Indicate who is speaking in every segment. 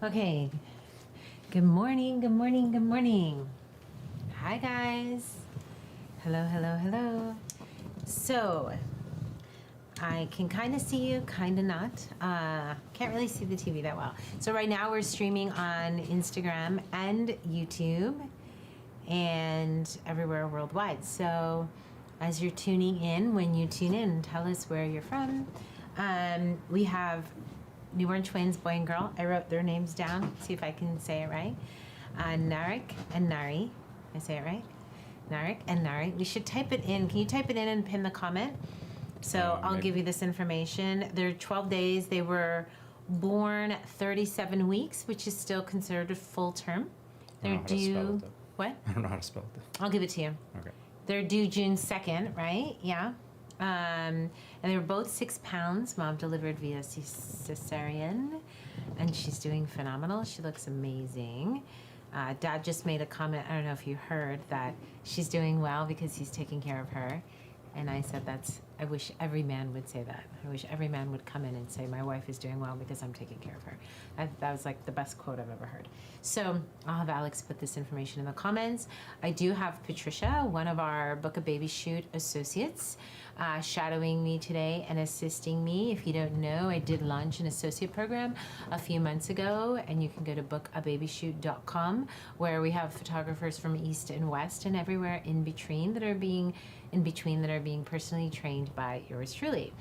Speaker 1: Okay. Good morning, good morning, good morning. Hi, guys. Hello, hello, hello. So, I can kind of see you, kind of not. Can't really see the TV that well. So right now we're streaming on Instagram and YouTube and everywhere worldwide. So as you're tuning in, when you tune in, tell us where you're from. We have newborn twins, boy and girl. I wrote their names down, see if I can say it right. Narek and Nari. I say it right? Narek and Nari. We should type it in. Can you type it in and pin the comment? So I'll give you this information. They're 12 days. They were born 37 weeks, which is still considered a full term. They're due. What?
Speaker 2: I don't know how to spell it.
Speaker 1: I'll give it to you.
Speaker 2: Okay.
Speaker 1: They're due June 2nd, right? Yeah. And they were both 6 pounds. Mom delivered via cesarean, and she's doing phenomenal. She looks amazing. Dad just made a comment, I don't know if you heard, that she's doing well because he's taking care of her. And I said, I wish every man would say that. I wish every man would come in and say, my wife is doing well because I'm taking care of her. That was like the best quote I've ever heard. So I'll have Alex put this information in the comments. I do have Patricia, one of our Book a Baby Shoot associates, shadowing me today and assisting me. If you don't know, I did launch an associate program a few months ago, and you can go to bookababyshoot.com, where we have photographers from East and West and everywhere in between that are being personally trained by yours truly.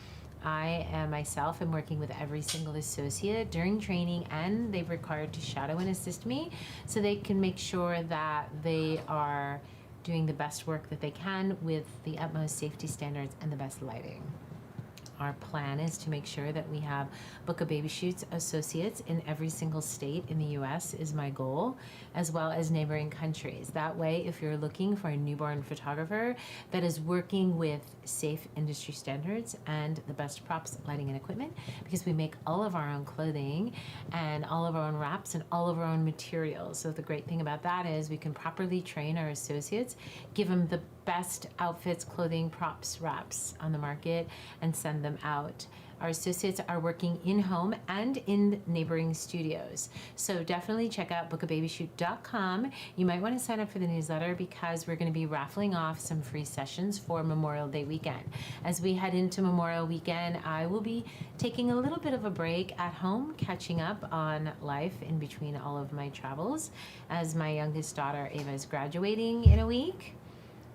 Speaker 1: I myself am working with every single associate during training, and they've required to shadow and assist me so they can make sure that they are doing the best work that they can with the utmost safety standards and the best lighting. Our plan is to make sure that we have Book a Baby Shoots associates in every single state in the U.S. is my goal, as well as neighboring countries. That way, if you're looking for a newborn photographer that is working with safe industry standards and the best props, lighting, and equipment, because we make all of our own clothing and all of our own wraps and all of our own materials. So the great thing about that is we can properly train our associates, give them the best outfits, clothing, props, wraps on the market, and send them out. Our associates are working in-home and in neighboring studios. So definitely check out bookababyshoot.com. You might want to sign up for the newsletter because we're going to be raffling off some free sessions for Memorial Day weekend. As we head into Memorial weekend, I will be taking a little bit of a break at home, catching up on life in between all of my travels, as my youngest daughter, Ava, is graduating in a week.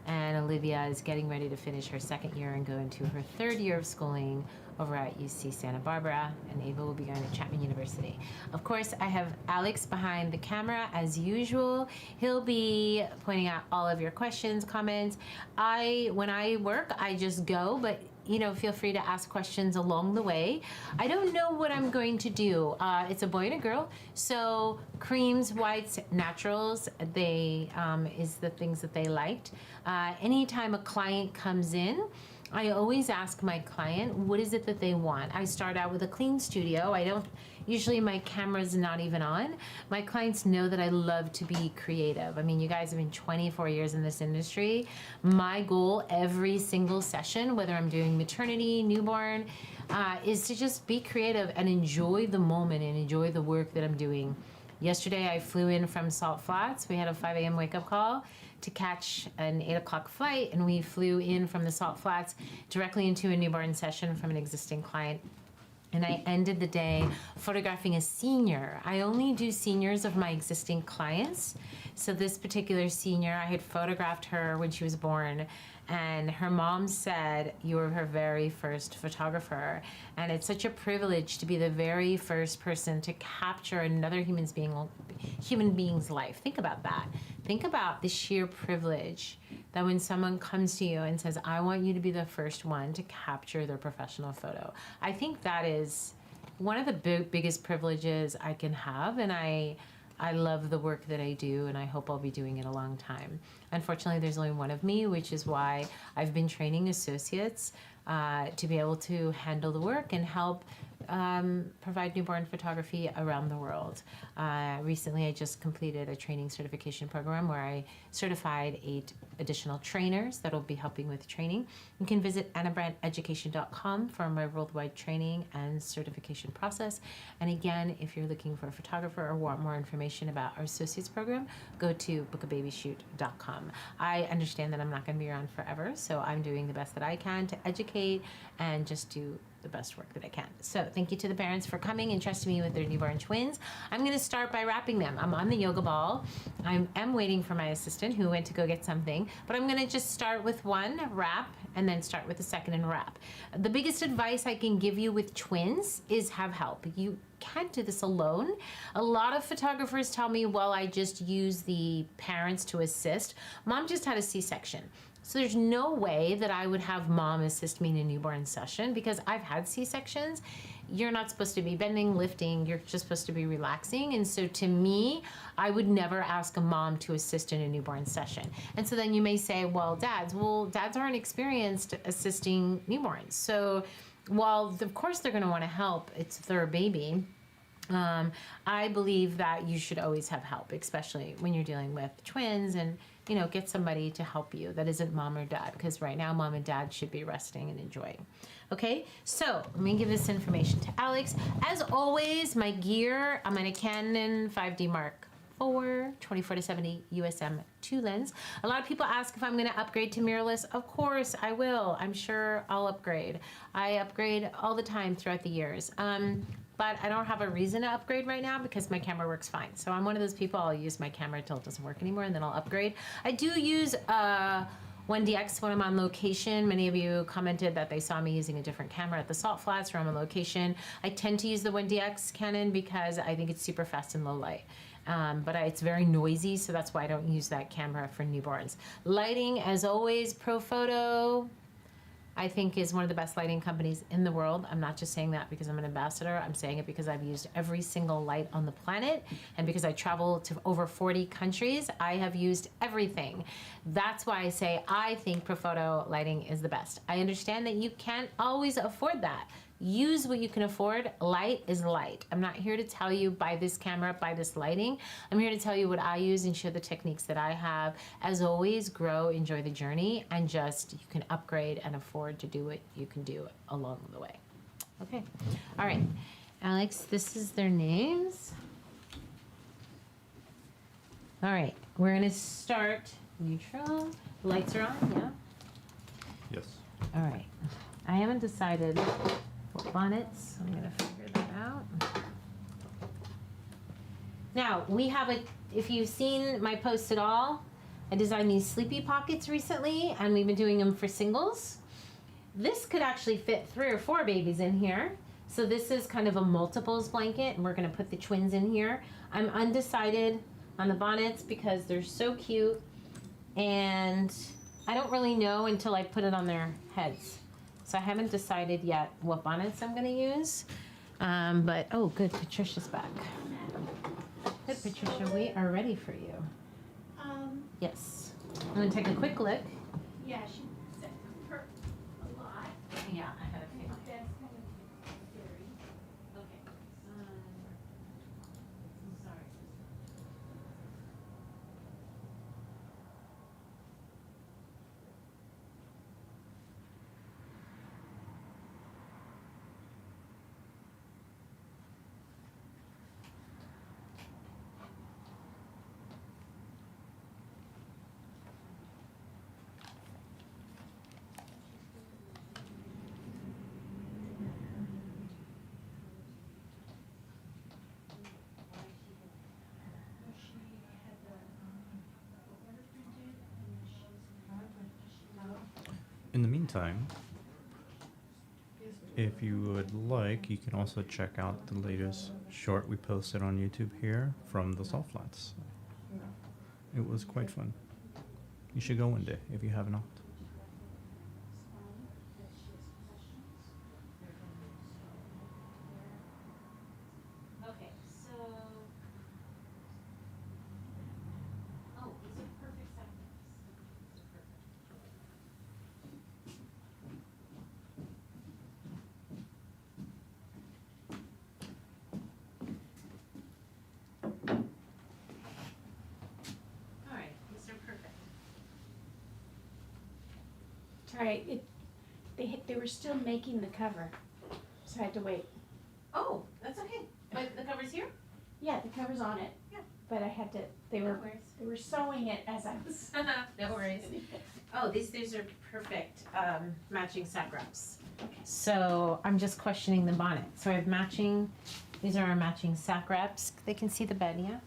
Speaker 1: And Olivia is getting ready to finish her second year and go into her third year of schooling over at UC Santa Barbara, and Ava will be going to Chapman University. Of course, I have Alex behind the camera as usual. He'll be pointing out all of your questions, comments. When I work, I just go, but feel free to ask questions along the way. I don't know what I'm going to do. It's a boy and a girl, so creams, whites, naturals, is the things that they liked. Anytime a client comes in, I always ask my client, what is it that they want? I start out with a clean studio. Usually my camera's not even on. My clients know that I love to be creative. I mean, you guys have been 24 years in this industry. My goal every single session, whether I'm doing maternity, newborn, is to just be creative and enjoy the moment and enjoy the work that I'm doing. Yesterday, I flew in from Salt Flats. We had a 5 a.m. wake-up call to catch an 8 o'clock flight, and we flew in from the Salt Flats directly into a newborn session from an existing client. And I ended the day photographing a senior. I only do seniors of my existing clients. So this particular senior, I had photographed her when she was born, and her mom said, you were her very first photographer. And it's such a privilege to be the very first person to capture another human being's life. Think about that. Think about the sheer privilege that when someone comes to you and says, I want you to be the first one to capture their professional photo. I think that is one of the biggest privileges I can have, and I love the work that I do, and I hope I'll be doing it a long time. Unfortunately, there's only one of me, which is why I've been training associates to be able to handle the work and help provide newborn photography around the world. Recently, I just completed a training certification program where I certified 8 additional trainers that will be helping with training. You can visit AnnaBrandtEducation.com for my worldwide training and certification process. And again, if you're looking for a photographer or want more information about our associates program, go to bookababyshoot.com. I understand that I'm not going to be around forever, so I'm doing the best that I can to educate and just do the best work that I can. So thank you to the parents for coming and trusting me with their newborn twins. I'm going to start by wrapping them. I'm on the yoga ball. I am waiting for my assistant who went to go get something, but I'm going to just start with one wrap and then start with the second and wrap. The biggest advice I can give you with twins is have help. You can't do this alone. A lot of photographers tell me, well, I just use the parents to assist. Mom just had a C-section. So there's no way that I would have mom assist me in a newborn session because I've had C-sections. You're not supposed to be bending, lifting, you're just supposed to be relaxing. And so to me, I would never ask a mom to assist in a newborn session. And so then you may say, well, dads aren't experienced assisting newborns. So while of course they're gonna wanna help, it's their baby. I believe that you should always have help, especially when you're dealing with twins, and get somebody to help you that isn't mom or dad, because right now mom and dad should be resting and enjoying. Okay, so let me give this information to Alex. As always, my gear, I'm in a Canon 5D Mark IV 24-70 USM 2 lens. A lot of people ask if I'm going to upgrade to mirrorless. Of course I will. I'm sure I'll upgrade. I upgrade all the time throughout the years. But I don't have a reason to upgrade right now because my camera works fine. So I'm one of those people, I'll use my camera until it doesn't work anymore and then I'll upgrade. I do use 1DX when I'm on location. Many of you commented that they saw me using a different camera at the Salt Flats or I'm on location. I tend to use the 1DX Canon because I think it's super fast in low light. But it's very noisy, so that's why I don't use that camera for newborns. Lighting, as always, Profoto, I think is one of the best lighting companies in the world. I'm not just saying that because I'm an ambassador. I'm saying it because I've used every single light on the planet, and because I travel to over 40 countries, I have used everything. That's why I say I think Profoto lighting is the best. I understand that you can't always afford that. Use what you can afford. Light is light. I'm not here to tell you buy this camera, buy this lighting. I'm here to tell you what I use and share the techniques that I have. As always, grow, enjoy the journey, and just you can upgrade and afford to do what you can do along the way. Okay. All right. Alex, this is their names. All right. We're going to start neutral. Lights are on, yeah?
Speaker 2: Yes.
Speaker 1: All right. I haven't decided what bonnets. I'm going to figure that out. Now, we have if you've seen my posts at all, I designed these sleepy pockets recently, and we've been doing them for singles. This could actually fit 3 or 4 babies in here. So this is kind of a multiples blanket, and we're going to put the twins in here. I'm undecided on the bonnets because they're so cute, and I don't really know until I put it on their heads. So I haven't decided yet what bonnets I'm going to use. But, oh, good, Patricia's back. Good, Patricia, we are ready for you. Yes. I'm going to take a quick look.
Speaker 3: Yeah, she said her a lot.
Speaker 1: Yeah, I had a feeling.
Speaker 3: That's kind of scary.
Speaker 1: Okay. I'm sorry.
Speaker 2: In the meantime, if you would like, you can also check out the latest short we posted on YouTube here from the Salt Flats. It was quite fun. You should go one day if you have not.
Speaker 1: Okay, so. Oh, these are perfect seconds. These are perfect.
Speaker 4: Sorry, they were still making the cover, so I had to wait.
Speaker 1: Oh, that's okay. But the cover's here?
Speaker 4: Yeah, the cover's on it.
Speaker 1: Yeah.
Speaker 4: But I had to. They were sewing it as I was.
Speaker 1: No worries. Oh, these are perfect matching sack wraps.
Speaker 4: Okay.
Speaker 1: So I'm just questioning the bonnet. So I have matching, these are our matching sack wraps. They can see the bed, yeah?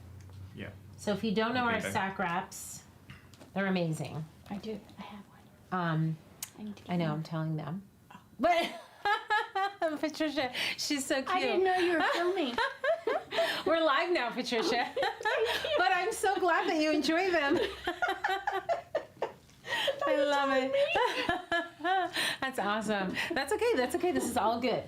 Speaker 2: Yeah.
Speaker 1: So if you don't know our
Speaker 2: Okay.
Speaker 1: sack wraps, they're amazing.
Speaker 4: I do. I have one. I need to.
Speaker 1: I know, I'm telling them. But Patricia, she's so cute.
Speaker 4: I didn't know you were filming.
Speaker 1: We're live now, Patricia. But I'm so glad that you enjoy them. I love it. That's awesome. That's okay. This is all good.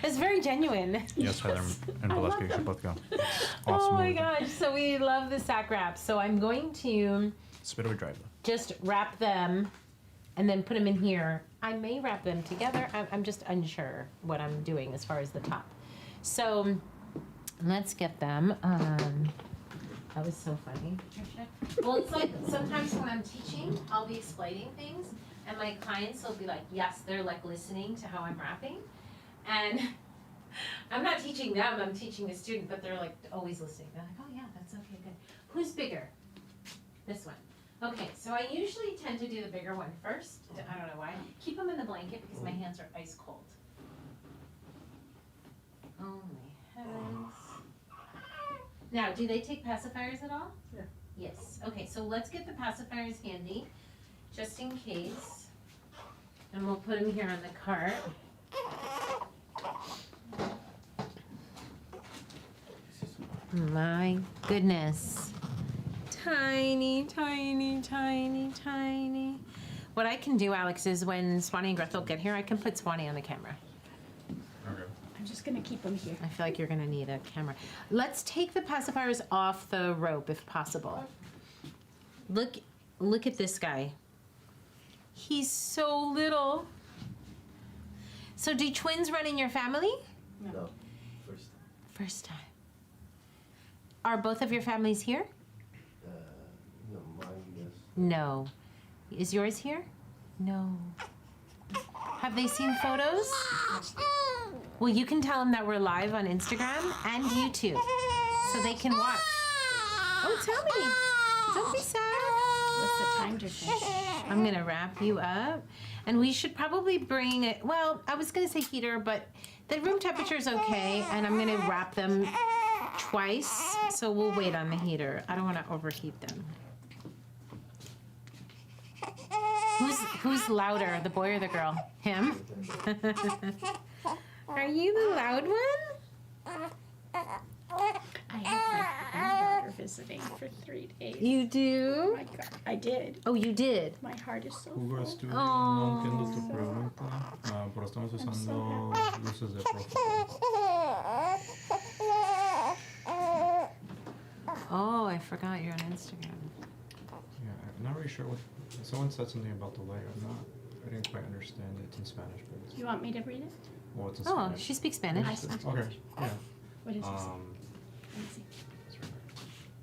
Speaker 1: It's very genuine.
Speaker 2: Yes, Heather and Velasco, you should both go. It's
Speaker 1: Oh
Speaker 2: awesome.
Speaker 1: my gosh. So we love the sack wraps. So I'm going to
Speaker 2: It's a bit of a drive though.
Speaker 1: just wrap them and then put them in here. I may wrap them together. I'm just unsure what I'm doing as far as the top. So let's get them. That was so funny, Patricia. Well, it's like sometimes when I'm teaching, I'll be explaining things, and my clients will be like, yes, they're like listening to how I'm rapping. And I'm not teaching them, I'm teaching the student, but they're like always listening. They're like, oh yeah, that's okay, good. Who's bigger? This one. Okay, so I usually tend to do the bigger one first. I don't know why. Keep them in the blanket because my hands are ice cold. Oh my heavens. Now, do they take pacifiers at all?
Speaker 5: Yeah.
Speaker 1: Yes. Okay, so let's get the pacifiers handy, just in case. And we'll put them here on the cart. My goodness. Tiny, tiny, tiny, tiny. What I can do, Alex, is when Swanee and Gretel get here, I can put Swanee on the camera.
Speaker 2: Okay.
Speaker 4: I'm just gonna keep them here.
Speaker 1: I feel like you're gonna need a camera. Let's take the pacifiers off the rope if possible. Look at this guy. He's so little. So do twins run in your family?
Speaker 5: No, first time.
Speaker 1: First time. Are both of your families here?
Speaker 5: No, mine, yes.
Speaker 1: No. Is yours here? No. Have they seen photos? Well, you can tell them that we're live on Instagram and YouTube, so they can watch. Oh, tell me. Don't be sad.
Speaker 4: What's the time difference?
Speaker 1: I'm gonna wrap you up, and we should probably bring it. Well, I was gonna say heater, but the room temperature is okay, and I'm gonna wrap them twice, so we'll wait on the heater. I don't want to overheat them. Who's louder, the boy or the girl? Him? Are you the loud one?
Speaker 4: I had my granddaughter visiting for 3 days.
Speaker 1: You
Speaker 4: Oh
Speaker 1: do?
Speaker 4: my God, I did.
Speaker 1: Oh, you did.
Speaker 4: My heart is so
Speaker 2: Hugo,
Speaker 4: full.
Speaker 2: estuve, no entiendo tu pregunta, pero estamos usando luces de profile.
Speaker 1: Oh, I forgot you're on Instagram.
Speaker 2: Yeah, I'm not really sure what. Someone said something about the light. I didn't quite understand it. It's in Spanish, but it's,
Speaker 4: You want me to read it?
Speaker 2: well, it's in
Speaker 1: Oh,
Speaker 2: Spanish.
Speaker 1: she speaks Spanish.
Speaker 4: I speak
Speaker 2: Okay,
Speaker 4: Spanish.
Speaker 2: yeah.
Speaker 4: What is this?
Speaker 2: Um,
Speaker 4: Let me see.
Speaker 2: that's right.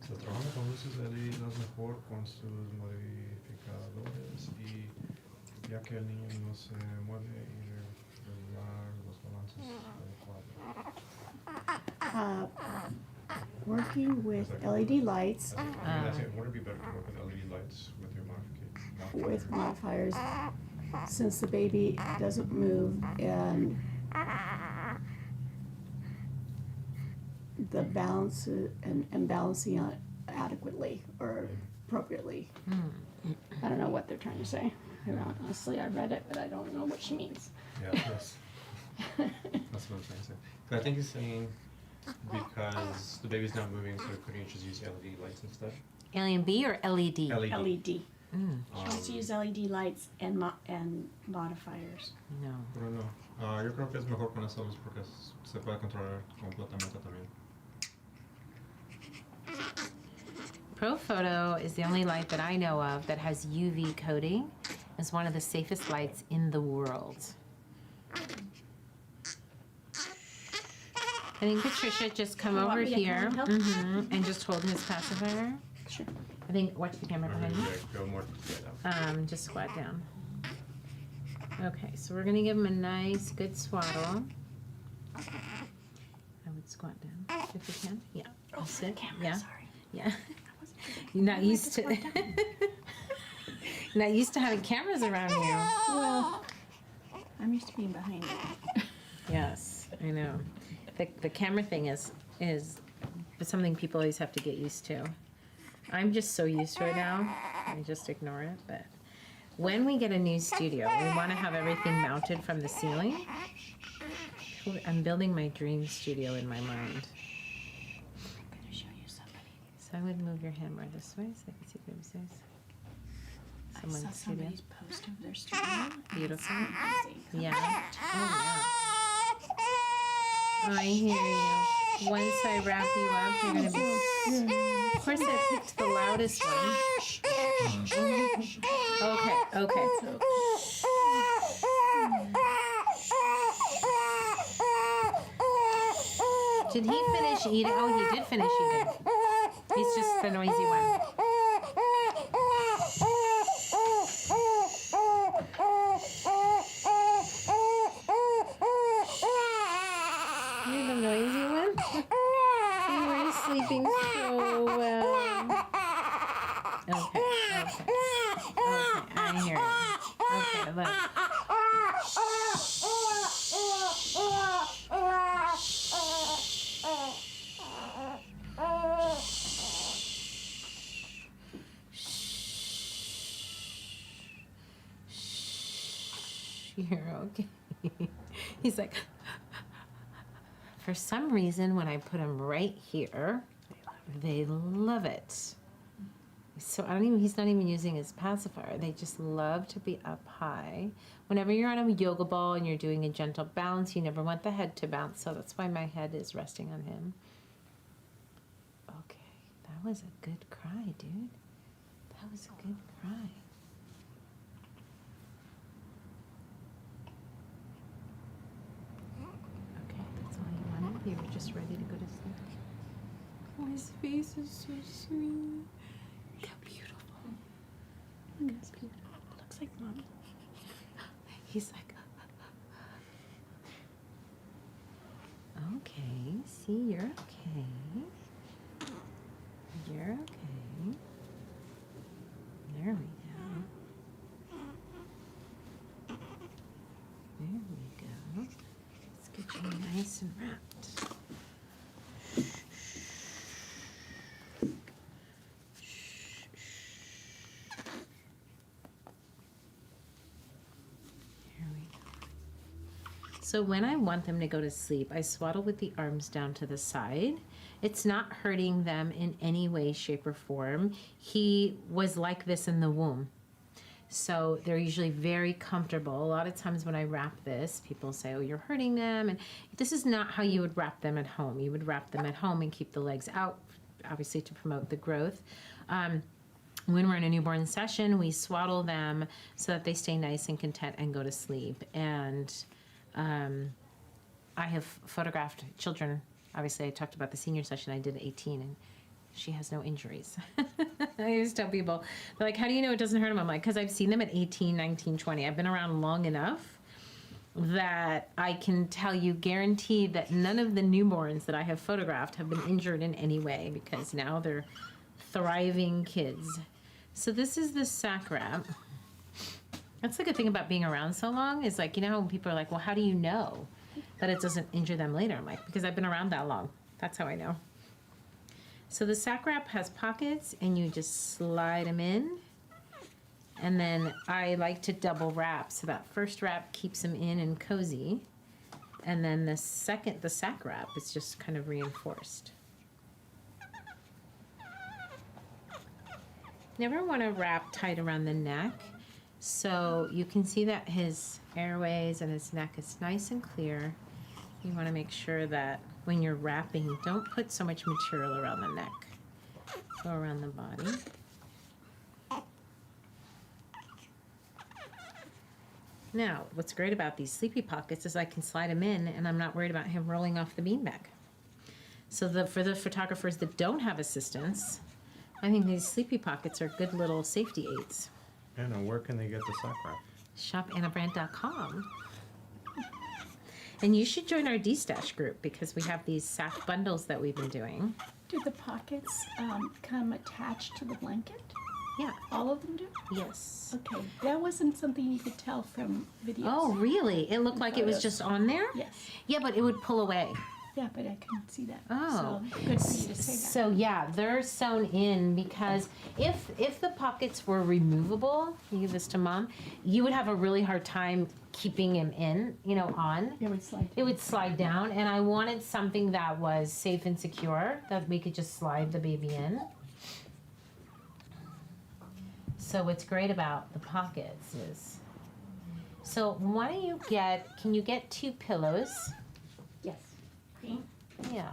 Speaker 2: So, trabajando con luces LED mejor con sus modificadores y ya que el niño no se mueve y regular los balances adecuados.
Speaker 4: Working with LED lights,
Speaker 2: I mean, that's it. Would it be better to work with LED lights with your modification?
Speaker 4: with modifiers, since the baby doesn't move and the balance and balancing it adequately or appropriately. I don't know what they're trying to say. Honestly, I read it, but I don't know what she means.
Speaker 2: Yeah, that's what I'm trying to say. So I think he's saying because the baby's not moving, so couldn't you just use LED lights instead?
Speaker 1: Alien B or LED?
Speaker 2: LED.
Speaker 4: LED.
Speaker 1: Mm,
Speaker 4: She wants to use LED lights and modifiers.
Speaker 1: no.
Speaker 2: Pero no, yo creo que es mejor con esa luz porque se puede controlar completamente también.
Speaker 1: Photo is the only light that I know of that has UV coating. It's one of the safest lights in the world. I think Patricia just come
Speaker 4: You want
Speaker 1: over
Speaker 4: me to come
Speaker 1: here
Speaker 4: and help?
Speaker 1: and just hold his pacifier.
Speaker 4: Sure.
Speaker 1: I think, watch the camera behind you.
Speaker 2: Go more together.
Speaker 1: Just squat down. Okay, so we're gonna give him a nice, good swaddle. I would squat down if you can. Yeah. I'll sit. Yeah.
Speaker 4: Sorry.
Speaker 1: Yeah. You're not used to. Not used to having cameras around you.
Speaker 4: Well, I'm used to being behind you.
Speaker 1: Yes, I know. The camera thing is something people always have to get used to. I'm just so used to it now. I just ignore it. But when we get a new studio, we want to have everything mounted from the ceiling. I'm building my dream studio in my mind.
Speaker 4: I'm gonna show you somebody.
Speaker 1: So I would move your hand more this way so I can see what it says.
Speaker 4: I
Speaker 1: Someone's
Speaker 4: saw
Speaker 1: studio.
Speaker 4: somebody's post of their studio.
Speaker 1: Beautiful.
Speaker 4: Amazing.
Speaker 1: Yeah. Oh, yeah. Oh, I hear you. Once I wrap you up, you're going to be... Of course, I picked the loudest one. Okay. Did he finish eating? Oh, he did finish eating. He's just the noisy one. You're the noisy one? You were sleeping so well. Okay. I hear you. Okay, look. You're okay. He's like, for some reason, when I put him right here, they love it. So he's not even using his pacifier. They just love to be up high. Whenever you're on a yoga ball and you're doing a gentle bounce, you never want the head to bounce. So that's why my head is resting on him. Okay, that was a good cry, dude. That was a good cry. Okay, that's all you wanted? You were just ready to go to sleep? Oh, his face is so sweet. Look how beautiful. Look how beautiful.
Speaker 4: Looks like mom.
Speaker 1: He's like, okay, see, you're okay. You're okay. There we go. There we go. Let's get you nice and wrapped. So when I want them to go to sleep, I swaddle with the arms down to the side. It's not hurting them in any way, shape, or form. He was like this in the womb. So they're usually very comfortable. A lot of times when I wrap this, people say, oh, you're hurting them. And this is not how you would wrap them at home. You would wrap them at home and keep the legs out, obviously to promote the growth. When we're in a newborn session, we swaddle them so that they stay nice and content and go to sleep. And I have photographed children. Obviously, I talked about the senior session I did at 18, and she has no injuries. I always tell people, they're like, how do you know it doesn't hurt them? I'm like, because I've seen them at 18, 19, 20. I've been around long enough that I can tell you, guaranteed, that none of the newborns that I have photographed have been injured in any way, because now they're thriving kids. So this is the sack wrap. That's the good thing about being around so long is, like, you know, when people are like, well, how do you know that it doesn't injure them later? I'm like, because I've been around that long. That's how I know. So the sack wrap has pockets, and you just slide them in. And then I like to double wrap. So that first wrap keeps them in and cozy. And then the sack wrap is just kind of reinforced. Never want to wrap tight around the neck. So you can see that his airways and his neck is nice and clear. You want to make sure that when you're wrapping, don't put so much material around the neck. Go around the body. Now, what's great about these sleepy pockets is I can slide him in, and I'm not worried about him rolling off the beanbag. So for the photographers that don't have assistance, I think these sleepy pockets are good little safety aids.
Speaker 2: Anna, where can they get the sock wrap?
Speaker 1: ShopAnnaBrandt.com. And you should join our D-Stash group because we have these sack bundles that we've been doing.
Speaker 4: Do the pockets come attached to the blanket?
Speaker 1: Yeah.
Speaker 4: All of them do?
Speaker 1: Yes.
Speaker 4: Okay, that wasn't something you could tell from videos.
Speaker 1: Oh, really? It looked like it was just on there?
Speaker 4: Yes.
Speaker 1: Yeah, but it would pull away.
Speaker 4: Yeah, but I couldn't see that.
Speaker 1: Oh.
Speaker 4: So good for you to say that.
Speaker 1: So yeah, they're sewn in because if the pockets were removable, you give this to Mom, you would have a really hard time keeping him in, on.
Speaker 4: It would slide.
Speaker 1: It would slide down, and I wanted something that was safe and secure, that we could just slide the baby in. So what's great about the pockets is, so why don't you can you get 2 pillows?
Speaker 4: Yes.
Speaker 1: Yeah.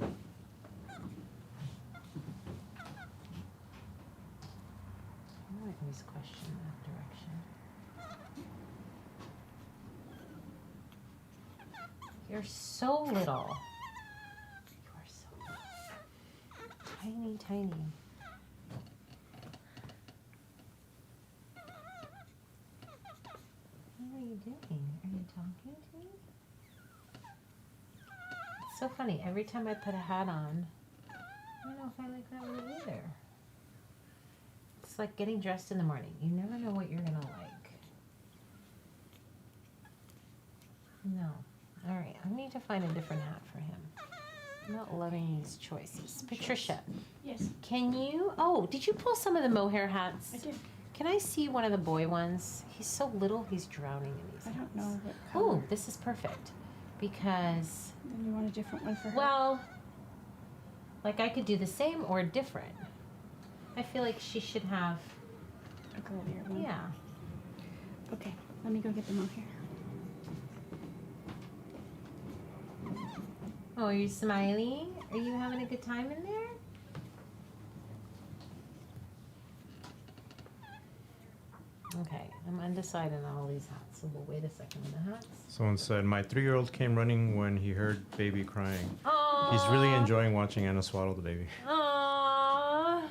Speaker 1: I always question that direction. You're so little. You are so little. Tiny, tiny. What are you doing? Are you talking to me? It's so funny. Every time I put a hat on, I don't know if I like that one either. It's like getting dressed in the morning. You never know what you're gonna like. No. All right. I need to find a different hat for him. I'm not loving these choices. Patricia,
Speaker 4: Yes,
Speaker 1: can you? Oh, did you pull some of the mohair hats?
Speaker 4: I did.
Speaker 1: Can I see one of the boy ones? He's so little, he's drowning in these.
Speaker 4: I don't know what
Speaker 1: Oh,
Speaker 4: color.
Speaker 1: this is perfect. Because,
Speaker 4: Then you want a different one for her?
Speaker 1: well, like I could do the same or different. I feel like she should have,
Speaker 4: A girlier one.
Speaker 1: yeah.
Speaker 4: Okay, let me go get the mohair.
Speaker 1: Oh, are you smiling? Are you having a good time in there? Okay, I'm undecided on all these hats, so we'll wait a second on the hats.
Speaker 2: Someone said, my 3-year-old came running when he heard baby crying.
Speaker 1: Oh.
Speaker 2: He's really enjoying watching Anna swaddle the baby.
Speaker 1: Aww.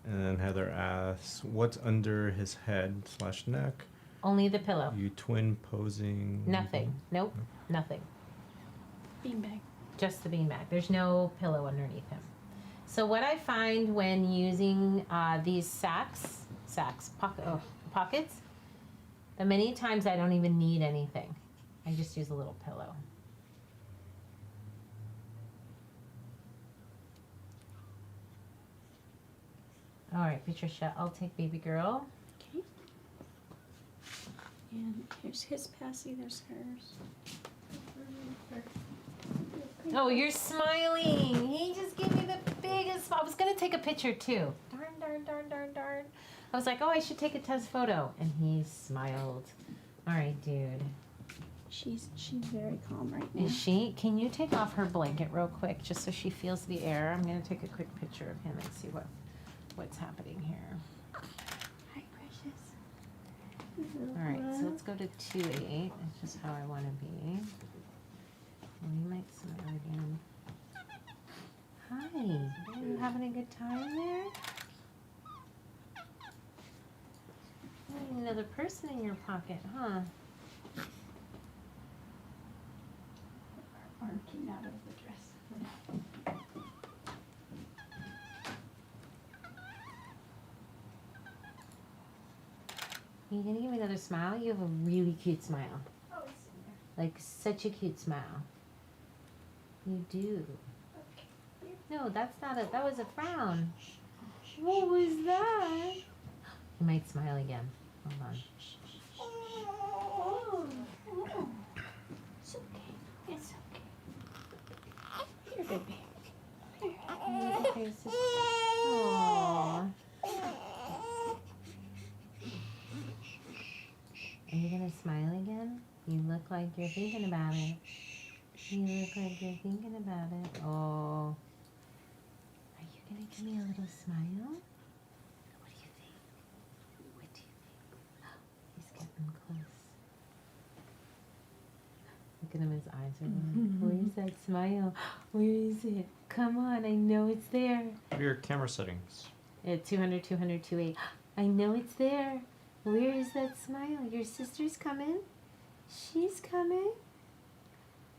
Speaker 2: And then Heather asks, what's under his head/neck?
Speaker 1: Only the pillow.
Speaker 2: You twin posing?
Speaker 1: Nothing. Nope. Nothing.
Speaker 4: Beanbag.
Speaker 1: Just the beanbag. There's no pillow underneath him. So what I find when using these pockets, that many times I don't even need anything. I just use a little pillow. All right, Patricia, I'll take baby girl.
Speaker 4: Okay. And here's his passy, there's hers.
Speaker 1: Oh, you're smiling. He just gave me the biggest smile. I was going to take a picture too. Darn. I was like, oh, I should take a test photo. And he smiled. All right, dude.
Speaker 4: She's very calm right now.
Speaker 1: Is she? Can you take off her blanket real quick just so she feels the air? I'm going to take a quick picture of him and see what's happening here.
Speaker 4: Hi, precious.
Speaker 1: All right, so let's go to 2-8. That's just how I want to be. Well, you might smile again. Hi, are you having a good time there? Oh, another person in your pocket, huh?
Speaker 4: Arm came out of the dress.
Speaker 1: You gonna give me another smile? You have a really cute smile.
Speaker 4: Oh, it's in there.
Speaker 1: Like such a cute smile. You do.
Speaker 4: Okay.
Speaker 1: No, that's not that was a frown. What was that? You might smile again. Hold on.
Speaker 4: It's okay. It's okay. Here, baby.
Speaker 1: Okay, so, aw. Are you gonna smile again? You look like you're thinking about it. You look like you're thinking about it. Oh. Are you gonna give me a little smile? What do you think? What do you think? He's getting close. Look at him, his eyes are red. Where's that smile? Where is it? Come on, I know it's there.
Speaker 2: What are your camera settings?
Speaker 1: At 200, 200, 28. I know it's there. Where is that smile? Your sister's coming? She's coming?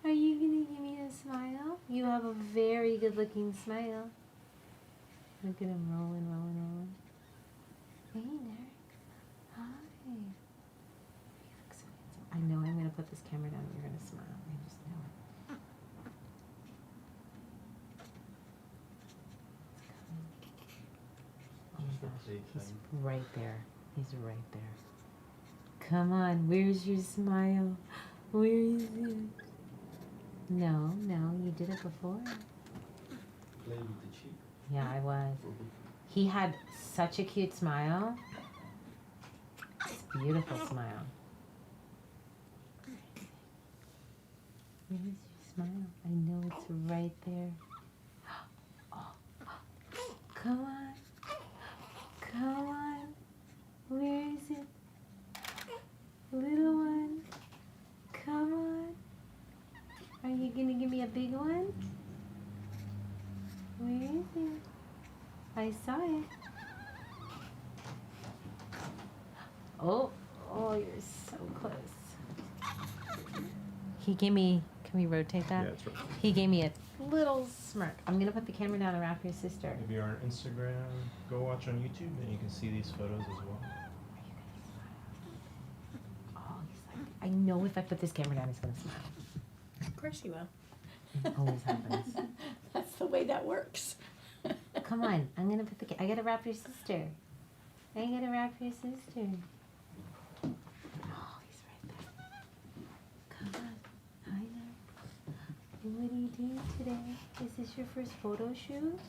Speaker 1: Are you gonna give me a smile? You have a very good looking smile. Look at him rolling, rolling, rolling. Hey, Derek. Hi. You look so handsome. I know I'm gonna put this camera down and you're gonna smile. I just know it. Oh my gosh, he's right there. He's right there. Come on, where's your smile? Where is it? No, no, you did it before.
Speaker 5: Play with the cheek.
Speaker 1: Yeah, I was. He had such a cute smile. It's a beautiful smile. Where's your smile? I know it's right there. Oh, come on. Come on. Where is it? Little one. Come on. Are you gonna give me a big one? Where is it? I saw it. Oh, oh, you're so close. He gave me, can we rotate that?
Speaker 2: Yeah, it's right.
Speaker 1: He gave me a little smirk. I'm gonna put the camera down and wrap your sister.
Speaker 2: If you're on Instagram, go watch on YouTube and you can see these photos as well.
Speaker 1: Oh, he's like, I know if I put this camera down, he's gonna smile.
Speaker 4: Of course you will.
Speaker 1: It always happens.
Speaker 4: That's the way that works.
Speaker 1: Come on, I'm gonna put the, I gotta wrap your sister. I gotta wrap your sister. Oh, he's right there. Come on. Hi there. What are you doing today? Is this your first photo shoot?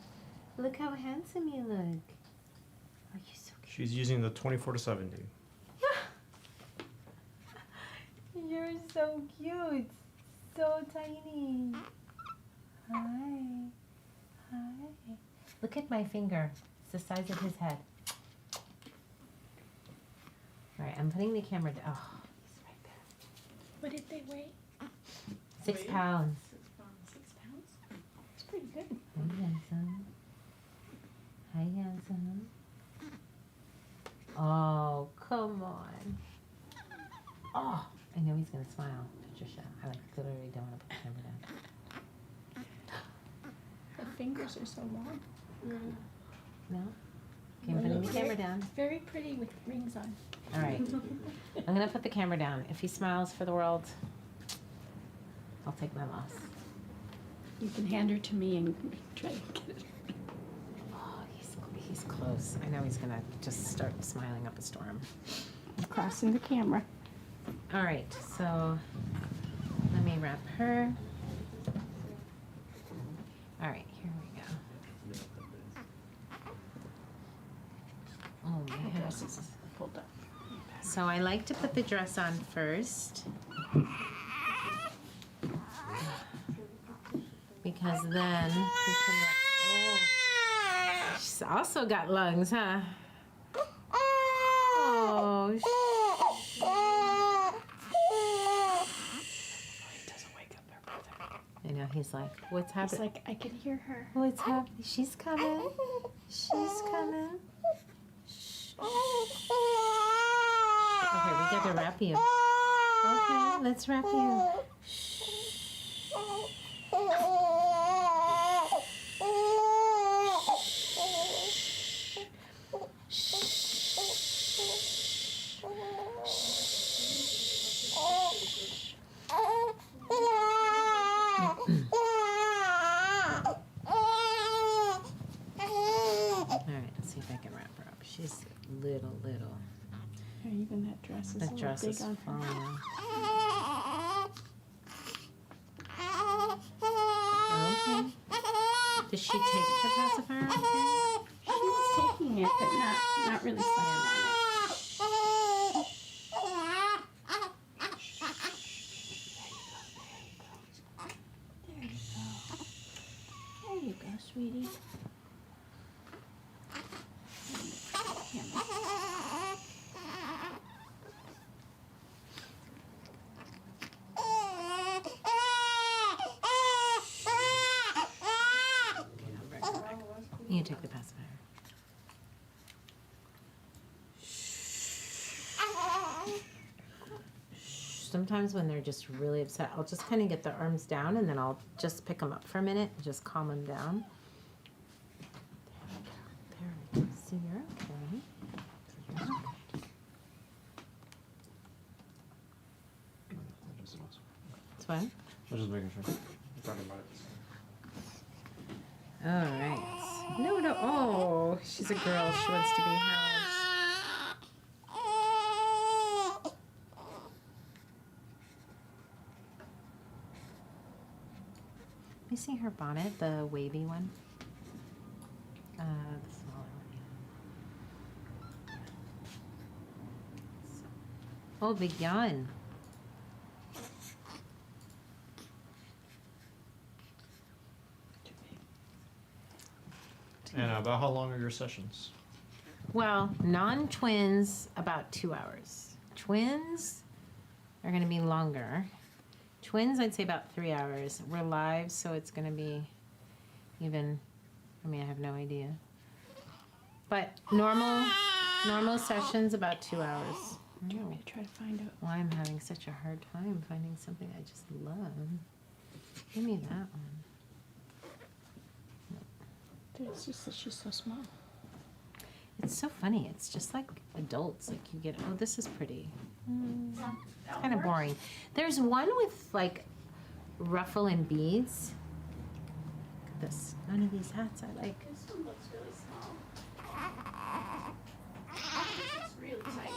Speaker 1: Look how handsome you look. Oh, you're so cute.
Speaker 2: She's using the 24 to 70.
Speaker 1: You're so cute. So tiny. Hi. Hi. Look at my finger. It's the size of his head. All right, I'm putting the camera down. Oh, he's right there.
Speaker 4: What did they weigh?
Speaker 1: 6 pounds.
Speaker 4: 6 pounds? It's pretty good.
Speaker 1: Hi, handsome. Hi, handsome. Oh, come on. Oh, I know he's gonna smile, Patricia. I like literally don't want to put the camera down.
Speaker 4: The fingers are so long.
Speaker 1: No? Okay, I'm putting the camera down.
Speaker 4: Very pretty with rings on.
Speaker 1: All right. I'm gonna put the camera down. If he smiles for the world, I'll take my loss.
Speaker 4: You can hand her to me and try to get it.
Speaker 1: Oh, he's close. I know he's gonna just start smiling up a storm.
Speaker 4: I'm crossing the camera.
Speaker 1: All right, so let me wrap her. All right, here we go. Oh, my hair
Speaker 4: Dress is pulled up.
Speaker 1: So I like to put the dress on first. Because then we can, oh, she's also got lungs, huh? Oh, he doesn't wake up her brother. I know, he's like, what's
Speaker 4: It's
Speaker 1: happening?
Speaker 4: like I can hear her.
Speaker 1: What's happening? She's coming. She's coming. Okay, we got to wrap you. Okay, let's wrap you. Alright, let's see if I can wrap her up. She's little.
Speaker 4: Yeah, even that dress is a
Speaker 1: That
Speaker 4: little
Speaker 1: dress
Speaker 4: big
Speaker 1: is
Speaker 4: on her.
Speaker 1: falling. Okay. Does she take the pacifier? Okay.
Speaker 4: She was taking it, but not really sucking on it. There you go, sweetie. Camera.
Speaker 1: take the pacifier. Sometimes when they're just really upset, I'll just kind of get their arms down and then I'll just pick them up for a minute and just calm them down. There we go. So you're okay. You're okay. It's what?
Speaker 2: I'm just making sure. I'm talking about it.
Speaker 1: All right. No, no. Oh, she's a girl. She wants to be housed. Let me see her bonnet, the wavy one. The smaller one. Oh, big yawn.
Speaker 2: And about how long are your sessions?
Speaker 1: Well, non-twins, about 2 hours. Twins are going to be longer. Twins, I'd say about 3 hours. We're live, so it's going to be even, I mean, I have no idea. But normal sessions, about 2 hours.
Speaker 4: Do you want me to try to find out?
Speaker 1: Well, I'm having such a hard time finding something I just love. Give me that one.
Speaker 4: It's just that she's so small.
Speaker 1: It's so funny. It's just like adults. Like you get, oh, this is pretty. It's kind of boring. There's one with like ruffle and beads. Look at this. None of these hats I like.
Speaker 4: This one looks really small. It's really tight.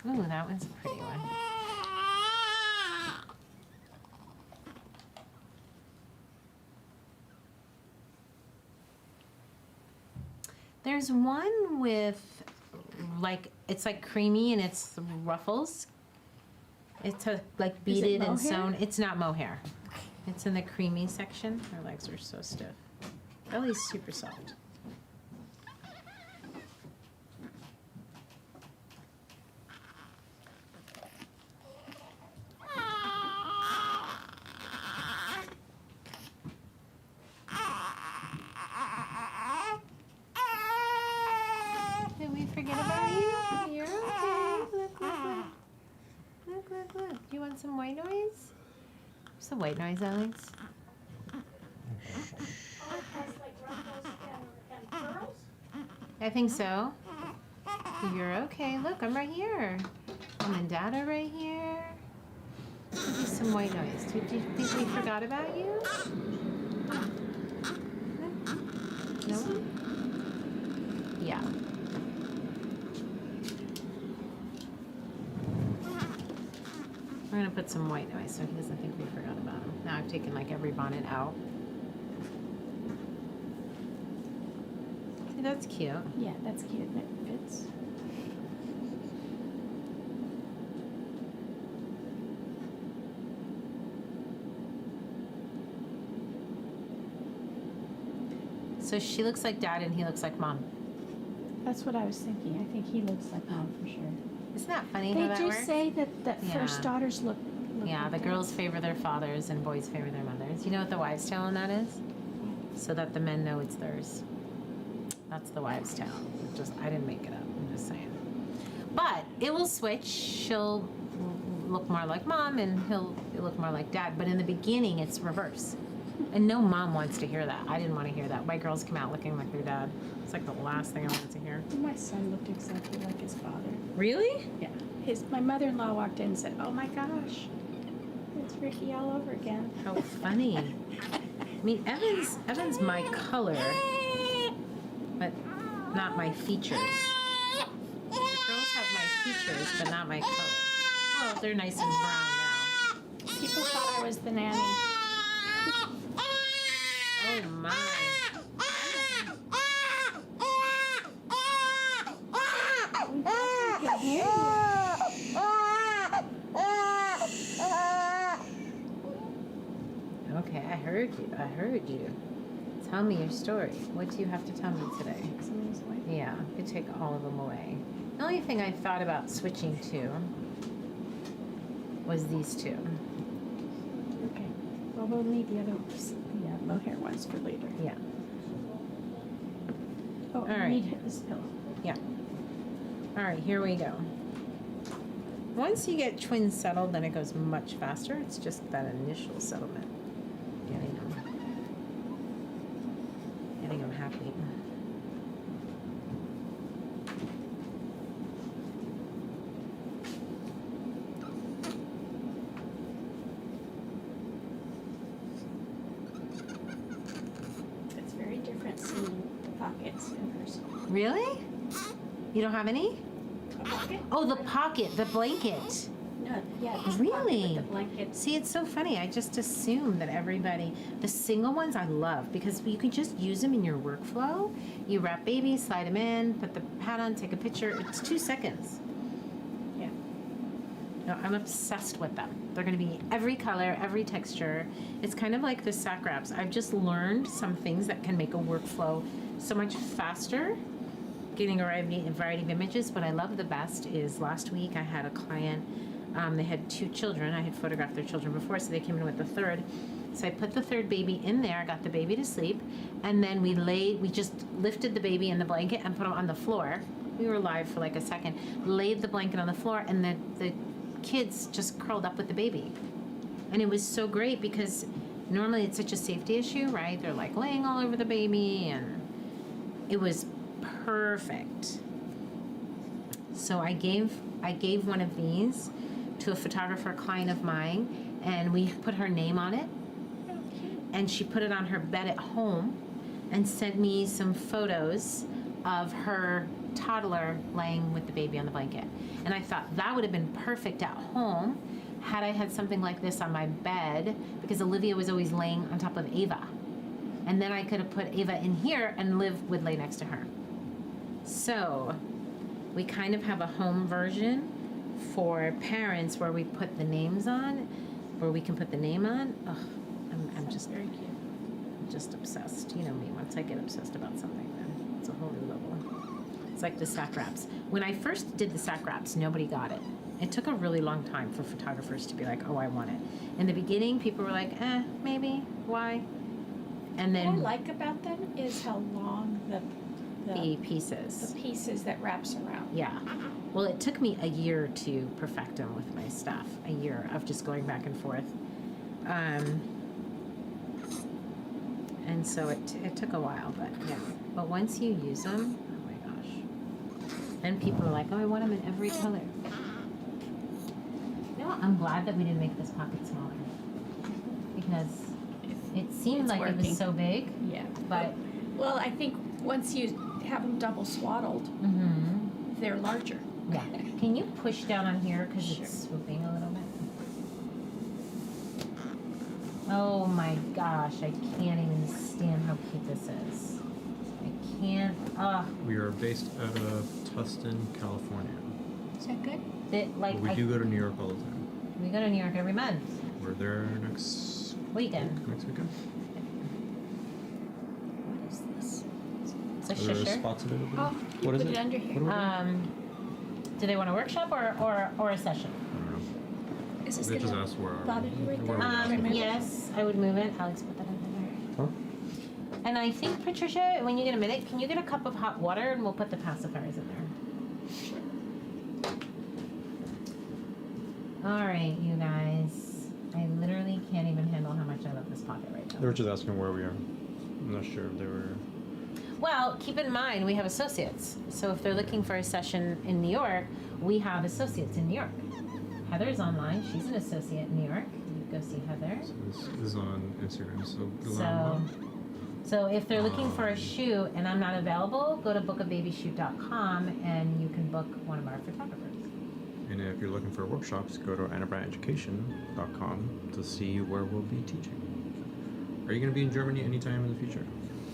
Speaker 1: Ooh, that one's a pretty one. There's one with like, it's like creamy and it's ruffles. It's like beaded and
Speaker 4: mohair?
Speaker 1: sewn. It's not mohair. It's in the creamy section. Her legs are so stiff. Belly's super soft. Did we forget about you? You're okay. Look, look, look. Look, look, look. You want some white noise? Some white noise, Alex.
Speaker 3: Oh, it has like ruffles and pearls?
Speaker 1: I think so. You're okay. Look, I'm right here. Mom and Dad are right here. Give you some white noise. Do you think we forgot about you? No? Yeah. We're gonna put some white noise so he doesn't think we forgot about him. Now I've taken like every bonnet out. See, that's cute.
Speaker 4: Yeah, that's cute. And it fits.
Speaker 1: So she looks like Dad and he looks like Mom.
Speaker 4: That's what I was thinking. I think he looks like Mom for sure.
Speaker 1: Isn't that funny
Speaker 4: They
Speaker 1: how that
Speaker 4: do
Speaker 1: works?
Speaker 4: say that
Speaker 1: Yeah.
Speaker 4: first daughters look
Speaker 1: Yeah,
Speaker 4: like
Speaker 1: the
Speaker 4: that.
Speaker 1: girls favor their fathers and boys favor their mothers. You know what the wives' tale on that is? So that the men know it's theirs. That's the wives' tale. Just I didn't make it up. I'm just saying. But it will switch. She'll look more like Mom and he'll look more like Dad. But in the beginning, it's reverse. And no mom wants to hear that. I didn't want to hear that. My girls come out looking like their dad. It's like the last thing I wanted to hear.
Speaker 4: My son looked exactly like his father.
Speaker 1: Really?
Speaker 4: Yeah. My mother-in-law walked in and said, "Oh my gosh, it's Ricky all over again."
Speaker 1: How funny. I mean, Evan's my color, but not my features. The girls have my features, but not my color. Well, they're nice and brown now.
Speaker 4: People thought I was the nanny.
Speaker 1: Oh my.
Speaker 4: I can hear you.
Speaker 1: Okay, I heard you. I heard you. Tell me your story. What do you have to tell me today?
Speaker 4: Some of these away.
Speaker 1: Yeah, you could take all of them away. The only thing I thought about switching to was these two.
Speaker 4: Well, we'll need the other ones, the mohair ones for later.
Speaker 1: Yeah.
Speaker 4: Oh,
Speaker 1: All
Speaker 4: I
Speaker 1: right.
Speaker 4: need this pillow.
Speaker 1: Yeah. All right, here we go. Once you get twins settled, then it goes much faster. It's just that initial settlement. Getting them happy.
Speaker 4: It's very different seeing the pockets in person.
Speaker 1: Really? You don't have any?
Speaker 4: A pocket?
Speaker 1: Oh, the pocket, the blanket.
Speaker 4: No, yeah. this pocket
Speaker 1: Really?
Speaker 4: with the blankets.
Speaker 1: See, it's so funny. I just assume that everybody, the single ones I love because you can just use them in your workflow. You wrap babies, slide them in, put the pad on, take a picture. It's 2 seconds.
Speaker 4: Yeah.
Speaker 1: No, I'm obsessed with them. They're going to be every color, every texture. It's kind of like the sack wraps. I've just learned some things that can make a workflow so much faster, getting a variety of images. What I love the best is last week I had a client, they had 2 children. I had photographed their children before, so they came in with the third. So I put the third baby in there, got the baby to sleep, and then we just lifted the baby in the blanket and put him on the floor. We were live for like a second, laid the blanket on the floor, and the kids just curled up with the baby. And it was so great because normally it's such a safety issue, right? They're like laying all over the baby, and it was perfect. So I gave one of these to a photographer client of mine, and we put her name on it, and she put it on her bed at home and sent me some photos of her toddler laying with the baby on the blanket. And I thought that would have been perfect at home had I had something like this on my bed, because Olivia was always laying on top of Ava. And then I could have put Ava in here and Liv would lay next to her. So we kind of have a home version for parents where we put the names on, where we can put the name on. Ugh, I'm just
Speaker 4: Very cute.
Speaker 1: just obsessed. You know me, once I get obsessed about something, then it's a whole new level. It's like the sack wraps. When I first did the sack wraps, nobody got it. It took a really long time for photographers to be like, oh, I want it. In the beginning, people were like, maybe, why? And
Speaker 4: What I
Speaker 1: then
Speaker 4: like about them is how long
Speaker 1: the
Speaker 4: the
Speaker 1: pieces.
Speaker 4: pieces that wraps around.
Speaker 1: Yeah. Well, it took me a year to perfect them with my stuff. A year of just going back and forth. And so it took a while, but yeah. But once you use them, oh my gosh. Then people are like, oh, I want them in every color. You know what? I'm glad that we didn't make this pocket smaller. Because it seemed
Speaker 4: It's
Speaker 1: like it
Speaker 4: working.
Speaker 1: was so big,
Speaker 4: Yeah.
Speaker 1: but
Speaker 4: Well, I think once you have them double swaddled, they're larger.
Speaker 1: yeah. Can you push down on here because
Speaker 4: Sure.
Speaker 1: it's swooping a little bit? Oh my gosh, I can't even stand how cute this is. I can't.
Speaker 2: We are based out of Tustin, California.
Speaker 4: Is that good?
Speaker 1: Like
Speaker 2: But we do go to New York all the time.
Speaker 1: we go to New York every month,
Speaker 2: We're there next
Speaker 1: weekend.
Speaker 2: weekend.
Speaker 4: What is this?
Speaker 1: It's a
Speaker 2: Are there
Speaker 1: shisher.
Speaker 2: spots of it over there?
Speaker 4: Oh, you
Speaker 2: What is
Speaker 4: put
Speaker 2: it?
Speaker 4: it under here.
Speaker 2: What are we doing?
Speaker 1: Do they want a workshop or a session?
Speaker 2: I don't know.
Speaker 4: Is this
Speaker 2: They just
Speaker 4: gonna
Speaker 2: asked where
Speaker 4: bother you right
Speaker 2: where
Speaker 4: there?
Speaker 2: we are.
Speaker 4: Remove it?
Speaker 1: Yes, I would move it. Alex, put that in there.
Speaker 2: Huh?
Speaker 1: And I think, Patricia, when you get a minute, can you get a cup of hot water and we'll put the pacifiers in there. All right, you guys. I literally can't even handle how much I love this pocket right
Speaker 2: They
Speaker 1: now.
Speaker 2: were just asking where we are. I'm not sure if they were.
Speaker 1: Well, keep in mind, we have associates. So if they're looking for a session in New York, we have associates in New York. Heather's online. She's an associate in New York. You go see Heather.
Speaker 2: So this is on Instagram. So go on.
Speaker 1: So if they're looking for a shoot and I'm not available, go to bookababyshoot.com and you can book one of our photographers.
Speaker 2: And if you're looking for workshops, go to AnnaBrandtEducation.com to see where we'll be teaching. Are you going to be in Germany anytime in the future?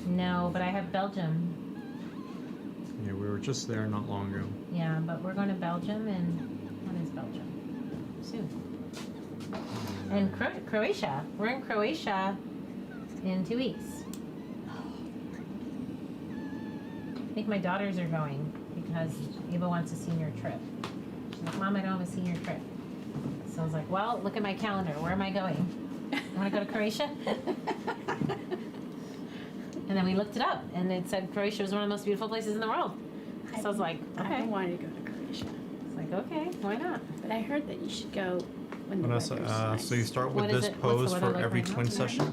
Speaker 1: No, but I have Belgium.
Speaker 2: Yeah, we were just there not long ago.
Speaker 1: Yeah, but we're going to Belgium and when is Belgium? Soon. And Croatia. We're in Croatia in 2 weeks. I think my daughters are going because Ava wants a senior trip. She's like, Mom, I don't have a senior trip. So I was like, well, look at my calendar. Where am I going? Want to go to Croatia? And then we looked it up, and it said Croatia was one of the most beautiful places in the world. So I was like,
Speaker 4: I've
Speaker 1: okay.
Speaker 4: been wanting to go to Croatia,
Speaker 1: It's like, okay, why not?
Speaker 4: but I heard that you should go when the
Speaker 2: Vanessa,
Speaker 4: weather's nice.
Speaker 2: so you start with
Speaker 1: What is
Speaker 2: this
Speaker 1: it? What's the
Speaker 2: pose
Speaker 1: weather
Speaker 2: for
Speaker 1: like
Speaker 2: every
Speaker 1: right now?
Speaker 2: twin session.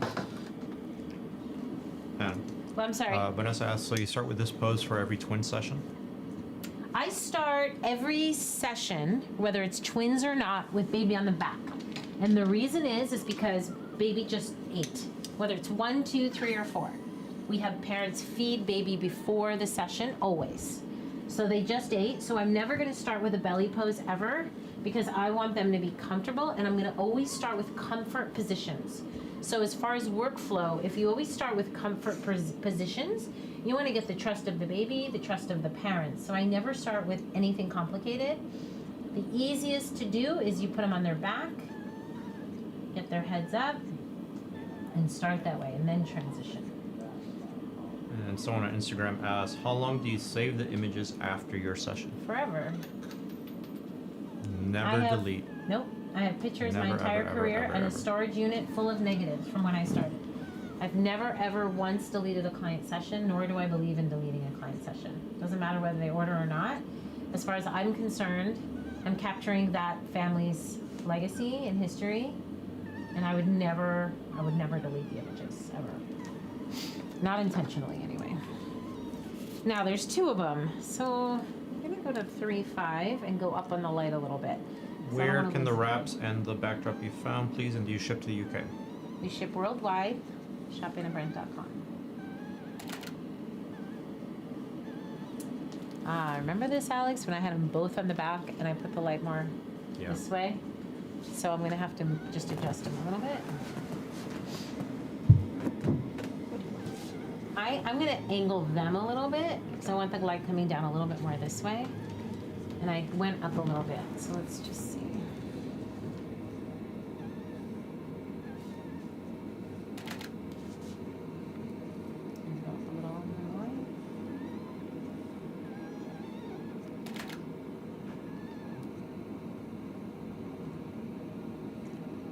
Speaker 2: And
Speaker 1: Well, I'm sorry.
Speaker 2: Vanessa asks, so you start with this pose for every twin session?
Speaker 1: I start every session, whether it's twins or not, with baby on the back. And the reason is because baby just ate. Whether it's 1, 2, 3, or 4. We have parents feed baby before the session, always. So they just ate, so I'm never gonna start with a belly pose ever, because I want them to be comfortable, and I'm gonna always start with comfort positions. So as far as workflow, if you always start with comfort positions, you wanna get the trust of the baby, the trust of the parents. So I never start with anything complicated. The easiest to do is you put them on their back, get their heads up, and start that way, and then transition.
Speaker 2: And someone on Instagram asks, how long do you save the images after your session?
Speaker 1: Forever.
Speaker 2: Never
Speaker 1: have-
Speaker 2: delete.
Speaker 1: Nope. I have pictures my
Speaker 2: Never,
Speaker 1: entire
Speaker 2: ever, ever,
Speaker 1: career
Speaker 2: ever,
Speaker 1: and a
Speaker 2: ever.
Speaker 1: storage unit full of negatives from when I started. I've never ever once deleted a client session, nor do I believe in deleting a client session. Doesn't matter whether they order or not. As far as I'm concerned, I'm capturing that family's legacy and history, and I would never delete the images, ever. Not intentionally, anyway. Now, there's 2 of them, so I'm gonna go to 3, 5, and go up on the light a little bit. 'Cause I don't
Speaker 2: Where
Speaker 1: wanna
Speaker 2: can the
Speaker 1: lose
Speaker 2: wraps and the backdrop be found, please? And do you ship to the UK?
Speaker 1: We ship worldwide, shoppingatbrent.com. Remember this, Alex, when I had them both on the back and I put the light more
Speaker 2: Yeah.
Speaker 1: this way? So I'm gonna have to just adjust them a little bit. I'm gonna angle them a little bit because I want the light coming down a little bit more this way. And I went up a little bit, so let's just see. And go up a little more.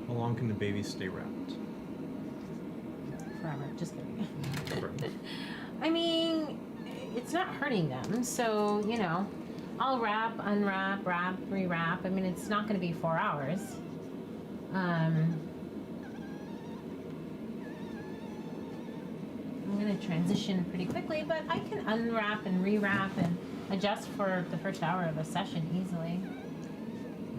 Speaker 2: How long can the baby stay wrapped?
Speaker 1: Forever, just kidding.
Speaker 2: Forever.
Speaker 1: I mean, it's not hurting them, so, you know, I'll wrap, unwrap, wrap, rewrap. I mean, it's not going to be 4 hours. I'm going to transition pretty quickly, but I can unwrap and rewrap and adjust for the first hour of a session easily.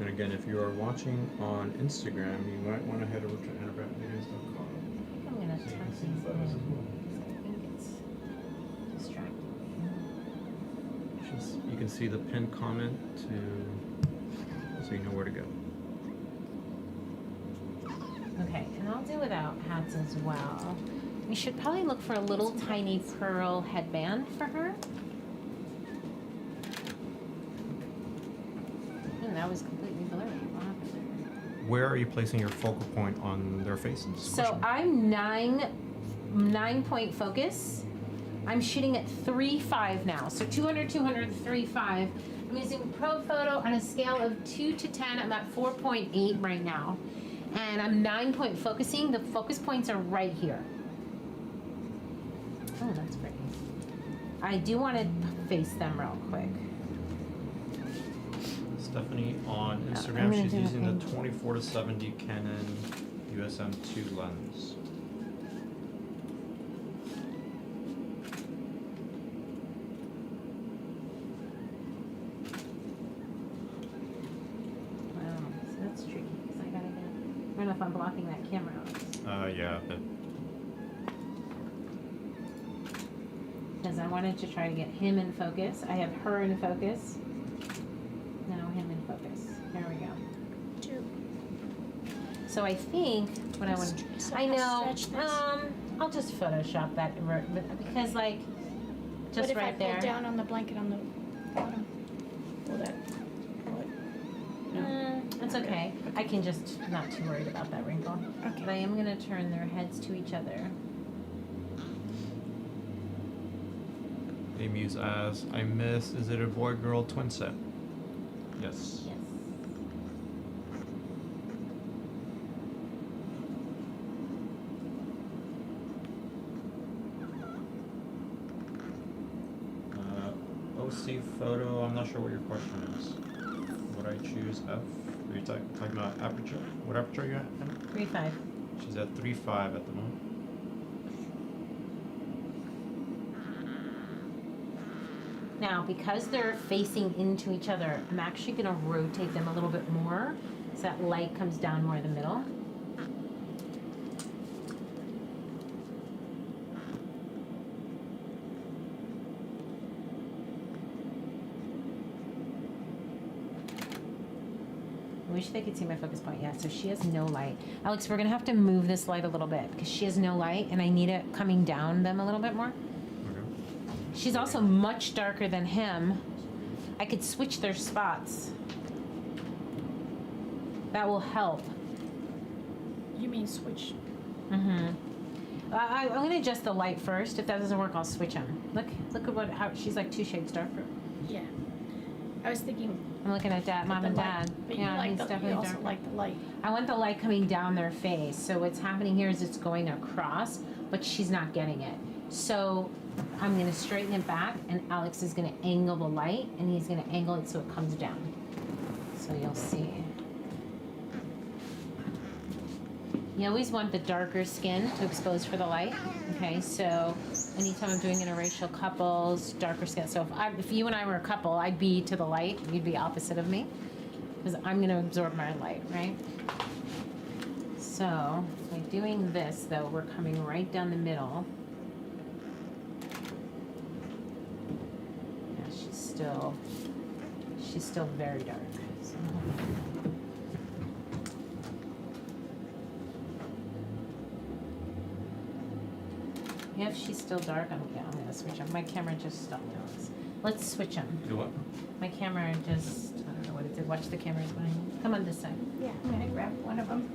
Speaker 2: And again, if you are watching on Instagram, you might want to head over to anabrantvideos.com.
Speaker 1: I'm going to
Speaker 2: So you
Speaker 1: tuck
Speaker 2: can
Speaker 1: these
Speaker 2: see
Speaker 1: in
Speaker 2: the photos as well.
Speaker 1: because I think it's distracting me.
Speaker 2: You can see the pinned comment so you know where to go.
Speaker 1: Okay, and I'll do without hats as well. We should probably look for a little tiny pearl headband for her. And that was completely blurry. What happened there?
Speaker 2: Where are you placing your focal point on their faces?
Speaker 1: So I'm 9-point focus. I'm shooting at 3.5 now. So 200, 200, 3.5. I'm using Pro Photo on a scale of 2 to 10. I'm at 4.8 right now. And I'm 9-point focusing. The focus points are right here. Oh, that's pretty. I do want to face them real quick.
Speaker 2: Stephanie on
Speaker 1: I'm
Speaker 2: Instagram,
Speaker 1: gonna
Speaker 2: she's
Speaker 1: do
Speaker 2: using
Speaker 1: that
Speaker 2: the 24 to 70 Canon USM2 lens.
Speaker 1: Wow, so that's tricky because I gotta get. I don't know if I'm blocking that camera out.
Speaker 2: Yeah, but
Speaker 1: Because I wanted to try to get him in focus. I have her in focus. Now him in focus. There we go.
Speaker 4: 2.
Speaker 1: So I think what I want.
Speaker 4: So
Speaker 1: I
Speaker 4: how
Speaker 1: know.
Speaker 4: stretch this?
Speaker 1: I'll just Photoshop that because like, just
Speaker 4: what if
Speaker 1: right
Speaker 4: I
Speaker 1: there.
Speaker 4: pull down on the blanket on the bottom? Will that pull it? No.
Speaker 1: It's okay. I can just not too worried about that wrinkle.
Speaker 4: Okay.
Speaker 1: But I am gonna turn their heads to each other.
Speaker 2: Amy's asks, I miss, is it a boy-girl twin set? Yes.
Speaker 1: Yes.
Speaker 2: receive photo. I'm not sure what your question is. Would I choose F? Are you talking about aperture? What aperture are you at?
Speaker 1: 3.5.
Speaker 2: She's at 3.5 at the moment.
Speaker 1: Now, because they're facing into each other, I'm actually going to rotate them a little bit more so that light comes down more in the middle. I wish they could see my focus point. Yeah, so she has no light. Alex, we're going to have to move this light a little bit because she has no light and I need it coming down them a little bit more. She's also much darker than him. I could switch their spots. That will help.
Speaker 4: You mean switch?
Speaker 1: Mm-hmm. I'm gonna adjust the light first. If that doesn't work, I'll switch them. Look at how she's like 2 shades darker.
Speaker 4: Yeah. I was thinking.
Speaker 1: I'm looking at Dad, Mom,
Speaker 4: the
Speaker 1: and
Speaker 4: light,
Speaker 1: Dad.
Speaker 4: But
Speaker 1: Yeah,
Speaker 4: you
Speaker 1: he's
Speaker 4: like
Speaker 1: definitely
Speaker 4: you also
Speaker 1: darker.
Speaker 4: like the light.
Speaker 1: I want the light coming down their face. So what's happening here is it's going across, but she's not getting it. So I'm gonna straighten it back, and Alex is gonna angle the light, and he's gonna angle it so it comes down. So you'll see. You always want the darker skin to expose for the light. Okay, so anytime I'm doing interracial couples, darker skin. So if you and I were a couple, I'd be to the light, you'd be opposite of me, because I'm gonna absorb my light, right? So by doing this, though, we're coming right down the middle. Yeah, she's still very dark. So. Yeah, if she's still dark, I'm gonna switch them. My camera just stopped now. Let's switch them.
Speaker 2: Do what?
Speaker 1: My camera just, I don't know what it did. Watch the cameras behind me. Come on this side.
Speaker 4: Yeah, I'm gonna grab one of them.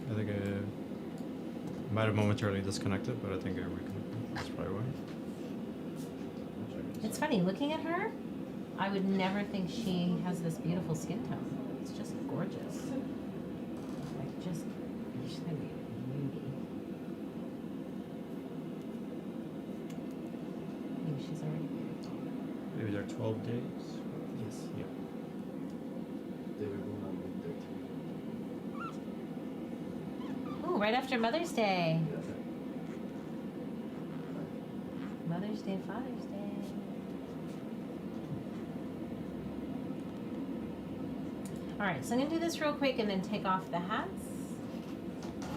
Speaker 2: I think I might have momentarily disconnected, but I think I reconnected. That's probably why.
Speaker 1: It's funny, looking at her, I would never think she has this beautiful skin tone. It's just gorgeous. Like, she's gonna be a beauty. I think she's already beautiful.
Speaker 2: Maybe they're 12 days.
Speaker 5: Yes.
Speaker 2: Yeah.
Speaker 5: They were born on May 13.
Speaker 1: Oh, right after Mother's Day.
Speaker 5: Yeah.
Speaker 1: Mother's Day, Father's Day. All right, so I'm gonna do this real quick and then take off the hats.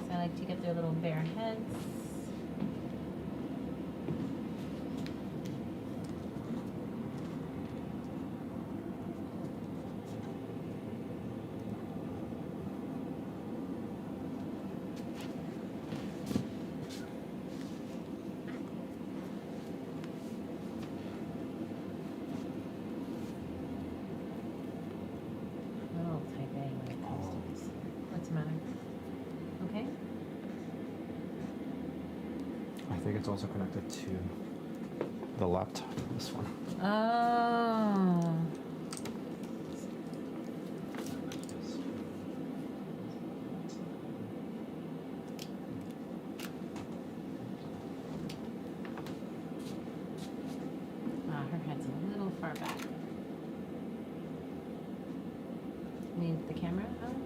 Speaker 1: So I like to get their little bare heads. Oh, type A when it comes to this. What's the matter? Okay.
Speaker 2: I think it's also connected to the laptop. This one.
Speaker 1: Oh. Ah, her head's a little far back. Need the camera, Alex?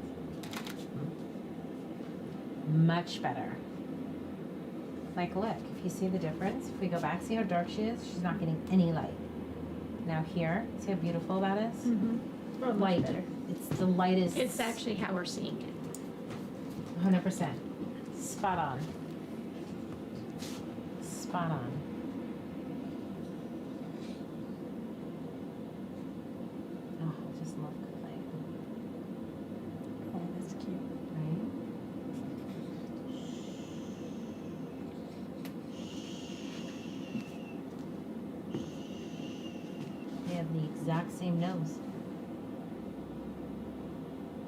Speaker 1: Much better. Like, look, if you see the difference, if we go back, see how dark she is? She's not getting any light. Now here, see how beautiful that is?
Speaker 4: Mm-hmm. Much
Speaker 1: Light.
Speaker 4: better.
Speaker 1: It's the lightest.
Speaker 4: It's actually how we're seeing it.
Speaker 1: 100%. Spot on. Spot on. Oh, just look like,
Speaker 4: Oh, that's cute.
Speaker 1: right? They have the exact same nose.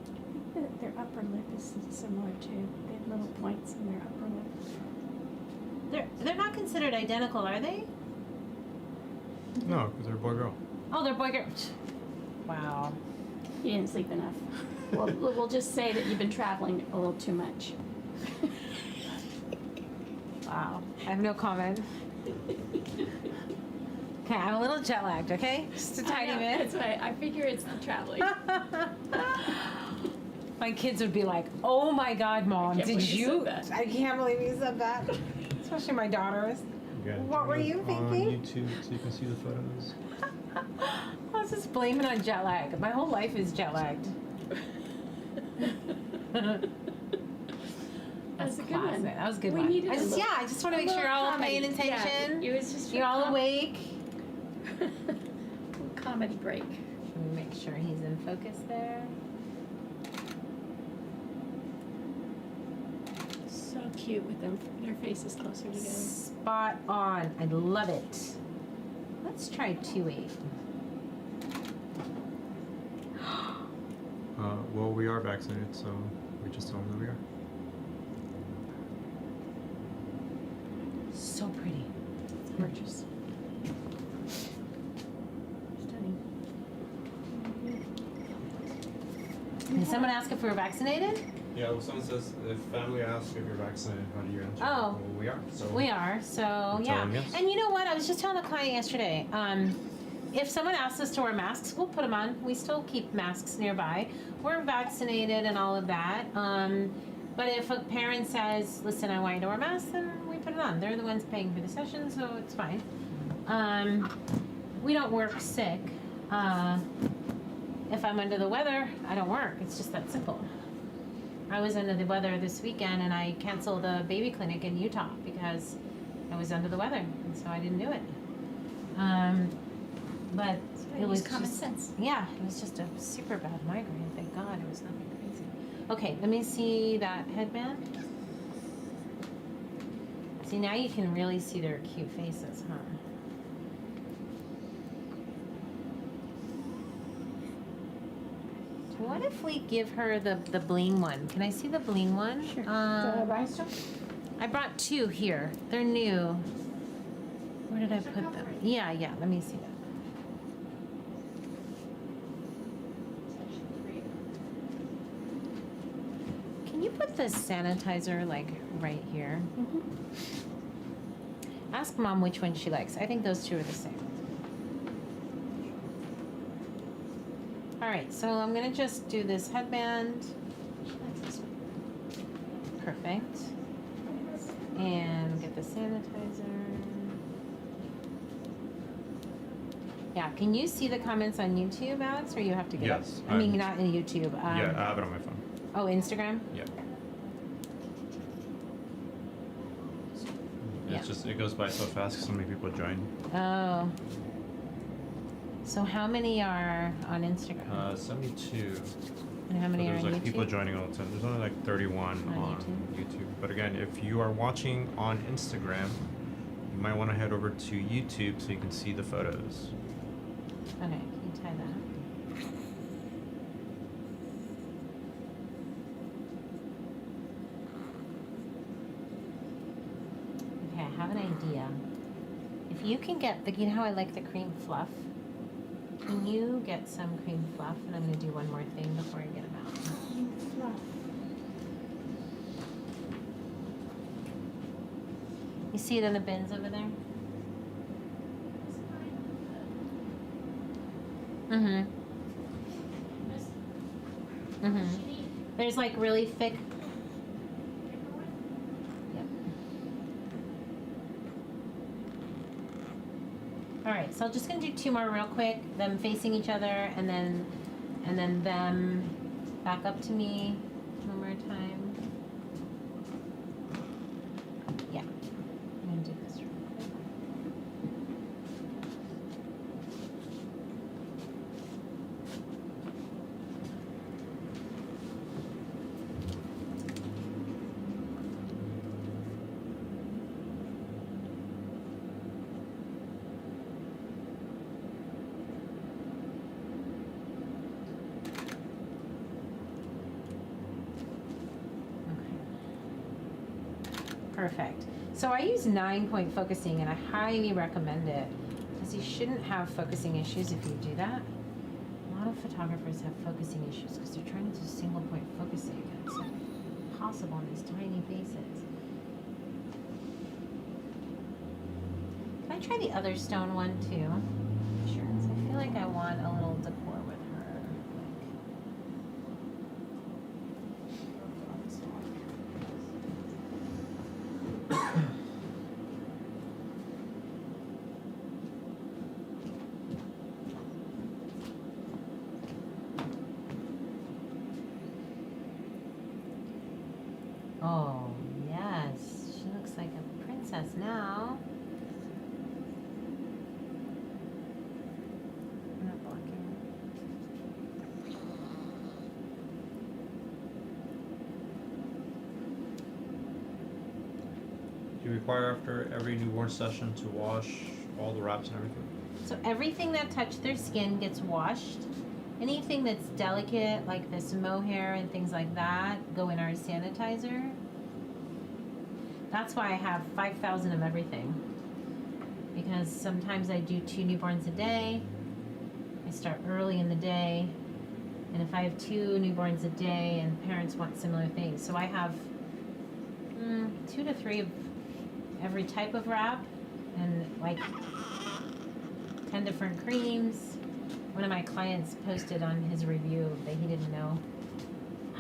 Speaker 4: I think that their upper lip is similar too. They have little points in their upper lip.
Speaker 1: They're not considered identical, are they?
Speaker 2: No, because they're boy girl.
Speaker 1: Oh, they're boy girl. Wow.
Speaker 4: You didn't sleep enough. We'll just say that you've been traveling a little too much.
Speaker 1: Wow. I have no comment. Okay, I'm a little jet lagged, okay? Just a tiny
Speaker 4: I know,
Speaker 1: bit.
Speaker 4: That's right. I figure it's the traveling.
Speaker 1: My kids would be like, "Oh my God, Mom,
Speaker 4: can't
Speaker 1: did
Speaker 4: believe you
Speaker 1: you?
Speaker 4: said that."
Speaker 1: I can't believe you said that." Especially my daughters.
Speaker 2: Yeah,
Speaker 1: What were you
Speaker 2: on
Speaker 1: thinking?
Speaker 2: YouTube so you can see the photos.
Speaker 1: I was just blaming on jet lag. My whole life is jet lagged.
Speaker 4: That's a good
Speaker 1: classic.
Speaker 4: one.
Speaker 1: That was a good
Speaker 4: We
Speaker 1: one.
Speaker 4: needed
Speaker 1: I
Speaker 4: a
Speaker 1: just,
Speaker 4: little-
Speaker 1: yeah, I just want
Speaker 4: a
Speaker 1: to make sure
Speaker 4: little
Speaker 1: you're all
Speaker 4: comedy.
Speaker 1: paying attention.
Speaker 4: Yeah, it was just for
Speaker 1: You're all awake.
Speaker 4: Comedy break.
Speaker 1: Let me make sure he's in focus there.
Speaker 4: So cute with them, their faces closer together.
Speaker 1: Spot on. I love it. Let's try 2.8.
Speaker 2: Well, we are vaccinated, so we just tell them that we are.
Speaker 1: So pretty.
Speaker 4: It's gorgeous. Stunning.
Speaker 1: Did someone ask if we were vaccinated?
Speaker 2: Yeah, well, someone says if family asks if you're vaccinated, how do you answer?
Speaker 1: Oh.
Speaker 2: Well, we are. So
Speaker 1: We are, so
Speaker 2: We
Speaker 1: yeah.
Speaker 2: tell them yes.
Speaker 1: And you know what? I was just telling the client yesterday. If someone asks us to wear masks, we'll put them on. We still keep masks nearby. We're vaccinated and all of that. But if a parent says, "Listen, I want you to wear a mask," then we put it on. They're the ones paying for the session, so it's fine. We don't work sick. If I'm under the weather, I don't work. It's just that simple. I was under the weather this weekend and I canceled a baby clinic in Utah because I was under the weather, and so I didn't do it. But it was
Speaker 4: common
Speaker 1: just,
Speaker 4: sense.
Speaker 1: yeah, it was just a super bad migraine. Thank God it was nothing crazy. Okay, let me see that headband. See, now you can really see their cute faces, huh? What if we give her the bling one? Can I see the bling one?
Speaker 4: Sure.
Speaker 1: I brought 2 here. They're new. Where did I put them? Yeah, let me see that. Can you put the sanitizer like right here? Ask Mom which one she likes. I think those 2 are the same. All right, so I'm gonna just do this headband. Perfect. And get the sanitizer. Yeah, can you see the comments on YouTube, Alex, or you have to get
Speaker 2: Yes,
Speaker 1: it? I mean,
Speaker 2: I'm-
Speaker 1: not in YouTube.
Speaker 2: yeah, I have it on my phone.
Speaker 1: Oh, Instagram?
Speaker 2: Yeah.
Speaker 1: Yeah.
Speaker 2: It's just it goes by so fast 'cause so many people join.
Speaker 1: Oh. So how many are on Instagram?
Speaker 2: 72.
Speaker 1: And how many
Speaker 2: so
Speaker 1: are
Speaker 2: there's
Speaker 1: on
Speaker 2: like
Speaker 1: YouTube?
Speaker 2: people joining all the time. There's only like 31
Speaker 1: On
Speaker 2: on YouTube. But again, if you are watching on Instagram, you might want to head over to YouTube so you can see the photos.
Speaker 1: Okay, can you tie that? Okay, I have an idea. If you can get the, you know how I like the cream fluff? Can you get some cream fluff? And I'm gonna do one more thing before I get them out. You see it in the bins over there? Mm-hmm. Mm-hmm. There's like really thick. Yep. All right, so I'm just gonna do 2 more real quick. Them facing each other, and then them back up to me one more time. Yeah, I'm gonna do this real quick. Perfect. So I use 9-point focusing, and I highly recommend it because you shouldn't have focusing issues if you do that. A lot of photographers have focusing issues because they're trying to do single-point focusing, and it's like impossible on these tiny faces. try the other stone one too?
Speaker 4: Sure.
Speaker 1: So I feel like I want a little decor with her. Oh, yes. She looks like a princess now. I'm not blocking.
Speaker 2: Do you require after every newborn session to wash all the wraps and everything?
Speaker 1: So everything that touched their skin gets washed. Anything that's delicate, like this mohair and things like that, go in our sanitizer. That's why I have 5,000 of everything. Because sometimes I do 2 newborns a day. I start early in the day. And if I have 2 newborns a day and parents want similar things. So I have 2 to 3 of every type of wrap and like 10 different creams. One of my clients posted on his review that he didn't know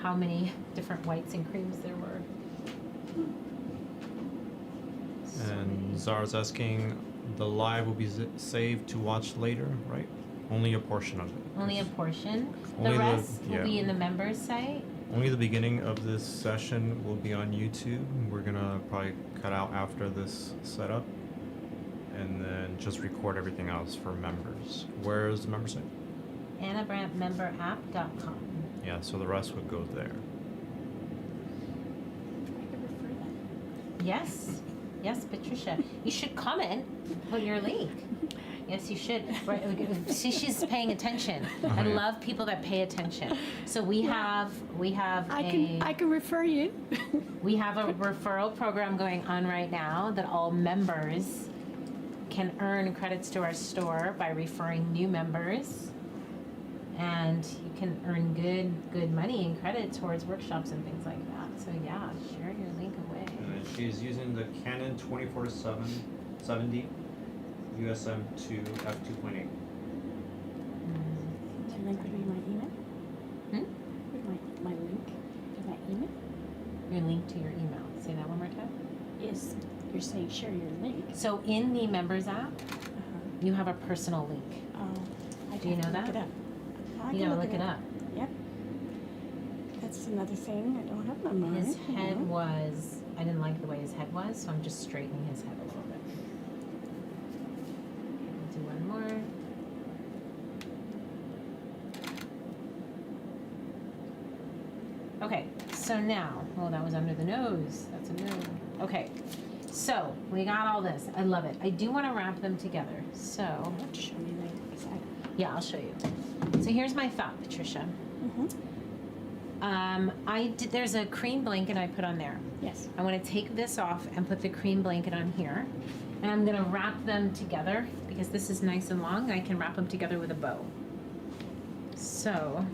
Speaker 1: how many different whites and creams there were.
Speaker 2: And Zara's asking, the live will be saved to watch later, right? Only a portion of it.
Speaker 1: Only a portion.
Speaker 2: Only
Speaker 1: The
Speaker 2: the-
Speaker 1: rest will be
Speaker 2: yeah.
Speaker 1: in the members site.
Speaker 2: Only the beginning of this session will be on YouTube. We're gonna probably cut out after this setup and then just record everything else for members. Where's the member site?
Speaker 1: AnnaBrandtMemberApp.com.
Speaker 2: Yeah, so the rest would go there.
Speaker 4: I could refer that.
Speaker 1: Yes. Yes, Patricia. You should comment on your link. Yes, you should. Right, see, she's paying attention. I
Speaker 2: yeah.
Speaker 1: love people that pay attention. So we have
Speaker 4: I can refer you.
Speaker 1: we have a referral program going on right now that all members can earn credits to our store by referring new members. And you can earn good money and credit towards workshops and things like that. So yeah, share your link away.
Speaker 2: And she's using the Canon 24-70 USM 2 f2.8.
Speaker 4: Your link would be my email? Would my link to my email?
Speaker 1: Your link to your email. Say that one more time.
Speaker 4: Is you're saying share your link?
Speaker 1: So in the members app, you have a personal link.
Speaker 4: I'd
Speaker 1: Do you
Speaker 4: have
Speaker 1: know
Speaker 4: to
Speaker 1: that?
Speaker 4: Look it up. I
Speaker 1: You
Speaker 4: can
Speaker 1: gotta look it up.
Speaker 4: Yep. That's another thing I don't have memorized.
Speaker 1: His head was, I didn't like the way his head was, so I'm just straightening his head a little bit. I'll do one more. Okay, so now, oh, that was under the nose. That's a no. Okay, so we got all this. I love it. I do want to wrap them together. So,
Speaker 4: You have to show me later. Because
Speaker 1: yeah, I'll show you. So here's my thought, Patricia. There's a cream blanket I put on there.
Speaker 4: Yes.
Speaker 1: I want to take this off and put the cream blanket on here. And I'm going to wrap them together because this is nice and long. I can wrap them together with a bow. So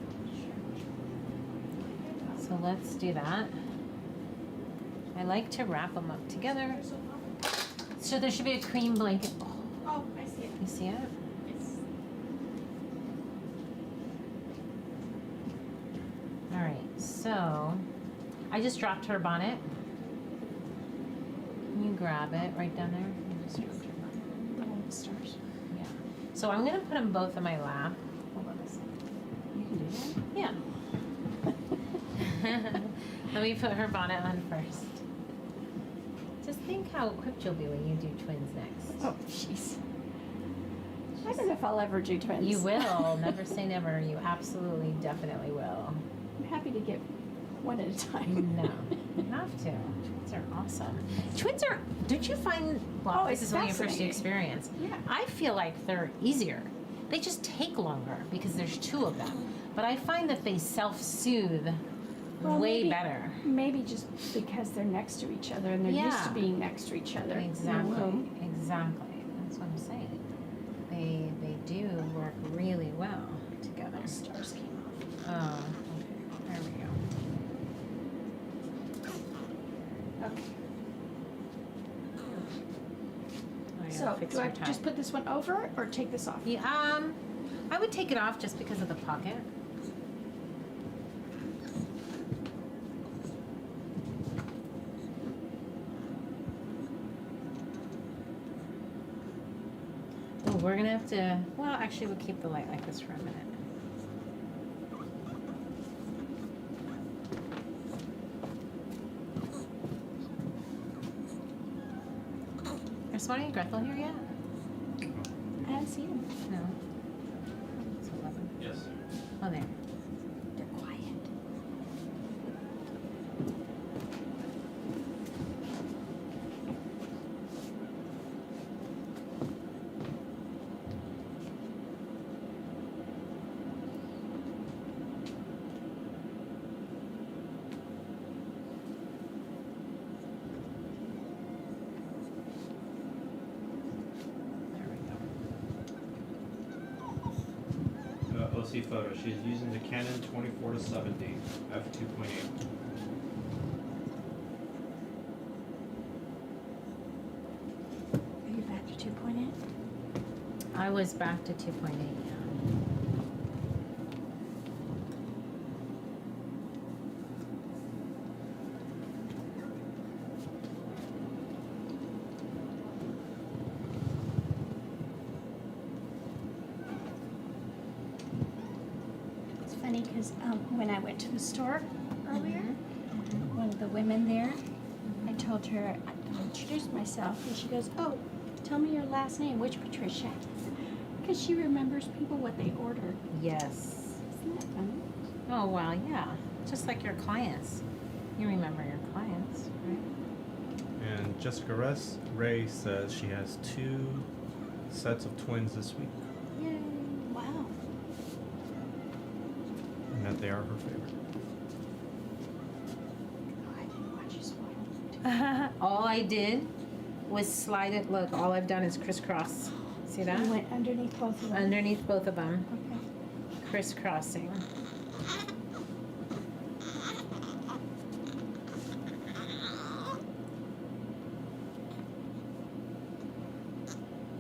Speaker 1: let's do that. I like to wrap them up together. So there should be a cream blanket.
Speaker 3: Oh, I see it.
Speaker 1: You see it?
Speaker 3: It's
Speaker 1: All right, so I just dropped her bonnet. Can you grab it right down there? You just dropped her bonnet.
Speaker 4: The one with stars.
Speaker 1: Yeah. So I'm gonna put them both in my lap. Hold on a second.
Speaker 4: You can do that.
Speaker 1: Yeah. Let me put her bonnet on first. Just think how equipped you'll be when you do twins next.
Speaker 4: Oh, jeez. I don't know if I'll ever do twins.
Speaker 1: You will. Never say never. You absolutely, definitely will.
Speaker 4: I'm happy to get one at a time.
Speaker 1: No, you have to. Twins are awesome. Twins are, don't you find, well,
Speaker 4: Oh,
Speaker 1: this
Speaker 4: it's
Speaker 1: is only your first
Speaker 4: fascinating.
Speaker 1: experience.
Speaker 4: Yeah.
Speaker 1: I feel like they're easier. They just take longer because there's 2 of them. But I find that they self-soothe
Speaker 4: Well,
Speaker 1: way
Speaker 4: maybe-
Speaker 1: better.
Speaker 4: Maybe just because they're next to each other and they're used to
Speaker 1: Yeah.
Speaker 4: being next to each other. in the
Speaker 1: Exactly.
Speaker 4: womb.
Speaker 1: Exactly. That's what I'm saying. They do work really well together.
Speaker 4: Stars came off.
Speaker 1: Oh, okay. There we go.
Speaker 4: Okay.
Speaker 1: Oh, yeah,
Speaker 4: So So
Speaker 1: fix
Speaker 4: do I
Speaker 1: your tie.
Speaker 4: just put this one over or take this off?
Speaker 1: Yeah, I would take it off just because of the pocket. Oh, we're gonna have to, well, actually we'll keep the light like this for a minute. Is Swanee and Gretel here yet?
Speaker 4: I haven't seen them.
Speaker 1: No. It's 11.
Speaker 2: Yes.
Speaker 1: Oh, there.
Speaker 4: They're quiet.
Speaker 1: There we go.
Speaker 2: OC photo. She's using the Canon 24 to 70 f2.8.
Speaker 4: Are you back to 2.8?
Speaker 1: I was back to 2.8, yeah.
Speaker 4: It's funny because when I went to the store earlier,
Speaker 1: Mm-hmm.
Speaker 4: one of the women there, I told her, I introduced myself, and she goes, "Oh, tell me your last name. Which Patricia?" Because she remembers people what they ordered.
Speaker 1: Yes.
Speaker 4: Isn't that funny?
Speaker 1: Oh, well, yeah. Just like your clients. You remember your clients, right?
Speaker 2: And Jessica Ray says she has 2 sets of twins this week,
Speaker 4: Yay! Wow.
Speaker 2: and that they are her favorite.
Speaker 4: Oh, I didn't watch you spoil.
Speaker 1: All I did was slide it. Look, all I've done is crisscross. See that?
Speaker 4: You went underneath both of them.
Speaker 1: Underneath both of them.
Speaker 4: Okay.
Speaker 1: Crisscrossing.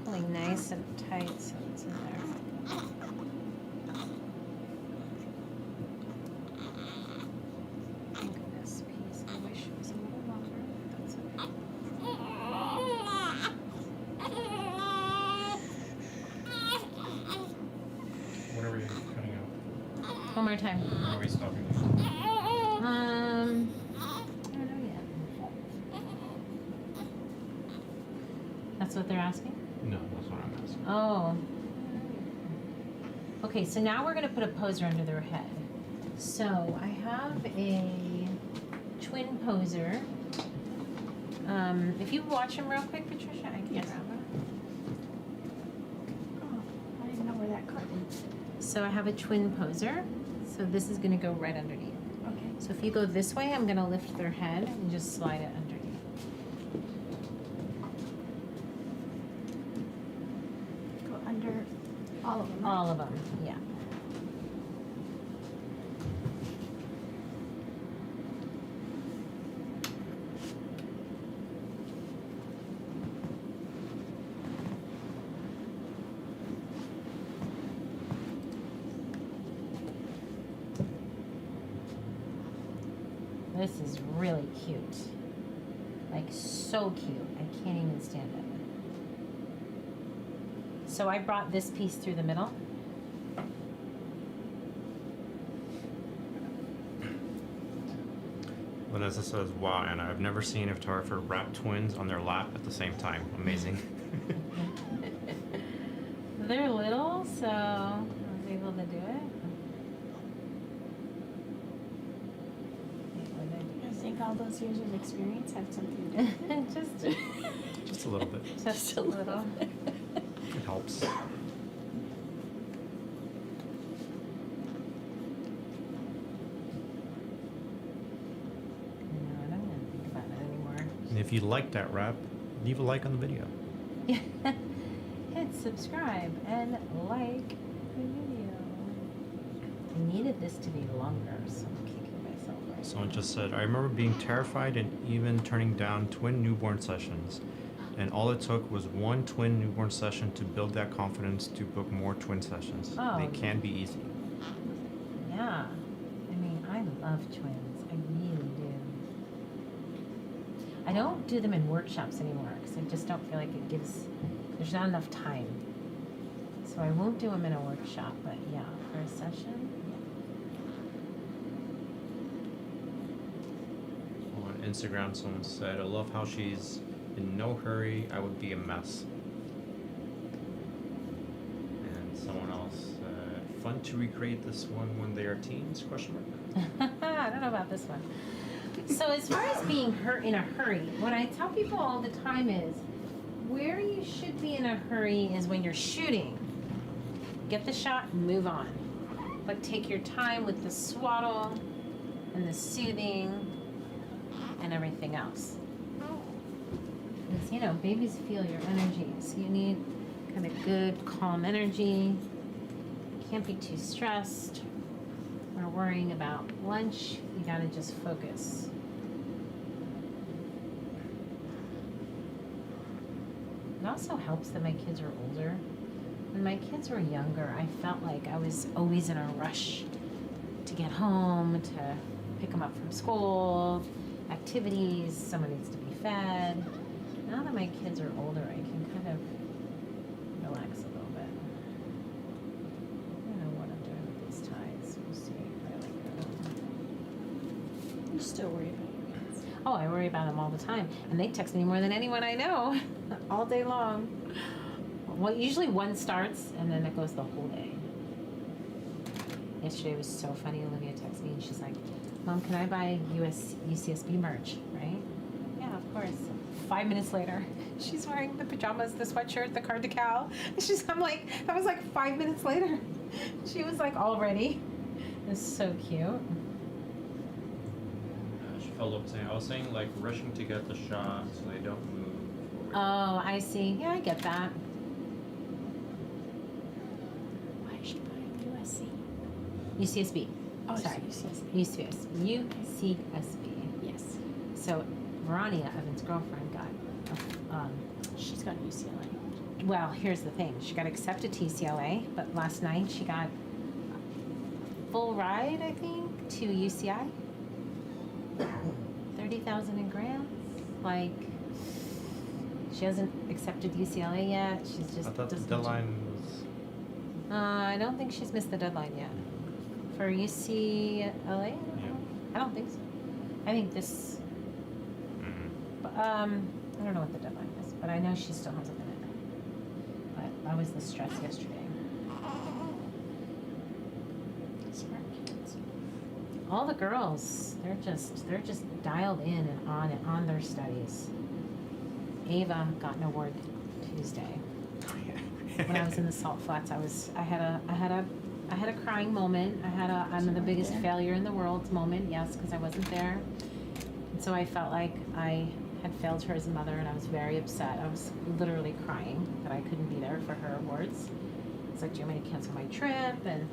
Speaker 1: Pulling nice and tight so it's in there. Look at this piece. I wish it was a little longer. That's okay.
Speaker 2: What are we cutting out?
Speaker 1: One more time.
Speaker 2: What are we stopping?
Speaker 1: I don't know yet. That's what they're asking?
Speaker 2: No, that's what I'm asking.
Speaker 1: Oh. Okay, so now we're gonna put a poser under their head. So I have a twin poser. If you watch them real quick, Patricia, I can
Speaker 4: Yes.
Speaker 1: grab them.
Speaker 4: Oh, I didn't know where that card went.
Speaker 1: So I have a twin poser. So this is gonna go right underneath.
Speaker 4: Okay.
Speaker 1: So if you go this way, I'm gonna lift their head and just slide it underneath.
Speaker 4: Go under all of them. right?
Speaker 1: All of them, yeah. This is really cute. Like so cute. I can't even stand it. So I brought this piece through the middle.
Speaker 2: Vanessa says, wow, Anna, I've never seen a photographer wrap twins on their lap at the same time. Amazing.
Speaker 1: They're little, so I was able to do it.
Speaker 4: I think all those years of experience have something to do with it.
Speaker 2: Just a little bit.
Speaker 1: Just a little.
Speaker 2: It helps.
Speaker 1: No, I don't even think about it anymore.
Speaker 2: And if you like that wrap, leave a like on the video.
Speaker 1: Hit subscribe and like the video. I needed this to be longer, so I'm kicking myself right
Speaker 2: Someone
Speaker 1: now.
Speaker 2: just said, I remember being terrified and even turning down twin newborn sessions. And all it took was one twin newborn session to build that confidence to book more twin sessions.
Speaker 1: Oh.
Speaker 2: They can be easy.
Speaker 1: Yeah. I mean, I love twins. I really do. I don't do them in workshops anymore because I just don't feel like there's not enough time. So I won't do them in a workshop, but yeah, for a session, yeah.
Speaker 2: On Instagram, someone said, I love how she's in no hurry. I would be a mess. And someone else said, fun to recreate this one when they are teens? Question mark.
Speaker 1: I don't know about this one. So as far as being in a hurry, what I tell people all the time is, where you should be in a hurry is when you're shooting. Get the shot, move on. But take your time with the swaddle and the soothing and everything else. Because, you know, babies feel your energy. So you need kind of good, calm energy. Can't be too stressed or worrying about lunch. You gotta just focus. It also helps that my kids are older. When my kids were younger, I felt like I was always in a rush to get home, to pick them up from school, activities, someone needs to be fed. Now that my kids are older, I can kind of relax a little bit. I don't know what I'm doing with these ties. We'll see if I like them.
Speaker 4: You still worry about your kids?
Speaker 1: Oh, I worry about them all the time. And they text me more than anyone I know all day long. Well, usually one starts and then it goes the whole day. Yesterday was so funny. Olivia texted me and she's like, Mom, can I buy UCSB merch? Right? Yeah, of course. 5 minutes later, she's wearing the pajamas, the sweatshirt, the cardigan. I'm like, that was like 5 minutes later. She was like all ready. It was so cute.
Speaker 2: She followed up saying, I was saying like rushing to get the shot so they don't move.
Speaker 1: Oh, I see. Yeah, I get that.
Speaker 4: Why is she buying USC?
Speaker 1: UCSB.
Speaker 4: Oh,
Speaker 1: Sorry.
Speaker 4: UCSB.
Speaker 1: UCSB.
Speaker 4: Yes.
Speaker 1: So, Verania, Evan's girlfriend, got,
Speaker 4: She's got UCLA.
Speaker 1: well, here's the thing. She got accepted to UCLA, but last night she got a full ride, I think, to UCI. 30,000 in grants. Like, she hasn't accepted UCLA yet. She's just
Speaker 2: I thought the
Speaker 1: doesn't-
Speaker 2: deadline was...
Speaker 1: I don't think she's missed the deadline yet. For UCLA?
Speaker 2: Yeah.
Speaker 1: I don't think so. I think this, but, I don't know what the deadline is, but I know she still has a minute. But that was the stress yesterday.
Speaker 4: Smart kids.
Speaker 1: All the girls, they're just dialed in and on their studies. Ava got an award Tuesday. When I was in the Salt Flats, I had a crying moment. I had a I'm the biggest failure in the world moment. Yes, because I wasn't there. And so I felt like I had failed her as a mother, and I was very upset. I was literally crying that I couldn't be there for her awards. It's like, do you want me to cancel my trip? And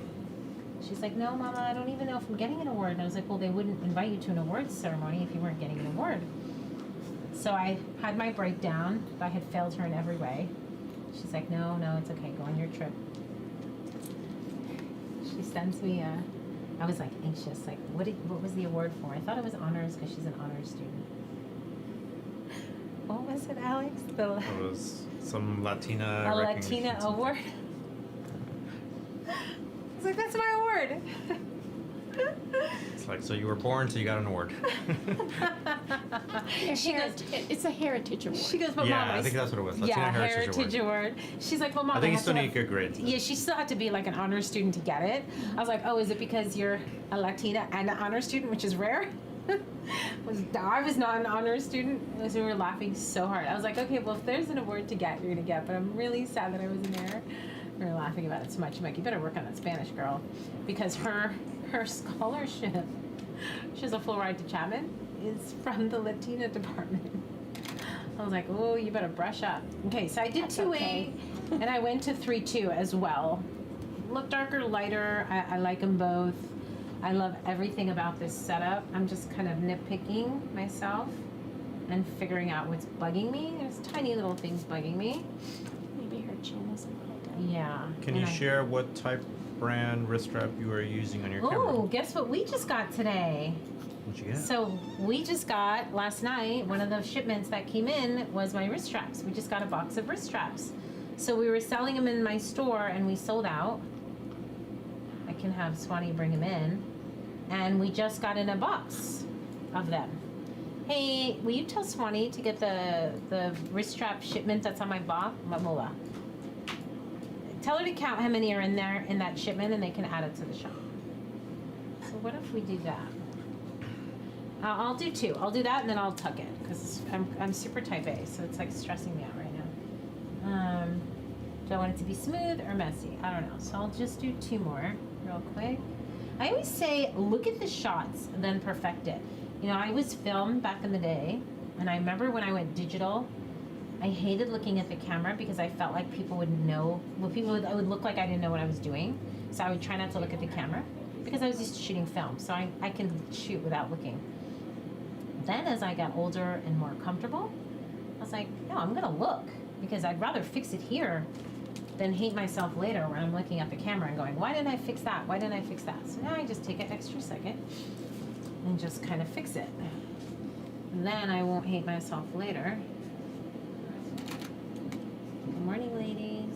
Speaker 1: she's like, no, Mama, I don't even know if I'm getting an award. And I was like, well, they wouldn't invite you to an awards ceremony if you weren't getting an award. So I had my breakdown. I had failed her in every way. She's like, no, it's okay. Go on your trip. She sends me I was like anxious, like what was the award for? I thought it was honors because she's an honors student. What was it, Alex?
Speaker 2: It was some Latina
Speaker 1: A
Speaker 2: recognition,
Speaker 1: Latina
Speaker 2: something.
Speaker 1: award. I was like, that's my award.
Speaker 2: It's like, so you were born, so you got an award.
Speaker 1: She goes,
Speaker 4: It's a heritage award.
Speaker 1: she goes, but
Speaker 2: Yeah,
Speaker 1: Mom,
Speaker 2: I think that's what it was. Latina
Speaker 1: yeah,
Speaker 2: Heritage
Speaker 1: Award. She's like, well, Mom,
Speaker 2: I think you
Speaker 1: have
Speaker 2: still
Speaker 1: to
Speaker 2: need
Speaker 1: have-
Speaker 2: good grades.
Speaker 1: Yeah, she still had to be like an honor student to get it. I was like, oh, is it because you're a Latina and an honor student, which is rare? I was not an honor student, so we were laughing so hard. I was like, okay, well, if there's an award to get, you're gonna get. But I'm really sad that I wasn't there. We were laughing about it so much. I'm like, you better work on that Spanish, girl, because her scholarship, she has a full ride to Chapman, is from the Latina department. I was like, oh, you better brush up. Okay, so I did
Speaker 4: That's
Speaker 1: 2A,
Speaker 4: okay.
Speaker 1: and I went to 3-2 as well. Look darker, lighter. I like them both. I love everything about this setup. I'm just kind of nitpicking myself. and figuring out what's bugging me. There's tiny little things bugging me.
Speaker 4: Maybe her chin isn't quite done.
Speaker 1: Yeah.
Speaker 2: Can
Speaker 1: and
Speaker 2: you share what type, brand, wrist strap you are using on your camera?
Speaker 1: Oh, guess what we just got today?
Speaker 2: What you get?
Speaker 1: So we just got last night, one of the shipments that came in was my wrist straps. We just got a box of wrist straps. So we were selling them in my store and we sold out. I can have Swanee bring them in. And we just got in a box of them. Hey, will you tell Swanee to get the wrist strap shipment that's on my box? Mola. Tell her to count how many are in there in that shipment and they can add it to the shop. So what if we do that? I'll do two. I'll do that and then I'll tuck it because I'm super type A, so it's like stressing me out right now. Do I want it to be smooth or messy? I don't know. So I'll just do two more real quick. I always say look at the shots and then perfect it. You know, I was filmed back in the day, and I remember when I went digital, I hated looking at the camera because I felt like people would know. Well, I would look like I didn't know what I was doing, so I would try not to look at the camera because I was used to shooting film, so I can shoot without looking. Then as I got older and more comfortable, I was like, no, I'm gonna look because I'd rather fix it here than hate myself later when I'm looking at the camera and going, why didn't I fix that? Why didn't I fix that? So now I just take an extra second and just kind of fix it. And then I won't hate myself later. Good morning, ladies.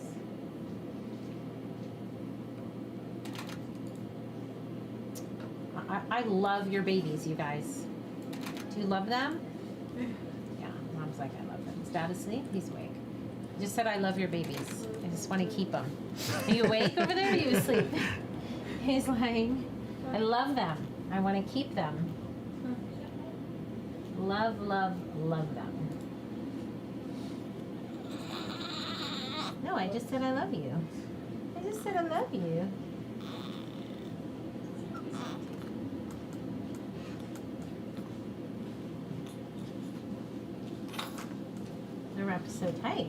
Speaker 1: I love your babies, you guys. Do you love them? Yeah, Mom's like, I love them. Is Dad asleep? He's awake. I just said I love your babies. I just want to keep them. Are you awake over there or are you asleep? He's like, I love them. I want to keep them. Love, love, love them. No, I just said I love you. I just said I love you. The wrap's so tight.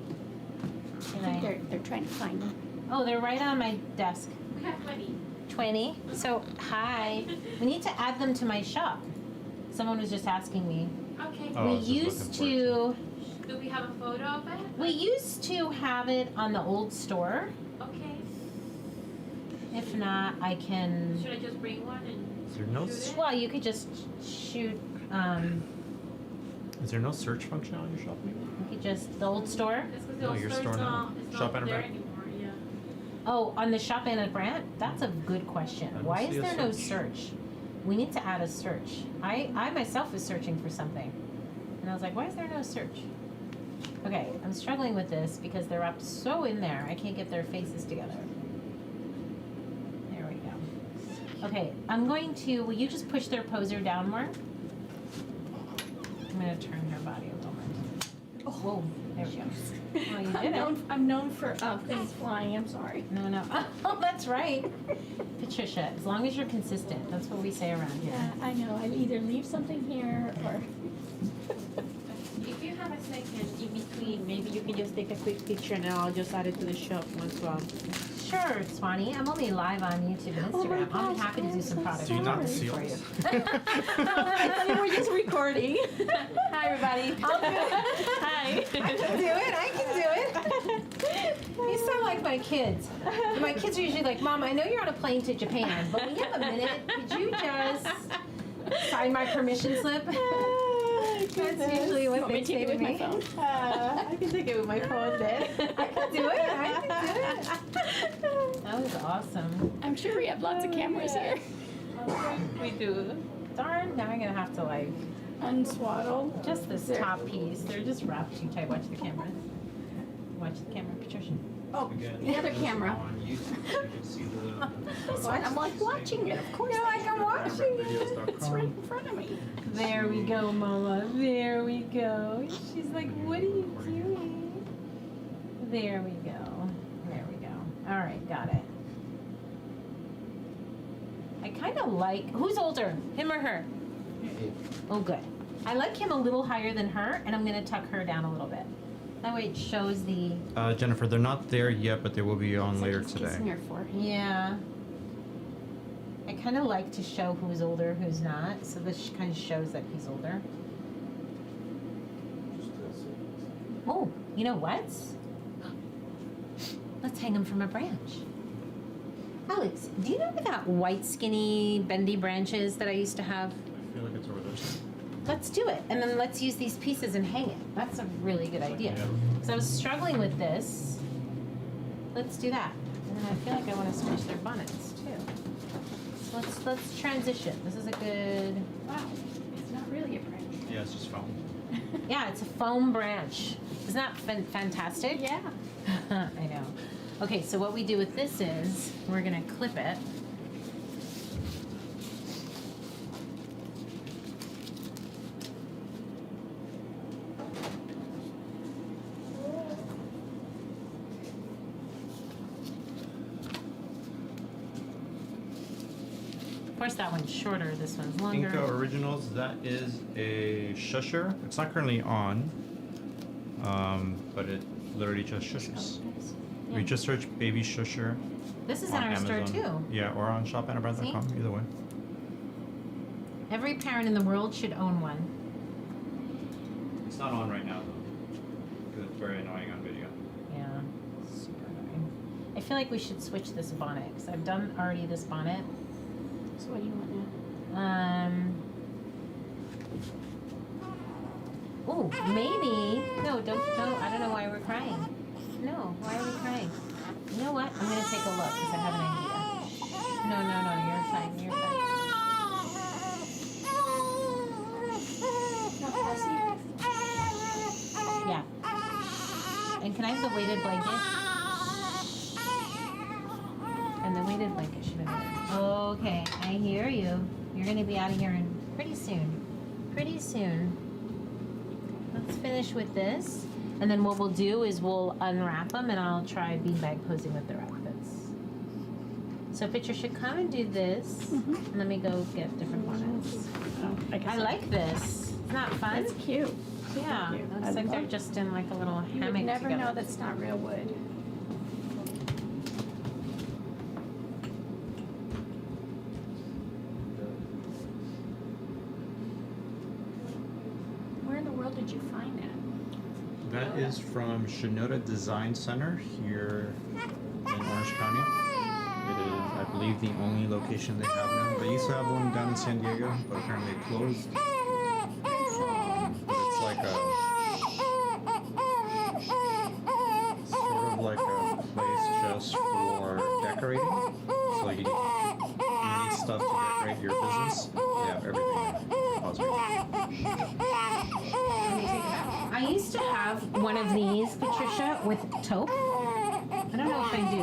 Speaker 4: I think they're trying to find them.
Speaker 1: Oh, they're right on my desk.
Speaker 3: We have 20.
Speaker 1: 20. So, hi. We need to add them to my shop. Someone was just asking me.
Speaker 3: Okay.
Speaker 2: Oh, I
Speaker 1: We
Speaker 2: was just
Speaker 1: used
Speaker 2: looking
Speaker 1: to.
Speaker 3: Do we have a photo of it?
Speaker 1: We used to have it on the old store.
Speaker 3: Okay.
Speaker 1: If not, I can.
Speaker 3: Should I just bring one and
Speaker 2: Is there no
Speaker 3: shoot it?
Speaker 1: Well, you could just shoot.
Speaker 2: Is there no search function on your shop maybe?
Speaker 1: You could just the old store.
Speaker 3: It's 'cause
Speaker 2: No,
Speaker 3: the
Speaker 2: your
Speaker 3: store's
Speaker 2: store now.
Speaker 3: it's
Speaker 2: Shop
Speaker 3: not
Speaker 2: Anna
Speaker 3: there
Speaker 2: Brandt.
Speaker 3: anymore. Yeah.
Speaker 1: Oh, on the shop and at Brandt? That's a good question.
Speaker 2: I don't
Speaker 1: Why
Speaker 2: see
Speaker 1: is
Speaker 2: a
Speaker 1: there no
Speaker 2: search.
Speaker 1: search? We need to add a search. I myself was searching for something. And I was like, why is there no search? Okay, I'm struggling with this because they're up so in there, I can't get their faces together. There we go. Okay, I'm going to, will you just push their poser down more? I'm gonna turn her body a little bit. Oh, whoa, there we go. Oh, you did it.
Speaker 4: I'm known for things flying. I'm sorry.
Speaker 1: No. Oh, that's right. Patricia, as long as you're consistent, that's what we say around here.
Speaker 4: Yeah, I know. I either leave something here or.
Speaker 3: If you have a second in between,
Speaker 6: Maybe you can just take a quick picture and I'll just add it to the shop once
Speaker 1: Sure, Swanee. I'm only live on YouTube and
Speaker 4: Oh my
Speaker 1: Instagram. I'm
Speaker 4: gosh,
Speaker 1: happy to
Speaker 4: I'm
Speaker 1: do some
Speaker 4: so
Speaker 1: product
Speaker 2: Do you not
Speaker 1: reviews
Speaker 2: see
Speaker 1: for
Speaker 2: us?
Speaker 1: you.
Speaker 4: We're just recording.
Speaker 6: Hi everybody.
Speaker 1: I'll do it.
Speaker 6: Hi.
Speaker 1: I can do it. I can do it. You sound like my kids. My kids are usually like, Mom, I know you're on a plane to Japan, but when you have a minute, could you just sign my permission slip? That's usually what
Speaker 4: Want
Speaker 1: they
Speaker 4: me to
Speaker 1: say
Speaker 4: take
Speaker 1: to
Speaker 4: it with my
Speaker 1: me.
Speaker 4: phone?
Speaker 6: I can take it with my phone then.
Speaker 1: I can do it. I can do it. That was awesome.
Speaker 4: I'm sure we have lots of cameras here.
Speaker 6: We do.
Speaker 1: Darn, now I'm gonna have to like
Speaker 4: Unswaddle.
Speaker 1: just this
Speaker 4: There.
Speaker 1: top piece. They're just wrapped too tight. Watch the camera. Watch the camera, Patricia.
Speaker 4: Oh, the other camera.
Speaker 5: On YouTube, you can see the.
Speaker 4: This one. I'm like watching it. Of course.
Speaker 1: You're like, I'm watching it.
Speaker 4: It's right in front of me.
Speaker 1: There we go, Mola. There we go. She's like, what are you doing? There we go. There we go. All right, got it. I kind of like, who's older, him or her? Oh, good. I like him a little higher than her, and I'm gonna tuck her down a little bit. That way it shows the,
Speaker 2: Jennifer, they're not there yet, but they will be on
Speaker 4: It's like
Speaker 2: later
Speaker 4: he's
Speaker 2: today.
Speaker 4: kissing her forehead.
Speaker 1: yeah. I kind of like to show who's older, who's not, so this kind of shows that he's older. Oh, you know what? Let's hang them from a branch. Alex, do you know I got white, skinny, bendy branches that I used to have?
Speaker 2: I feel like it's over there.
Speaker 1: Let's do it, and then let's use these pieces and hang it. That's a really good idea. Because I was struggling with this. Let's do that. And then I feel like I want to switch their bonnets too. So let's transition. This is a good.
Speaker 4: Wow, it's not really a branch.
Speaker 2: Yeah, it's just foam.
Speaker 1: Yeah, it's a foam branch. Isn't that fantastic?
Speaker 4: Yeah.
Speaker 1: I know. Okay, so what we do with this is we're gonna clip it. Of course, that one's shorter. This one's longer.
Speaker 2: Inca Originals, that is a shusher. It's not currently on, but it literally just shushes.
Speaker 1: Yeah.
Speaker 2: We just search baby shusher
Speaker 1: This is in
Speaker 2: on
Speaker 1: our
Speaker 2: Amazon.
Speaker 1: store too.
Speaker 2: Yeah, or on shopannabrandt.com, either way.
Speaker 1: Every parent in the world should own one.
Speaker 2: It's not on right now though, because it's very annoying on video.
Speaker 1: Yeah, super annoying. I feel like we should switch this bonnet because I've done already this bonnet.
Speaker 4: So what do you want now?
Speaker 1: Oh, maybe. No, don't. I don't know why we're crying. No, why are we crying? You know what? I'm gonna take a look because I have an idea. No, you're fine. You're fine. Yeah. And can I have the weighted blanket? And the weighted blanket should have been. Okay, I hear you. You're gonna be out of here in pretty soon. Pretty soon. Let's finish with this. And then what we'll do is we'll unwrap them and I'll try beanbag posing with their outfits. So Patricia, come and do this. And let me go get different bonnets.
Speaker 4: Oh,
Speaker 1: I like this. Isn't that fun?
Speaker 4: That's cute.
Speaker 1: Yeah.
Speaker 4: Cute.
Speaker 1: Looks
Speaker 4: I
Speaker 1: like they're
Speaker 4: love-
Speaker 1: just in like a little
Speaker 4: You
Speaker 1: hammock
Speaker 4: would never
Speaker 1: together.
Speaker 4: know that's not real wood. Where in the world did you find that?
Speaker 2: That is from Shinoda Design Center here in Orange County. It is, I believe, the only location they have now. They used to have one down in San Diego, but apparently it closed. But it's like a sort of like a place just for decorating. So you need stuff to decorate your business. They have everything.
Speaker 1: I used to have one of these, Patricia, with taupe. I don't know if I do.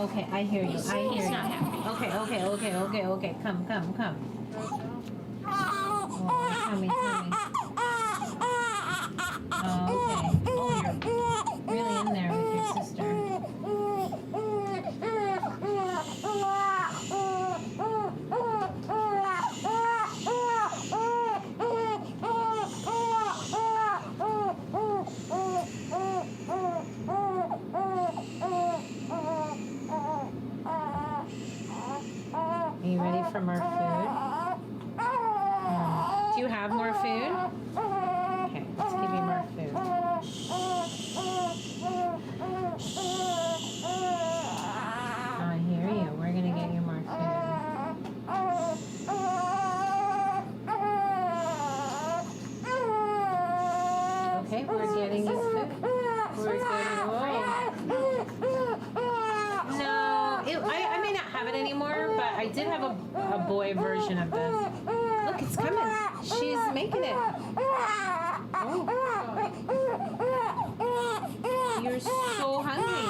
Speaker 1: Okay, I hear you. I hear
Speaker 4: He's
Speaker 1: you.
Speaker 4: not happy.
Speaker 1: Okay. Come. Oh, tummy. Oh, okay. Oh, you're really in there with your sister. Are you ready for more food? Do you have more food? Okay, let's give you more food. I hear you. We're gonna get you more food. Okay, we're getting you food. We're getting. No, I may not have it anymore, but I did have a boy version of this. Look, it's coming. She's making it. Oh. You're so hungry.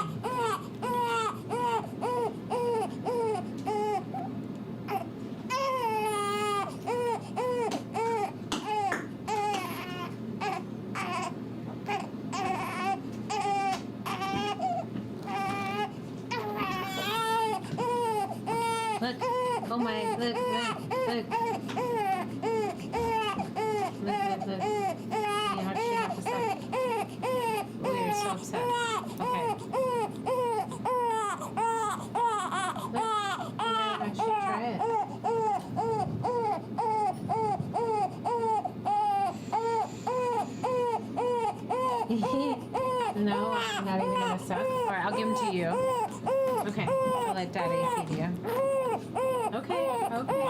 Speaker 1: Look. Oh my, look. Look. You have to stop. Oh, you're so upset. Okay. Look. I should try it. Okay, I'll let Daddy feed you. Okay, okay.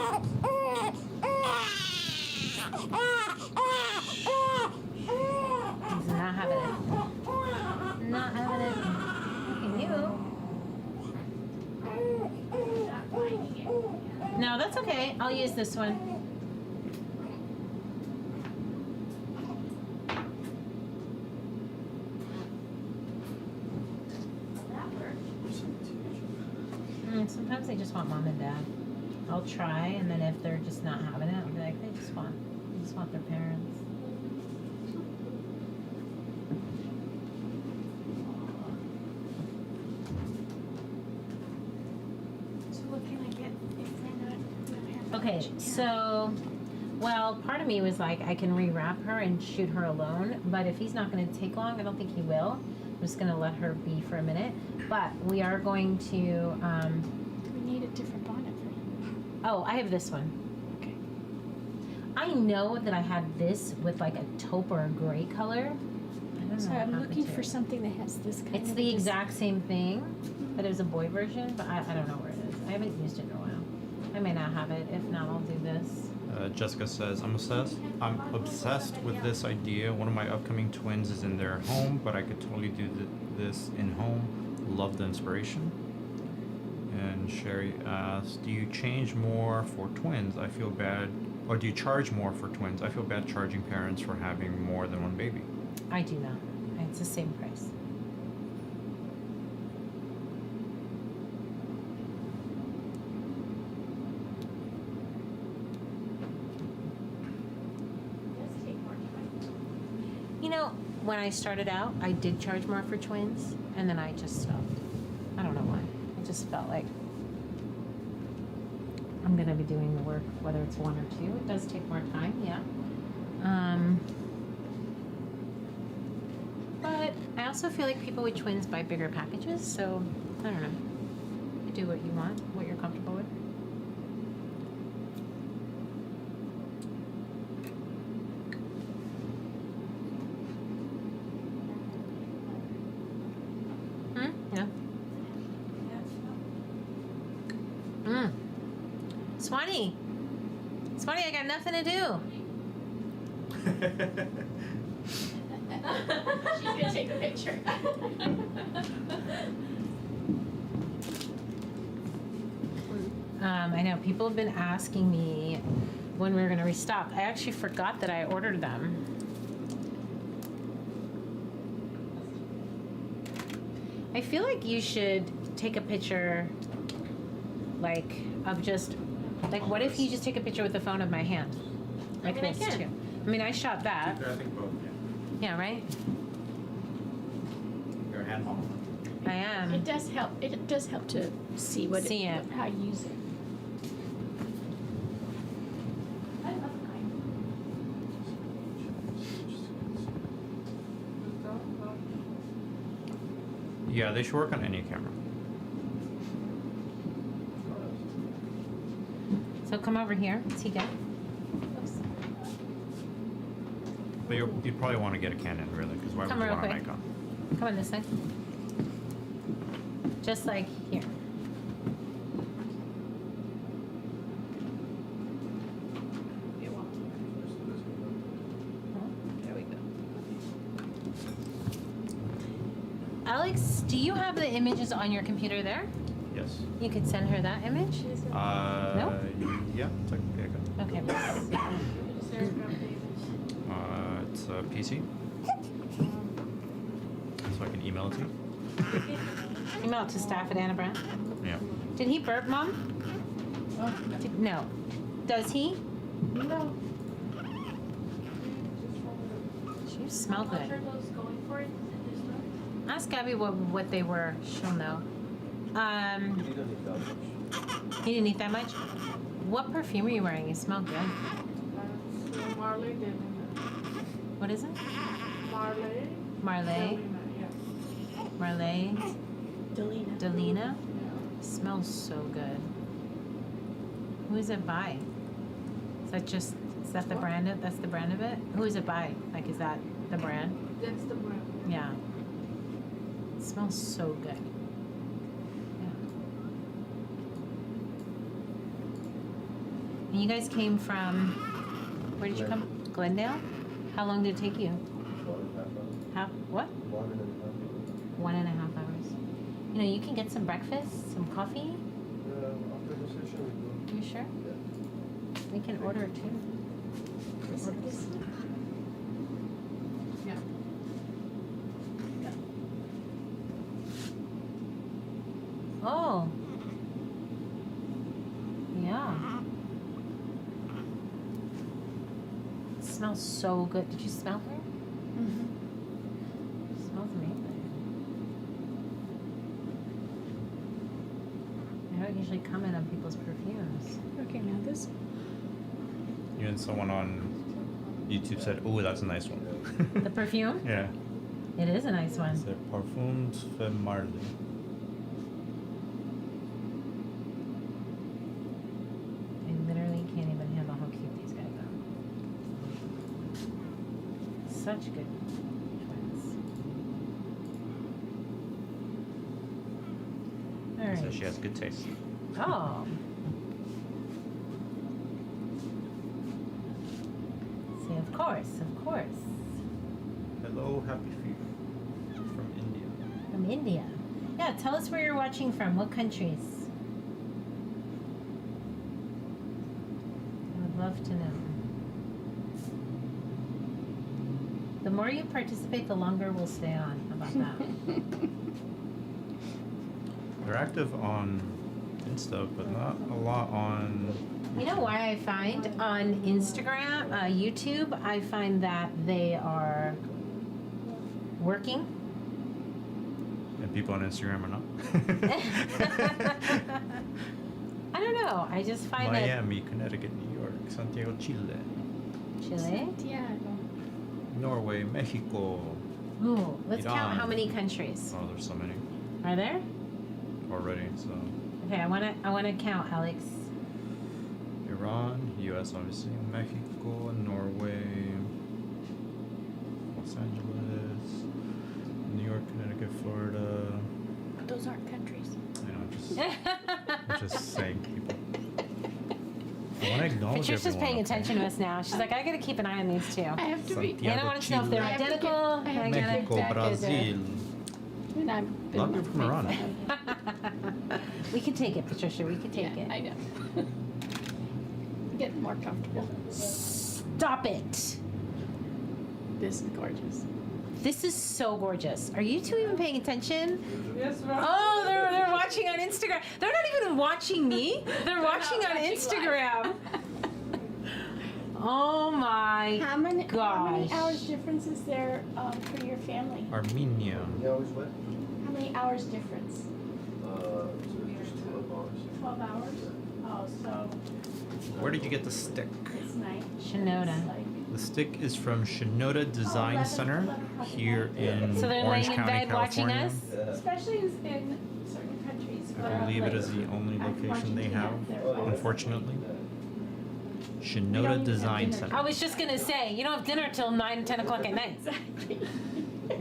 Speaker 1: He's not having it. Not having it. Look at you.
Speaker 3: Not finding it.
Speaker 1: No, that's okay. I'll use this one.
Speaker 3: Well, that worked.
Speaker 1: Sometimes they just want mom and dad. I'll try, and then if they're just not having it, I'll be like, they just want their parents.
Speaker 3: So what can I get if they're not having
Speaker 1: Okay, so, well, part of me was like, I can rewrap her and shoot her alone, but if he's not going to take long, I don't think he will. I'm just going to let her be for a minute. But we are going to,
Speaker 4: Do we need a different bonnet for him?
Speaker 1: oh, I have this one.
Speaker 4: Okay.
Speaker 1: I know that I had this with like a taupe or a gray color. I don't know
Speaker 4: So
Speaker 1: what
Speaker 4: I'm
Speaker 1: happened
Speaker 4: looking
Speaker 1: to
Speaker 4: for
Speaker 1: it.
Speaker 4: something that has this kind
Speaker 1: It's
Speaker 4: of.
Speaker 1: the
Speaker 4: this-
Speaker 1: exact same thing, but it was a boy version, but I don't know where it is. I haven't used it in a while. I may not have it. If not, I'll do this.
Speaker 2: Jessica says, I'm obsessed with this idea. One of my upcoming twins is in their home, but I could totally do this in home. Love the inspiration. And Sherry asks, do you change more for twins? I feel bad. Or do you charge more for twins? I feel bad charging parents for having more than one baby.
Speaker 1: I do not. It's the same price.
Speaker 3: It does take more time.
Speaker 1: You know, when I started out, I did charge more for twins, and then I just stopped. I don't know why. I just felt like I'm gonna be doing the work, whether it's one or two. It does take more time, yeah. But I also feel like people with twins buy bigger packages, so I don't know. You do what you want, what you're comfortable with. Yeah. Swanee, I got nothing to do.
Speaker 3: She's gonna take a picture.
Speaker 1: I know people have been asking me when we were gonna restock. I actually forgot that I ordered them. I feel like you should take a picture, like, of just, like, what if you just take a picture with the phone of my hand? Like
Speaker 3: I mean, I
Speaker 1: this,
Speaker 3: can.
Speaker 1: too. I mean, I shot that.
Speaker 5: I think both,
Speaker 1: Yeah, right?
Speaker 5: yeah. Your hand home.
Speaker 1: I am.
Speaker 4: It does help. It does help to see what
Speaker 1: See it.
Speaker 4: how you use it.
Speaker 3: I love mine.
Speaker 2: Yeah, they should work on any camera.
Speaker 1: So come over here. Is he good?
Speaker 2: But you'd probably want to get a Canon, really, because why would
Speaker 1: Come
Speaker 2: you
Speaker 1: real
Speaker 2: want an
Speaker 1: quick.
Speaker 2: Nikon?
Speaker 1: Come on this side. Just like here. There we go. Alex, do you have the images on your computer there?
Speaker 2: Yes.
Speaker 1: You could send her that image? No?
Speaker 2: Yeah, technically I could.
Speaker 1: Okay.
Speaker 2: It's a PC. So I can email it to you.
Speaker 1: Email it to staff at Anna Brandt.
Speaker 2: Yeah.
Speaker 1: Did he burp, Mom? No. Does he?
Speaker 6: No.
Speaker 1: You smell
Speaker 3: What are
Speaker 1: good.
Speaker 3: those going for in this room?
Speaker 1: Ask Gabby what they were. She'll know. You didn't eat that much? What perfume are you wearing? You smell good.
Speaker 6: Marley Delina.
Speaker 1: What is it?
Speaker 6: Marley.
Speaker 1: Marley.
Speaker 6: Yeah.
Speaker 1: Marley.
Speaker 4: Delina.
Speaker 1: Delina. Smells so good. Who is it by? Is that the brand of? That's the brand of it. Who is it by? Like, is that the brand?
Speaker 6: That's the brand.
Speaker 1: Yeah. It smells so good. And you guys came from, where did you come? Glendale? How long did it take you?
Speaker 7: 1.5 hours.
Speaker 1: What?
Speaker 7: 1.5
Speaker 1: 1.5 hours. You know, you can get some breakfast, some coffee.
Speaker 7: After the session, we go.
Speaker 1: You sure?
Speaker 7: Yeah.
Speaker 1: We can order too. Yeah. Oh. Yeah. It smells so good. Did you smell her? It smells amazing. I don't usually comment on people's perfumes.
Speaker 4: Okay, now this.
Speaker 2: Even someone on YouTube said, "Oh, that's a nice one."
Speaker 1: The perfume?
Speaker 2: Yeah.
Speaker 1: It is a nice
Speaker 2: It's
Speaker 1: one.
Speaker 2: a Parfums Fait Marley.
Speaker 1: I literally can't even handle how cute these guys are. Such good twins. All right.
Speaker 2: So she has good taste.
Speaker 1: Oh. See, of course, of course.
Speaker 2: Hello, happy feet from India.
Speaker 1: From India. Yeah, tell us where you're watching from. What countries? I would love to know. The more you participate, the longer we'll stay on. How about that?
Speaker 2: They're active on Insta, but not a lot on.
Speaker 1: You know why I find on Instagram, YouTube, I find that they are working.
Speaker 2: And people on Instagram are not.
Speaker 1: I don't know. I just find
Speaker 2: Miami, Connecticut, New York, Santiago, Chile,
Speaker 1: that Chile.
Speaker 4: Santiago.
Speaker 2: Norway, Mexico.
Speaker 1: Ooh, let's
Speaker 2: Iran.
Speaker 1: count how many countries.
Speaker 2: Oh, there's so many
Speaker 1: Are there?
Speaker 2: already. So
Speaker 1: Okay, I wanna count, Alex.
Speaker 2: Iran, U.S. obviously, Mexico, Norway, Los Angeles, New York, Connecticut, Florida.
Speaker 4: Those aren't countries.
Speaker 2: I know, I'm just saying people. I want to acknowledge
Speaker 1: Patricia's
Speaker 2: everyone,
Speaker 1: paying
Speaker 2: okay?
Speaker 1: attention to us now. She's like, I gotta keep an eye on these two.
Speaker 4: I have to read.
Speaker 2: Santiago,
Speaker 1: And I want to know if they're
Speaker 4: I have to
Speaker 1: identical.
Speaker 4: get- I have to
Speaker 1: identical.
Speaker 2: Mexico,
Speaker 4: back as a-
Speaker 2: Brazil.
Speaker 4: And I've been
Speaker 2: A lot of people from Iran.
Speaker 1: We can take it, Patricia. We can take
Speaker 4: Yeah,
Speaker 1: it.
Speaker 4: I know. Get more comfortable.
Speaker 1: Stop it.
Speaker 4: This is gorgeous.
Speaker 1: This is so gorgeous. Are you two even paying attention?
Speaker 6: Yes, ma'am.
Speaker 1: Oh, they're watching on Instagram. They're not even watching me. They're watching on Instagram. Oh my
Speaker 4: How many
Speaker 1: gosh.
Speaker 4: hours difference is there for your family?
Speaker 2: Armenia.
Speaker 7: Yeah, always what?
Speaker 4: How many hours difference?
Speaker 7: So just 12 hours.
Speaker 4: 12 hours? Oh, so
Speaker 2: Where did you get the stick?
Speaker 4: it's night.
Speaker 1: Shinoda.
Speaker 4: It's like,
Speaker 2: The stick is from Shinoda Design
Speaker 4: 11
Speaker 2: Center here in
Speaker 1: So they're
Speaker 2: Orange
Speaker 1: laying in
Speaker 2: County,
Speaker 1: bed watching
Speaker 2: California.
Speaker 1: us?
Speaker 7: Yeah.
Speaker 4: especially in certain countries.
Speaker 2: I
Speaker 4: where,
Speaker 2: believe it
Speaker 4: like,
Speaker 2: is the only
Speaker 4: I've
Speaker 2: location they
Speaker 4: watched
Speaker 2: have,
Speaker 4: it there.
Speaker 2: unfortunately.
Speaker 4: We don't
Speaker 2: Shinoda
Speaker 4: even
Speaker 2: Design
Speaker 4: have dinner.
Speaker 2: Center.
Speaker 1: I was just gonna say, you don't have dinner till 9, 10 o'clock at night.
Speaker 4: Exactly.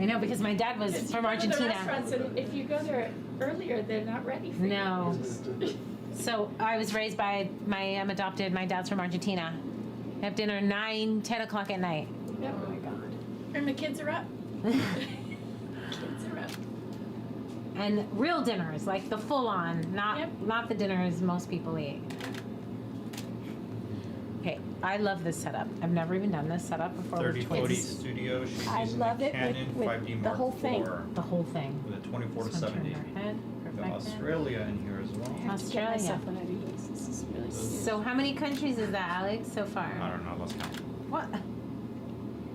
Speaker 1: I know, because my dad was
Speaker 4: Because
Speaker 1: from
Speaker 4: you go to the
Speaker 1: Argentina.
Speaker 4: restaurants, and if you go there earlier, they're not ready for
Speaker 1: No.
Speaker 4: you.
Speaker 1: So I was raised by I'm adopted. My dad's from Argentina. I have dinner 9, 10 o'clock at night.
Speaker 4: Oh my God. And the kids are up. Kids are up.
Speaker 1: And real dinners, like the full on,
Speaker 4: Yep.
Speaker 1: not the dinners most people eat. Okay, I love this setup. I've never even done this setup before with
Speaker 2: 3040
Speaker 1: twins.
Speaker 2: Studio. She's
Speaker 4: I
Speaker 2: using
Speaker 4: love
Speaker 2: the
Speaker 4: it
Speaker 2: Canon
Speaker 4: with
Speaker 2: 5D
Speaker 4: the
Speaker 2: Mark
Speaker 4: whole thing.
Speaker 2: IV
Speaker 1: The whole thing.
Speaker 2: with a 24 to
Speaker 1: This one
Speaker 2: 70.
Speaker 1: turned our head.
Speaker 2: The
Speaker 1: Perfect.
Speaker 2: Australia in here as
Speaker 4: I
Speaker 2: well.
Speaker 4: have to get
Speaker 1: Australia.
Speaker 4: myself one of these. This is really cute.
Speaker 1: So how many countries is that, Alex, so far?
Speaker 2: I don't know, let's count.
Speaker 1: What?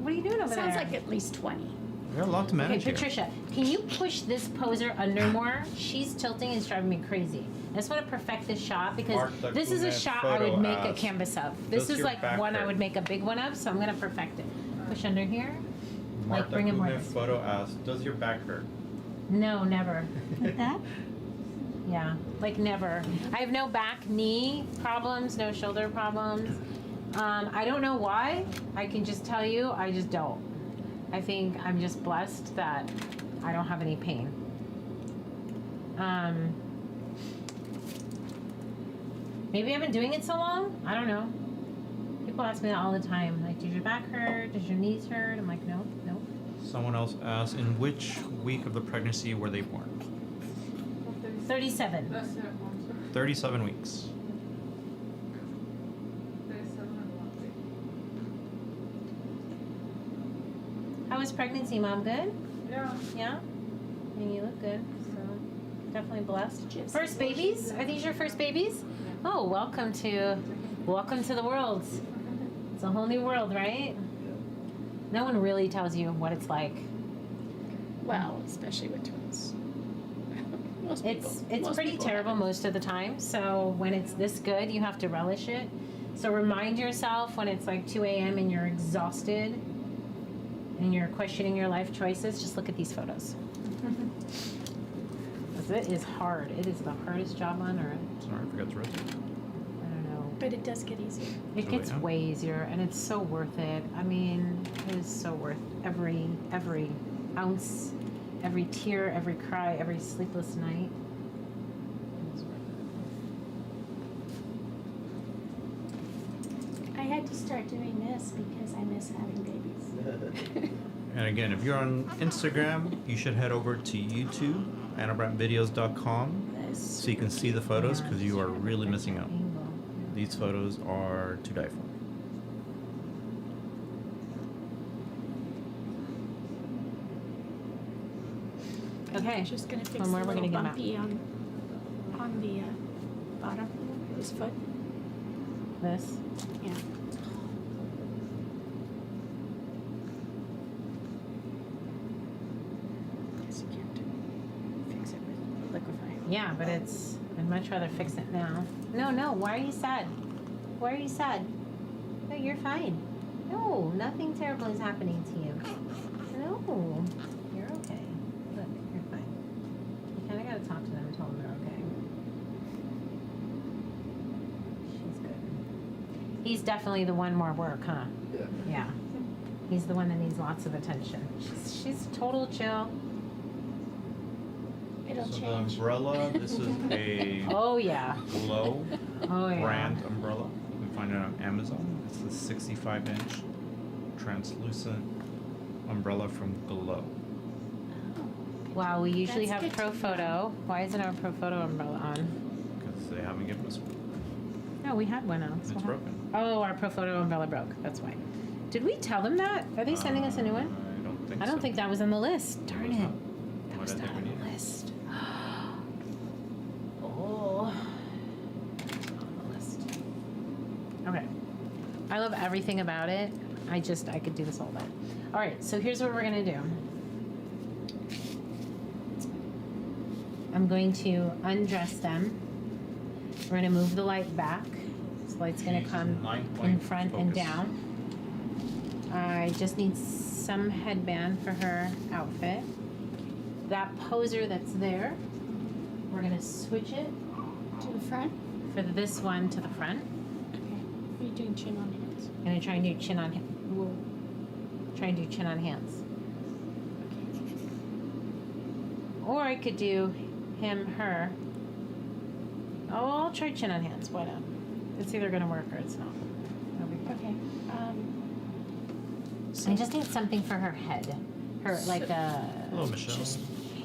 Speaker 1: What are you doing over there?
Speaker 4: Sounds like at least 20.
Speaker 2: There are a lot to
Speaker 1: Okay,
Speaker 2: manage here.
Speaker 1: Patricia, can you push this poser under more? She's tilting and it's driving me crazy. I just want to perfect this shot because
Speaker 2: Mark
Speaker 1: this is a
Speaker 2: Lacuna
Speaker 1: shot I would
Speaker 2: photo
Speaker 1: make a
Speaker 2: asks,
Speaker 1: canvas of. This
Speaker 2: does
Speaker 1: is
Speaker 2: your
Speaker 1: like
Speaker 2: back
Speaker 1: one I
Speaker 2: hurt?
Speaker 1: would make a big one of, so I'm going to perfect it. Push under here.
Speaker 2: Mark
Speaker 1: bring him
Speaker 2: Lacuna
Speaker 1: more.
Speaker 2: photo asks, does your back hurt?
Speaker 1: No, never.
Speaker 4: Like that?
Speaker 1: Yeah, like never. I have no back, knee problems, no shoulder problems. I don't know why. I can just tell you, I just don't. I think I'm just blessed that I don't have any pain. Maybe I've been doing it so long. I don't know. People ask me that all the time. Like, does your back hurt? Does your knees hurt? I'm like, no, no.
Speaker 2: Someone else asked, in which week of the pregnancy were they born?
Speaker 1: 37.
Speaker 2: 37 weeks.
Speaker 1: How was pregnancy, Mom? Good?
Speaker 3: Yeah.
Speaker 1: Yeah? And you look good, so definitely blessed. First babies? Are these your first babies? Oh, welcome to the world. It's a whole new world, right? No one really tells you what it's like.
Speaker 4: Well, especially with twins. Most
Speaker 1: It's
Speaker 4: most
Speaker 1: pretty
Speaker 4: people
Speaker 1: terrible
Speaker 4: have it.
Speaker 1: most of the time. So when it's this good, you have to relish it. So remind yourself when it's like 2 a.m. and you're exhausted and you're questioning your life choices, just look at these photos. 'Cause it is hard. It is the hardest job on earth.
Speaker 2: Sorry, I forgot to write it.
Speaker 1: I don't know.
Speaker 4: But it does get easier.
Speaker 1: It
Speaker 2: Oh,
Speaker 1: gets
Speaker 2: yeah?
Speaker 1: way easier, and it's so worth it. I mean, it is so worth every ounce, every tear, every cry, every sleepless night. It is worth
Speaker 8: I had to start doing this because I miss having babies.
Speaker 2: And again, if you're on Instagram, you should head over to YouTube, AnnaBrandtVideos.com, so you can see the photos because you are really missing out.
Speaker 1: Angle.
Speaker 2: These photos are to die for.
Speaker 1: Okay.
Speaker 8: Just gonna fix
Speaker 1: One more,
Speaker 8: the
Speaker 1: we're
Speaker 8: little
Speaker 1: gonna get
Speaker 8: bumpy on the bottom of his foot.
Speaker 1: This.
Speaker 8: Yeah.
Speaker 4: Guess you can't fix it with liquefy.
Speaker 1: Yeah, but I'd much rather fix it now. No, why are you sad? Why are you sad? No, you're fine. No, nothing terrible is happening to you. No, you're okay. Look, you're fine. You kind of got to talk to them and tell them they're okay. She's good. He's definitely the one more work, huh?
Speaker 7: Yeah.
Speaker 1: Yeah. He's the one that needs lots of attention. She's total chill.
Speaker 8: It'll
Speaker 2: So the
Speaker 8: change.
Speaker 2: umbrella, this is a
Speaker 1: Oh yeah.
Speaker 2: Glow
Speaker 1: Oh yeah.
Speaker 2: brand umbrella. You can find it on Amazon. It's a 65-inch translucent umbrella from Glow.
Speaker 1: Wow, we usually
Speaker 8: That's
Speaker 1: have
Speaker 8: good
Speaker 1: Pro
Speaker 8: to
Speaker 1: Photo. Why isn't our Pro Photo umbrella on?
Speaker 2: Because they haven't given us one.
Speaker 1: No, we had one else.
Speaker 2: It's
Speaker 1: What happened?
Speaker 2: broken.
Speaker 1: Oh, our Pro Photo umbrella broke. That's why. Did we tell them that? Are they sending us a new one?
Speaker 2: I don't think
Speaker 1: I don't
Speaker 2: so.
Speaker 1: think that was on the list. Darn
Speaker 2: was
Speaker 1: it.
Speaker 2: not.
Speaker 1: That
Speaker 2: Why
Speaker 1: was
Speaker 2: did I
Speaker 1: not
Speaker 2: think
Speaker 1: on
Speaker 2: we
Speaker 1: the
Speaker 2: need it?
Speaker 1: list. Oh. It's not on the list. Okay. I love everything about it. I could do this all day. All right, so here's what we're gonna do. I'm going to undress them. We're gonna move the light back. So light's gonna
Speaker 2: Use
Speaker 1: come
Speaker 2: 9-point
Speaker 1: in front and
Speaker 2: focus.
Speaker 1: down. I just need some headband for her outfit. That poser that's there, we're gonna switch it
Speaker 8: To the front.
Speaker 1: for this one to the front.
Speaker 8: Okay. Are you doing chin on hands?
Speaker 1: I'm gonna try and do chin on try and do chin on hands. Or I could do him, her. Oh, I'll try chin on hands. Why not? It's either gonna work or it's not. It'll be fine.
Speaker 8: Okay.
Speaker 1: I just need something for her head. Her like a.
Speaker 2: Hello, Michelle.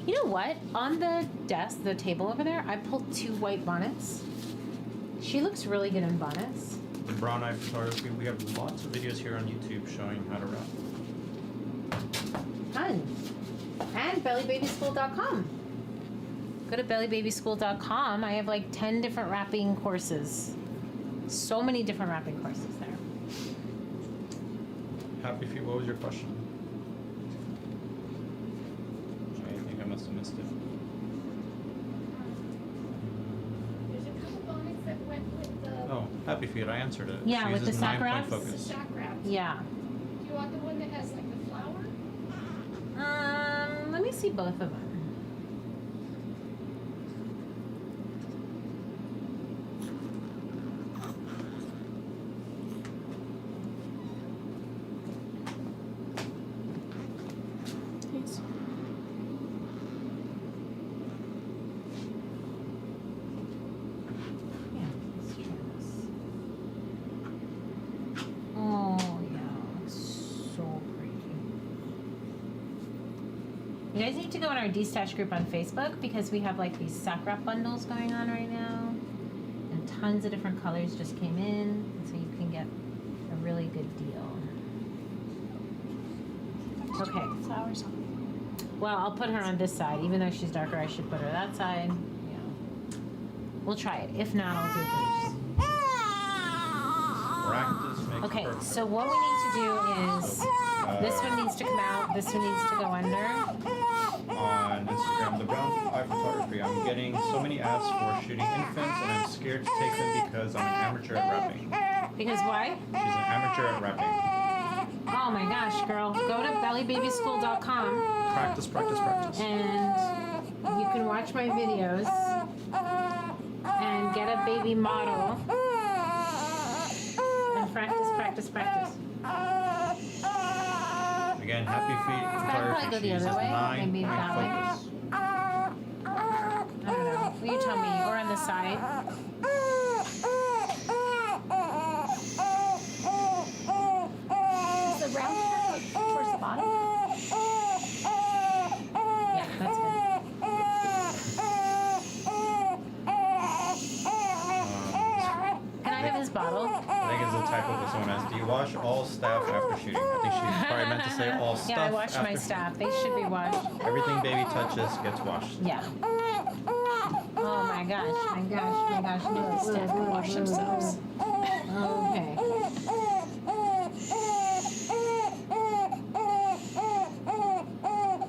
Speaker 1: You know what? On the desk, the table over there, I pulled 2 white bonnets. She looks really good in bonnets.
Speaker 2: The Brown Eye Photography. We have lots of videos here on YouTube showing how to wrap.
Speaker 1: Fun. And bellybabyschool.com. Go to bellybabyschool.com. I have like 10 different wrapping courses. So many different wrapping courses there.
Speaker 2: Happy Feet, what was your question? I think I must have missed it.
Speaker 3: There's a couple bonnets that went with the
Speaker 2: Oh, Happy Feet, I answered it.
Speaker 1: Yeah,
Speaker 2: She
Speaker 1: with
Speaker 2: uses
Speaker 1: the sock
Speaker 2: 9-point
Speaker 1: wraps?
Speaker 2: focus.
Speaker 3: sock wraps.
Speaker 1: Yeah.
Speaker 3: Do you want the one that has like the flower?
Speaker 1: Let me see both of them.
Speaker 8: Please.
Speaker 1: Yeah, that's true. You guys need to go in our D-Stash group on Facebook because we have like these sock wrap bundles going on right now. And tons of different colors just came in. So you can get a really good deal. Okay.
Speaker 8: Flowers on.
Speaker 1: Well, I'll put her on this side. Even though she's darker, I should put her that side. Yeah. We'll try it. If not, I'll do hers.
Speaker 2: Practice makes
Speaker 1: Okay,
Speaker 2: perfect.
Speaker 1: so what we need to do is this one needs to come out, this one needs to go under.
Speaker 2: On Instagram, the Brown Eye Photography, I'm getting so many ads for shooting infants, and I'm scared to take them because I'm an amateur at wrapping.
Speaker 1: Because why?
Speaker 2: She's an amateur at wrapping.
Speaker 1: Oh my gosh, girl. Go to bellybabyschool.com
Speaker 2: Practice, practice, practice.
Speaker 1: and you can watch my videos and get a baby model and practice, practice, practice.
Speaker 2: Again, Happy Feet
Speaker 1: probably
Speaker 2: Photography.
Speaker 1: go the
Speaker 2: She's
Speaker 1: other way,
Speaker 2: 9
Speaker 1: maybe
Speaker 2: point
Speaker 1: that way.
Speaker 2: focus.
Speaker 1: I don't know. Will you tell me? Or on the side?
Speaker 8: Is the round part towards the bottom?
Speaker 1: Yeah, that's good. Can I have his bottle?
Speaker 2: I think it's a typo that someone asked. Do you wash all staff after shooting? I think she probably meant to say all stuff.
Speaker 1: Yeah, I wash
Speaker 2: after
Speaker 1: my
Speaker 2: shooting.
Speaker 1: staff. They should be washed.
Speaker 2: Everything baby touches gets washed.
Speaker 1: Yeah. Oh my gosh, my gosh, my gosh. No,
Speaker 8: Staff can wash themselves.
Speaker 1: Okay.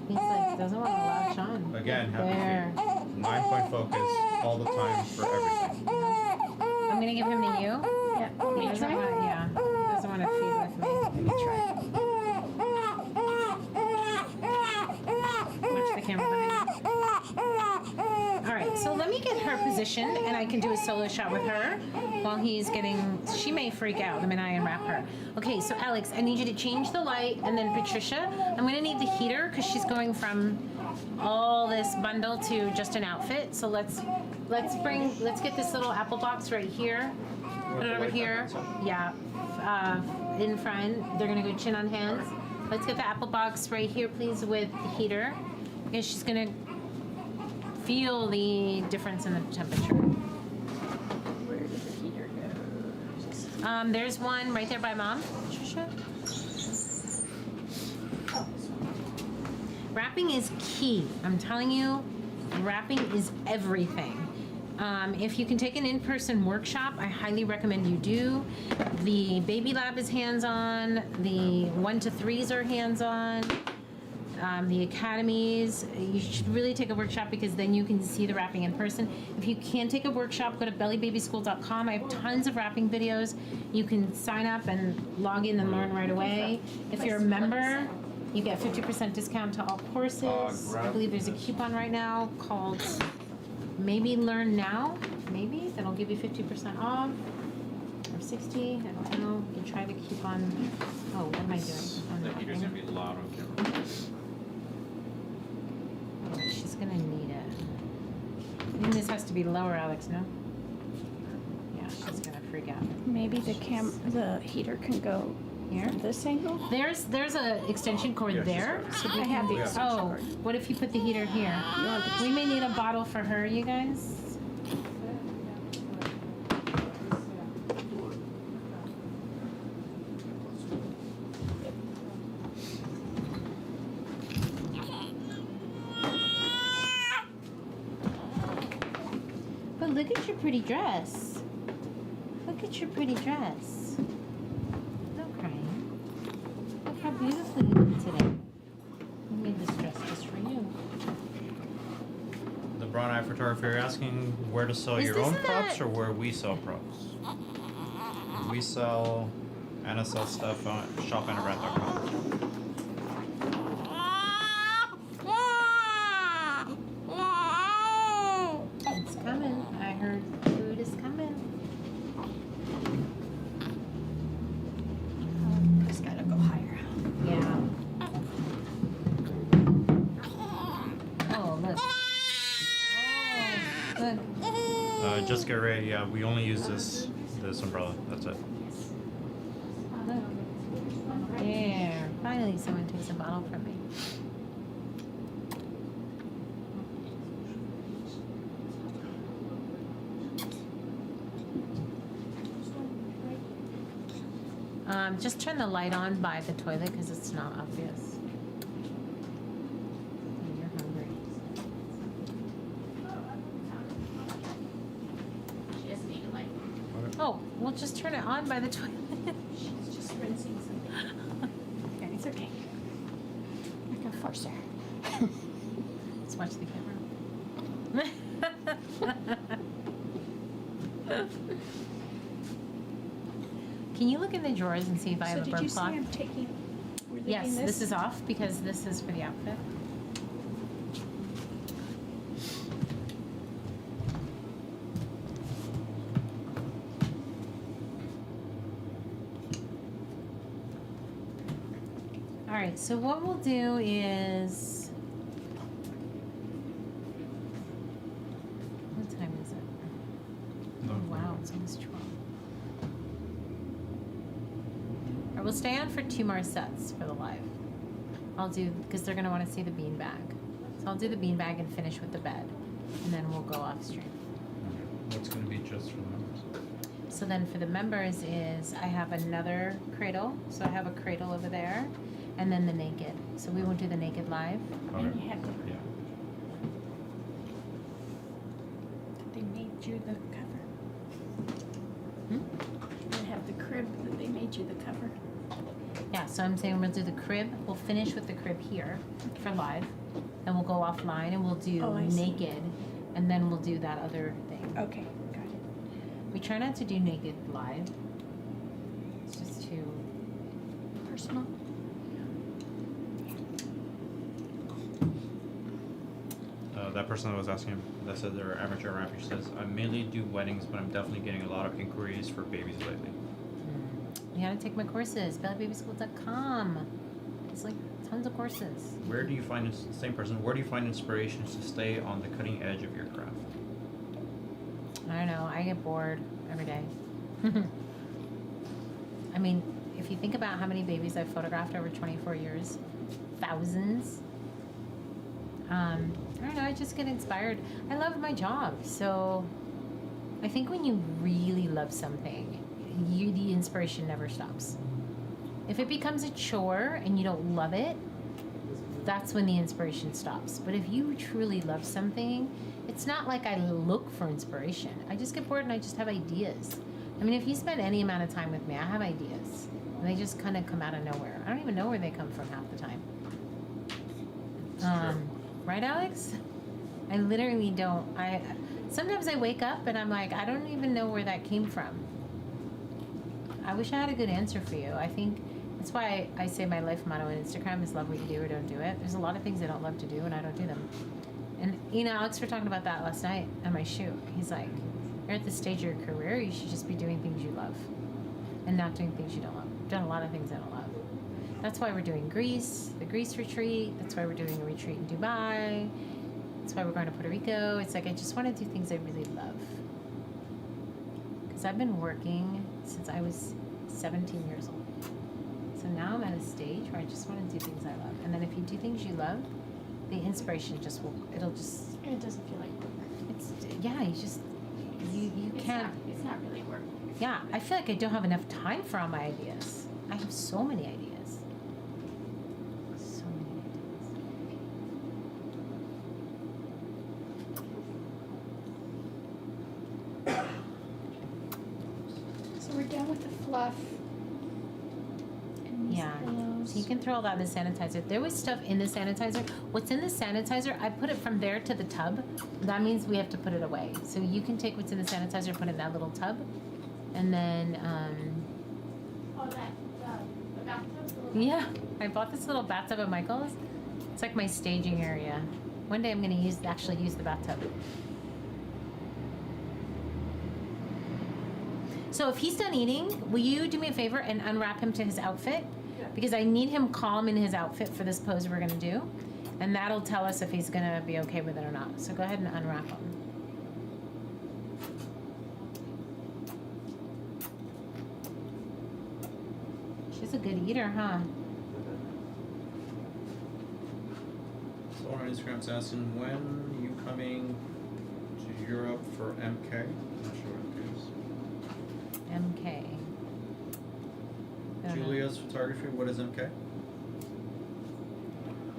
Speaker 1: He's like, doesn't want to latch on.
Speaker 2: Again,
Speaker 1: There.
Speaker 2: Happy Feet. 9 point focus all the time for everything.
Speaker 1: I'm gonna give him to you.
Speaker 8: Yeah.
Speaker 1: He
Speaker 8: May I
Speaker 1: doesn't
Speaker 8: try?
Speaker 1: want, yeah. He doesn't want to feed with me.
Speaker 8: Let me try.
Speaker 1: Watch the camera behind you. All right, so let me get her positioned, and I can do a solo shot with her while he's getting. She may freak out the minute I unwrap her. Okay, so Alex, I need you to change the light, and then Patricia, I'm gonna need the heater because she's going from all this bundle to just an outfit. So let's get this little apple box right here. Put it over here. Yeah, in front. They're gonna go chin on hands. Let's get the apple box right here, please, with the heater. Because she's gonna feel the difference in the temperature.
Speaker 8: Where did the heater go?
Speaker 1: There's one right there by Mom, Patricia. Wrapping is key. I'm telling you, wrapping is everything. If you can take an in-person workshop, I highly recommend you do. The Baby Lab is hands-on. The 1 to 3s are hands-on. The academies, you should really take a workshop because then you can see the wrapping in person. If you can't take a workshop, go to bellybabyschool.com. I have tons of wrapping videos. You can sign up and log in and learn right away. If you're a member, you get 50% discount to all courses. I believe there's a coupon right now called Maybe Learn Now. Maybe that'll give you 50% off or 60. I don't know. You can try the coupon. Oh, what am I doing? Oh,
Speaker 5: The
Speaker 1: no.
Speaker 5: heater's gonna be loud on camera.
Speaker 1: Oh, she's gonna need it. I think this has to be lower, Alex. No? Yeah, she's gonna freak out.
Speaker 8: Maybe the heater can go
Speaker 1: Here.
Speaker 8: from this angle.
Speaker 1: There's a extension cord
Speaker 2: Yeah, she's
Speaker 1: there.
Speaker 2: got it.
Speaker 1: So we
Speaker 8: I have
Speaker 1: can
Speaker 8: the extension
Speaker 1: Oh,
Speaker 8: cord.
Speaker 1: what if you put the heater here?
Speaker 8: You want the
Speaker 1: We may need a bottle for her, you guys. But look at your pretty dress. Look at your pretty dress. No crying. Look how beautiful you look today. We made this dress just for you.
Speaker 2: The Brown Eye Photography, you're asking where to sell
Speaker 1: Is
Speaker 2: your
Speaker 1: this
Speaker 2: own
Speaker 1: in
Speaker 2: props
Speaker 1: that-
Speaker 2: or where we sell props? We sell, Anna sells stuff on shopannabrand.com.
Speaker 1: It's coming. I heard food is coming.
Speaker 8: It's gotta go higher.
Speaker 1: Yeah. Oh, look. Oh, look.
Speaker 2: Just get ready, yeah, we only use this umbrella, that's it.
Speaker 1: Look. There. Finally, someone takes a bottle from me. Just turn the light on by the toilet because it's not obvious. You're hungry.
Speaker 4: She doesn't even like.
Speaker 1: Oh, we'll just turn it on by the toilet.
Speaker 4: She's just rinsing something.
Speaker 1: Okay.
Speaker 4: It's okay. I can force her.
Speaker 1: Let's watch the camera. Can you look in the drawers and see if I have a
Speaker 8: So did
Speaker 1: burp
Speaker 8: you say
Speaker 1: cloth?
Speaker 8: I'm taking, we're leaving
Speaker 1: Yes,
Speaker 8: this?
Speaker 1: this is off because this is for the outfit. All right, so what we'll do is, what time is it?
Speaker 2: No.
Speaker 1: Oh, wow, it's almost 12. All right, we'll stay on for 2 more sets for the live. I'll do, because they're going to want to see the beanbag. So I'll do the beanbag and finish with the bed. And then we'll go off stream.
Speaker 2: What's going to be just for the members?
Speaker 1: So then for the members is, I have another cradle. So I have a cradle over there. And then the naked. So we won't do the naked live.
Speaker 8: And you have the,
Speaker 2: Yeah.
Speaker 8: they made you the cover.
Speaker 1: Hmm?
Speaker 8: You have the crib that they made you the cover.
Speaker 1: Yeah, so I'm saying we'll do the crib. We'll finish with the crib here for live. Then we'll go offline and we'll do
Speaker 8: Oh, I see.
Speaker 1: naked. And then we'll do that other thing.
Speaker 8: Okay, got it.
Speaker 1: We try not to do naked live. It's just too
Speaker 8: Personal.
Speaker 2: That person that was asking, that said they're amateur rapper, says, I mainly do weddings, but I'm definitely getting a lot of inquiries for babies lately.
Speaker 1: You gotta take my courses. BellyBabySchool.com. It's like tons of courses.
Speaker 2: Where do you find, same person, where do you find inspirations to stay on the cutting edge of your craft?
Speaker 1: I don't know. I get bored every day. I mean, if you think about how many babies I've photographed over 24 years, thousands. I don't know. I just get inspired. I love my job, so I think when you really love something, the inspiration never stops. If it becomes a chore and you don't love it, that's when the inspiration stops. But if you truly love something, it's not like I look for inspiration. I just get bored and I just have ideas. I mean, if you spend any amount of time with me, I have ideas. And they just kind of come out of nowhere. I don't even know where they come from half the time. Right, Alex? I literally don't. Sometimes I wake up and I'm like, I don't even know where that came from. I wish I had a good answer for you. I think that's why I say my life motto on Instagram is love what you do or don't do it. There's a lot of things I don't love to do and I don't do them. And you know, Alex, we're talking about that last night on my shoot. He's like, you're at the stage of your career, you should just be doing things you love and not doing things you don't love. I've done a lot of things I don't love. That's why we're doing Greece, the Greece retreat. That's why we're doing a retreat in Dubai. That's why we're going to Puerto Rico. It's like I just want to do things I really love. Because I've been working since I was 17 years old. So now I'm at a stage where I just want to do things I love. And then if you do things you love, the inspiration just will, it'll just,
Speaker 4: It doesn't feel like work.
Speaker 1: it's, yeah, you just, you can't,
Speaker 4: It's not really work.
Speaker 1: yeah, I feel like I don't have enough time for all my ideas. I have so many ideas. So many ideas.
Speaker 4: So we're done with the fluff. And these
Speaker 1: Yeah.
Speaker 4: pillows.
Speaker 1: So you can throw all that in the sanitizer. There was stuff in the sanitizer. What's in the sanitizer, I put it from there to the tub. That means we have to put it away. So you can take what's in the sanitizer, put it in that little tub. And then,
Speaker 3: Oh, that, the bathtub?
Speaker 1: yeah, I bought this little bathtub at Michael's. It's like my staging area. One day I'm gonna actually use the bathtub. So if he's done eating, will you do me a favor and unwrap him to his outfit? Because I need him calm in his outfit for this pose we're gonna do. And that'll tell us if he's gonna be okay with it or not. So go ahead and unwrap him. She's a good eater, huh?
Speaker 2: So on Instagram's asking, when are you coming to Europe for MK? I'm not sure what it is.
Speaker 1: MK. don't know.
Speaker 2: Julia's photography, what is MK?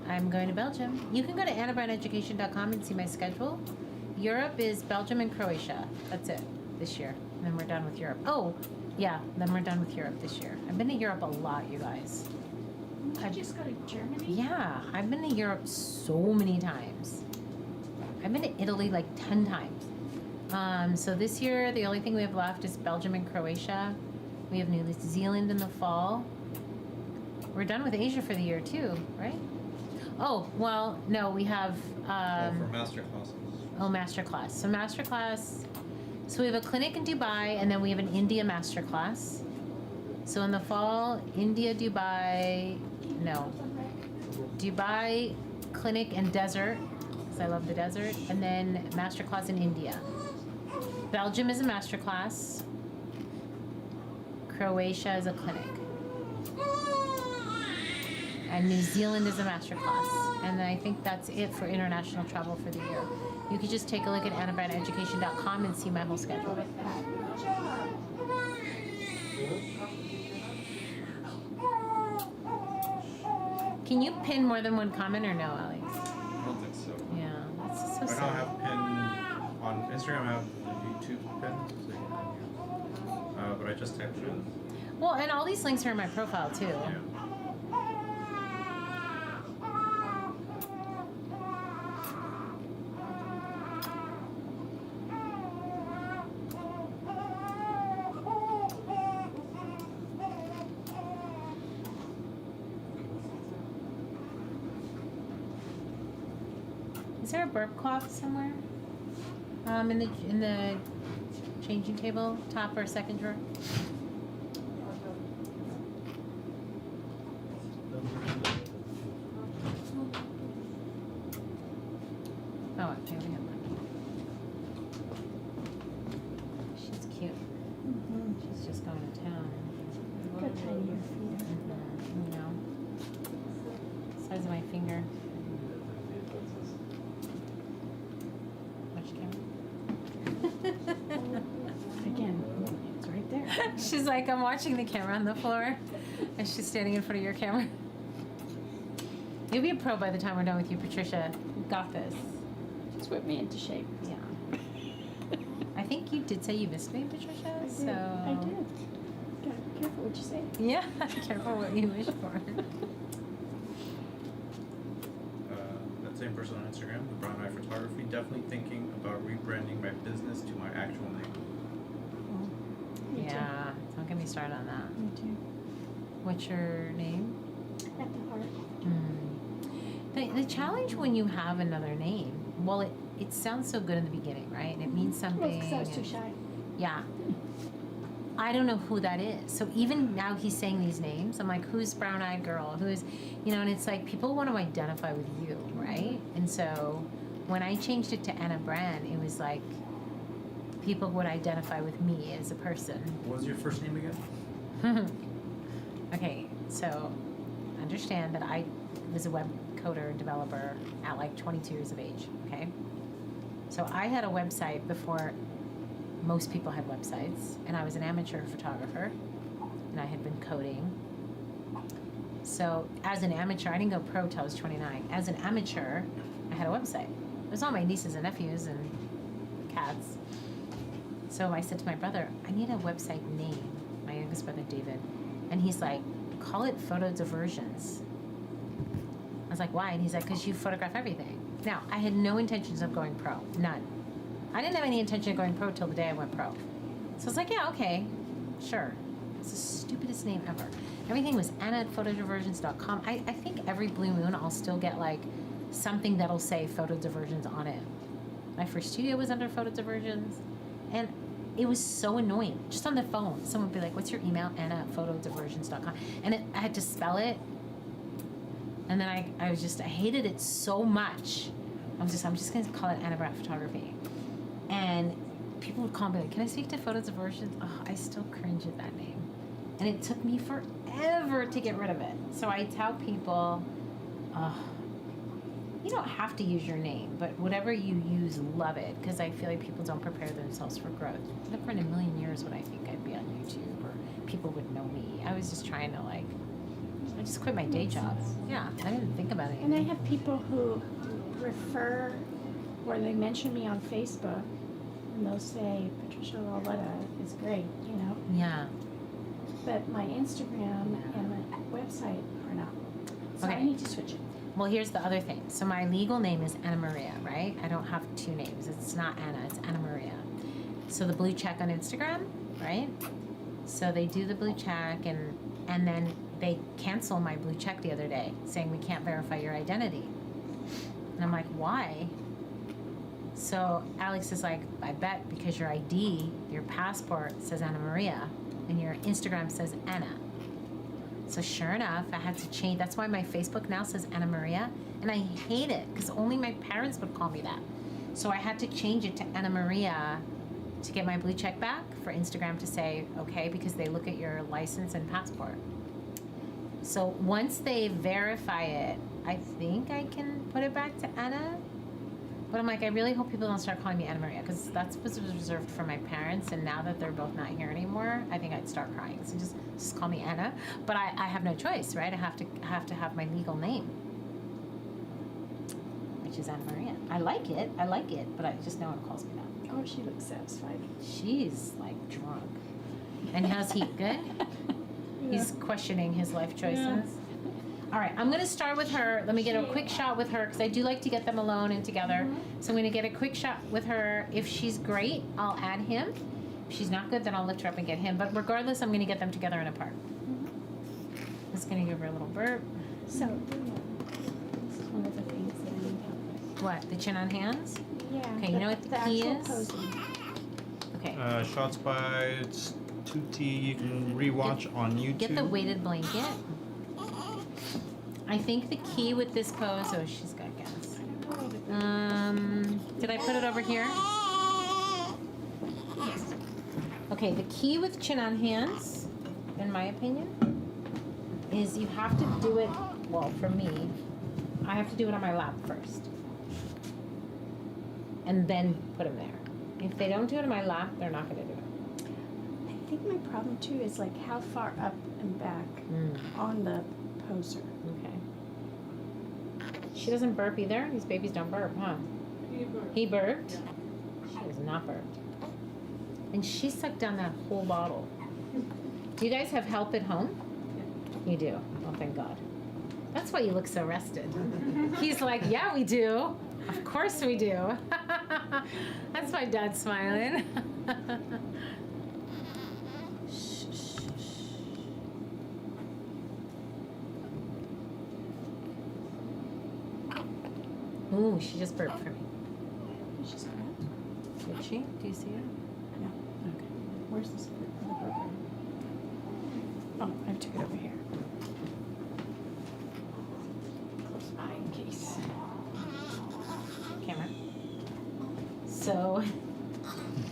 Speaker 1: I'm going to Belgium. You can go to AnnaBrandEducation.com and see my schedule. Europe is Belgium and Croatia. That's it this year. And then we're done with Europe. Oh, yeah, then we're done with Europe this year. I've been to Europe a lot, you guys.
Speaker 8: I just go to Germany.
Speaker 1: Yeah, I've been to Europe so many times. I've been to Italy like 10 times. So this year, the only thing we have left is Belgium and Croatia. We have New Zealand in the fall. We're done with Asia for the year too, right? Oh, well, no, we have,
Speaker 2: for master classes.
Speaker 1: masterclass. So masterclass, so we have a clinic in Dubai and then we have an India masterclass. So in the fall, India, Dubai, Dubai, clinic and desert, because I love the desert, and then masterclass in India. Belgium is a masterclass. Croatia is a clinic. And New Zealand is a masterclass. And I think that's it for international travel for the year. You could just take a look at AnnaBrandEducation.com and see my whole schedule. Can you pin more than one comment or no, Alex?
Speaker 2: I don't think so.
Speaker 1: Yeah, that's just so
Speaker 2: I don't
Speaker 1: sad.
Speaker 2: have pin on Instagram. I have the YouTube pin, so you can but I just typed it in.
Speaker 1: Well, and all these links are in my profile too.
Speaker 2: Yeah.
Speaker 1: Is there a burp cloth somewhere? In the changing table, top or second drawer? Oh, okay, we have one. She's cute. She's just going to town.
Speaker 4: Got tinier feet.
Speaker 1: You know, size of my finger. Watch camera.
Speaker 4: Again, it's right there.
Speaker 1: She's like, I'm watching the camera on the floor, and she's standing in front of your camera. You'll be a pro by the time we're done with you, Patricia. You got this.
Speaker 4: Just whip me into shape.
Speaker 1: Yeah. I think you did say you missed me, Patricia.
Speaker 4: I did.
Speaker 1: So
Speaker 4: I did. Gotta be careful what you say.
Speaker 1: Yeah, careful what you wish for.
Speaker 2: That same person on Instagram, the Brown Eye Photography, definitely thinking about rebranding my business to my actual name.
Speaker 4: Me too.
Speaker 1: Yeah, don't get me started on that.
Speaker 4: Me too.
Speaker 1: What's your name?
Speaker 4: At the heart.
Speaker 1: The challenge when you have another name, well, it sounds so good in the beginning, right? And it means
Speaker 4: Well,
Speaker 1: something.
Speaker 4: because I was too shy.
Speaker 1: Yeah. I don't know who that is. So even now he's saying these names, I'm like, who's brown-eyed girl? Who's, and it's like people want to identify with you, right? And so when I changed it to Anna Brand, it was like people would identify with me as a person.
Speaker 2: What was your first name again?
Speaker 1: Okay, so understand that I was a web coder and developer at like 22 years of age, okay? So I had a website before most people had websites, and I was an amateur photographer, and I had been coding. So as an amateur, I didn't go pro till I was 29. As an amateur, I had a website. It was all my nieces and nephews and cats. So I said to my brother, I need a website name, my youngest brother David. And he's like, call it Photo Diversions. I was like, why? And he's like, because you photograph everything. Now, I had no intentions of going pro, none. I didn't have any intention of going pro till the day I went pro. So I was like, yeah, okay, sure. It's the stupidest name ever. Everything was Anna at photodiversions.com. I think every blue moon I'll still get like something that'll say Photo Diversions on it. My first studio was under Photo Diversions. And it was so annoying. Just on the phone, someone would be like, what's your email? Anna at photodiversions.com. And I had to spell it. And then I hated it so much. I'm just going to call it Anna Brand Photography. And people would call me like, can I speak to Photo Diversions? Oh, I still cringe at that name. And it took me forever to get rid of it. So I tell people, you don't have to use your name, but whatever you use, love it, because I feel like people don't prepare themselves for growth. Never in a million years would I think I'd be on YouTube or people would know me. I was just trying to I just quit my day job. Yeah, I didn't think about it.
Speaker 8: And I have people who refer, or they mention me on Facebook, and they'll say, Patricia Roletta is great, you know?
Speaker 1: Yeah.
Speaker 8: But my Instagram and my website are not. So
Speaker 1: Okay.
Speaker 8: I need to switch it.
Speaker 1: Well, here's the other thing. So my legal name is Anna Maria, right? I don't have two names. It's not Anna, it's Anna Maria. So the blue check on Instagram, right? So they do the blue check and then they cancel my blue check the other day saying we can't verify your identity. And I'm like, why? So Alex is like, I bet because your ID, your passport says Anna Maria and your Instagram says Anna. So sure enough, I had to change. That's why my Facebook now says Anna Maria. And I hate it because only my parents would call me that. So I had to change it to Anna Maria to get my blue check back for Instagram to say, okay, because they look at your license and passport. So once they verify it, I think I can put it back to Anna. But I'm like, I really hope people don't start calling me Anna Maria because that's what was reserved for my parents. And now that they're both not here anymore, I think I'd start crying. So just call me Anna. But I have no choice, right? I have to have my legal name, which is Anna Maria. I like it, but I just no one calls me that.
Speaker 8: Oh, she looks satisfied.
Speaker 1: She's like drunk. And how's he? Good? He's questioning his life choices.
Speaker 8: Yeah.
Speaker 1: All right, I'm gonna start with her. Let me get a quick shot with her because I do like to get them alone and together. So I'm gonna get a quick shot with her. If she's great, I'll add him. If she's not good, then I'll lift her up and get him. But regardless, I'm gonna get them together and apart. Just gonna give her a little burp.
Speaker 8: So, this is one of the things that I need help with.
Speaker 1: What? The chin on hands?
Speaker 8: Yeah.
Speaker 1: Okay, you know what the key
Speaker 8: actual
Speaker 1: is?
Speaker 8: posing.
Speaker 1: Okay.
Speaker 2: Shots by Tutti. You can rewatch on YouTube.
Speaker 1: Get the weighted blanket. I think the key with this pose. Oh, she's got gas. Did I put it over here? Okay, the key with chin on hands, in my opinion, is you have to do it. Well, for me, I have to do it on my lap first, and then put them there. If they don't do it on my lap, they're not going to do it.
Speaker 8: I think my problem too is like how far up and back on the poser.
Speaker 1: Okay. She doesn't burp either. These babies don't burp, huh? He burped. She was not burped. And she sucked down that whole bottle. Do you guys have help at home? You do. Oh, thank God. That's why you look so rested. He's like, yeah, we do. Of course we do. That's why Dad's smiling. Ooh, she just burped for me.
Speaker 8: She's not.
Speaker 1: Did she? Do you see it?
Speaker 8: No. Okay. Where's this burger? Oh, I took it over here. Close by in case.
Speaker 1: Camera. So,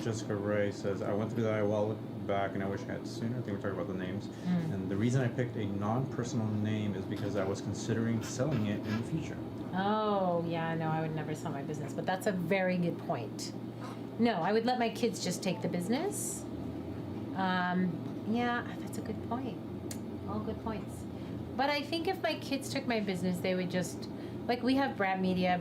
Speaker 2: Jessica Ray says, I went through that a while back and I wish I had sooner. I think we're talking about the names. And the reason I picked a non-personal name is because I was considering selling it in the future.
Speaker 1: oh, yeah, no, I would never sell my business, but that's a very good point. No, I would let my kids just take the business. Yeah, that's a good point. All good points. But I think if my kids took my business, they would just, like, we have Brandt Media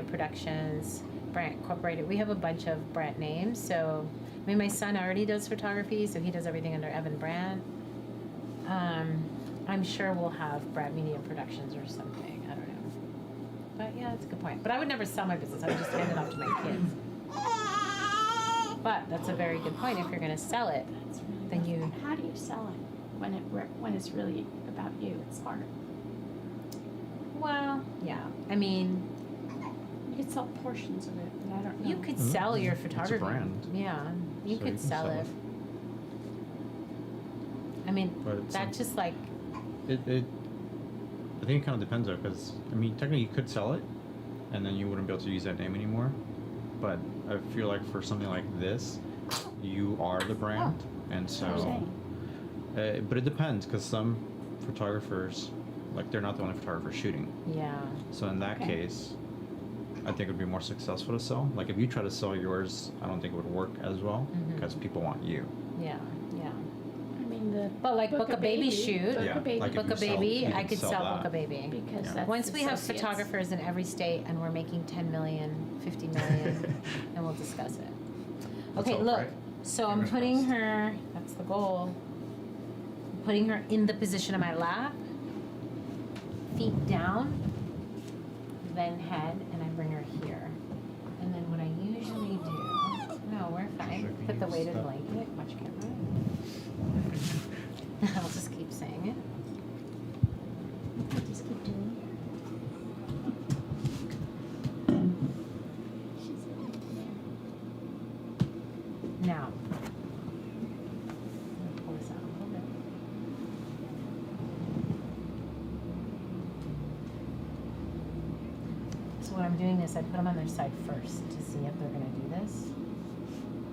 Speaker 1: Productions, Brandt Incorporated. We have a bunch of Brandt names. So, I mean, my son already does photography, so he does everything under Evan Brandt. I'm sure we'll have Brandt Media Productions or something. I don't know. But yeah, that's a good point. But I would never sell my business. I would just hand it off to my kids. But that's a very good point. If you're going to sell it,
Speaker 8: That's really
Speaker 1: then
Speaker 8: rough.
Speaker 1: you.
Speaker 8: How do you sell it when it's really about you? It's hard.
Speaker 1: Well, yeah. I mean,
Speaker 8: You could sell portions of it, but I don't know.
Speaker 1: you could sell your
Speaker 2: It's a
Speaker 1: photography.
Speaker 2: brand.
Speaker 1: Yeah, you
Speaker 2: So
Speaker 1: could
Speaker 2: you can
Speaker 1: sell
Speaker 2: sell
Speaker 1: it.
Speaker 2: it.
Speaker 1: I mean,
Speaker 2: But it's
Speaker 1: that's just like,
Speaker 2: I think it kind of depends though, because I mean, technically you could sell it, and then you wouldn't be able to use that name anymore. But I feel like for something like this, you are the brand, and
Speaker 8: That's what I'm
Speaker 2: so.
Speaker 8: saying.
Speaker 2: But it depends, because some photographers, like they're not the only photographer shooting.
Speaker 1: yeah.
Speaker 2: So in that
Speaker 8: Okay.
Speaker 2: case, I think it would be more successful to sell. Like if you try to sell yours, I don't think it would work as well
Speaker 1: Mhm.
Speaker 2: because people want you.
Speaker 1: Yeah, yeah.
Speaker 8: I mean, the.
Speaker 1: But like book a baby shoot.
Speaker 8: Book
Speaker 2: Yeah,
Speaker 8: a baby.
Speaker 2: like if
Speaker 1: Book
Speaker 2: you
Speaker 1: a
Speaker 2: sell-
Speaker 1: baby.
Speaker 2: you
Speaker 1: I
Speaker 2: can
Speaker 1: could
Speaker 2: sell
Speaker 1: sell
Speaker 2: that.
Speaker 1: book a baby.
Speaker 8: Because
Speaker 2: Yeah.
Speaker 8: that's
Speaker 1: Once we have
Speaker 8: associates.
Speaker 1: photographers in every state and we're making 10 million, 50 million, then we'll discuss it.
Speaker 2: Let's
Speaker 1: Okay,
Speaker 2: hope,
Speaker 1: look.
Speaker 2: right?
Speaker 1: So I'm
Speaker 2: Fingers
Speaker 1: putting
Speaker 2: crossed.
Speaker 1: her, that's the goal. I'm putting her in the position of my lap. Feet down, then head, and I bring her here. And then what I usually do, no, we're fine.
Speaker 2: Should
Speaker 1: Put the
Speaker 2: we
Speaker 1: weighted
Speaker 2: stop?
Speaker 1: blanket, watch camera. I'll just keep saying it.
Speaker 8: I just keep doing it. She's
Speaker 1: Now, I'm gonna pull this out a little bit. So what I'm doing is I put them on their side first to see if they're gonna do this.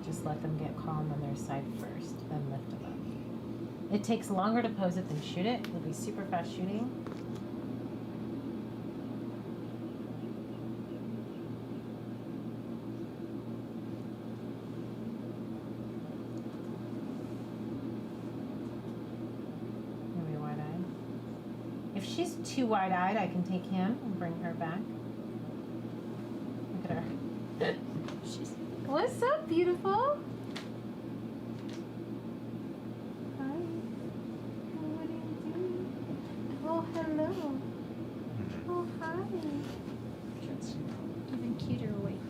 Speaker 1: Just let them get calm on their side first, then lift them up. It takes longer to pose it than shoot it. It'll be super fast shooting. Maybe wide-eyed. If she's too wide-eyed, I can take him and bring her back. Look at her.
Speaker 8: She's
Speaker 1: What's up, beautiful? Hi. What are you doing? Oh, hello. Oh, hi.
Speaker 8: even cuter awake.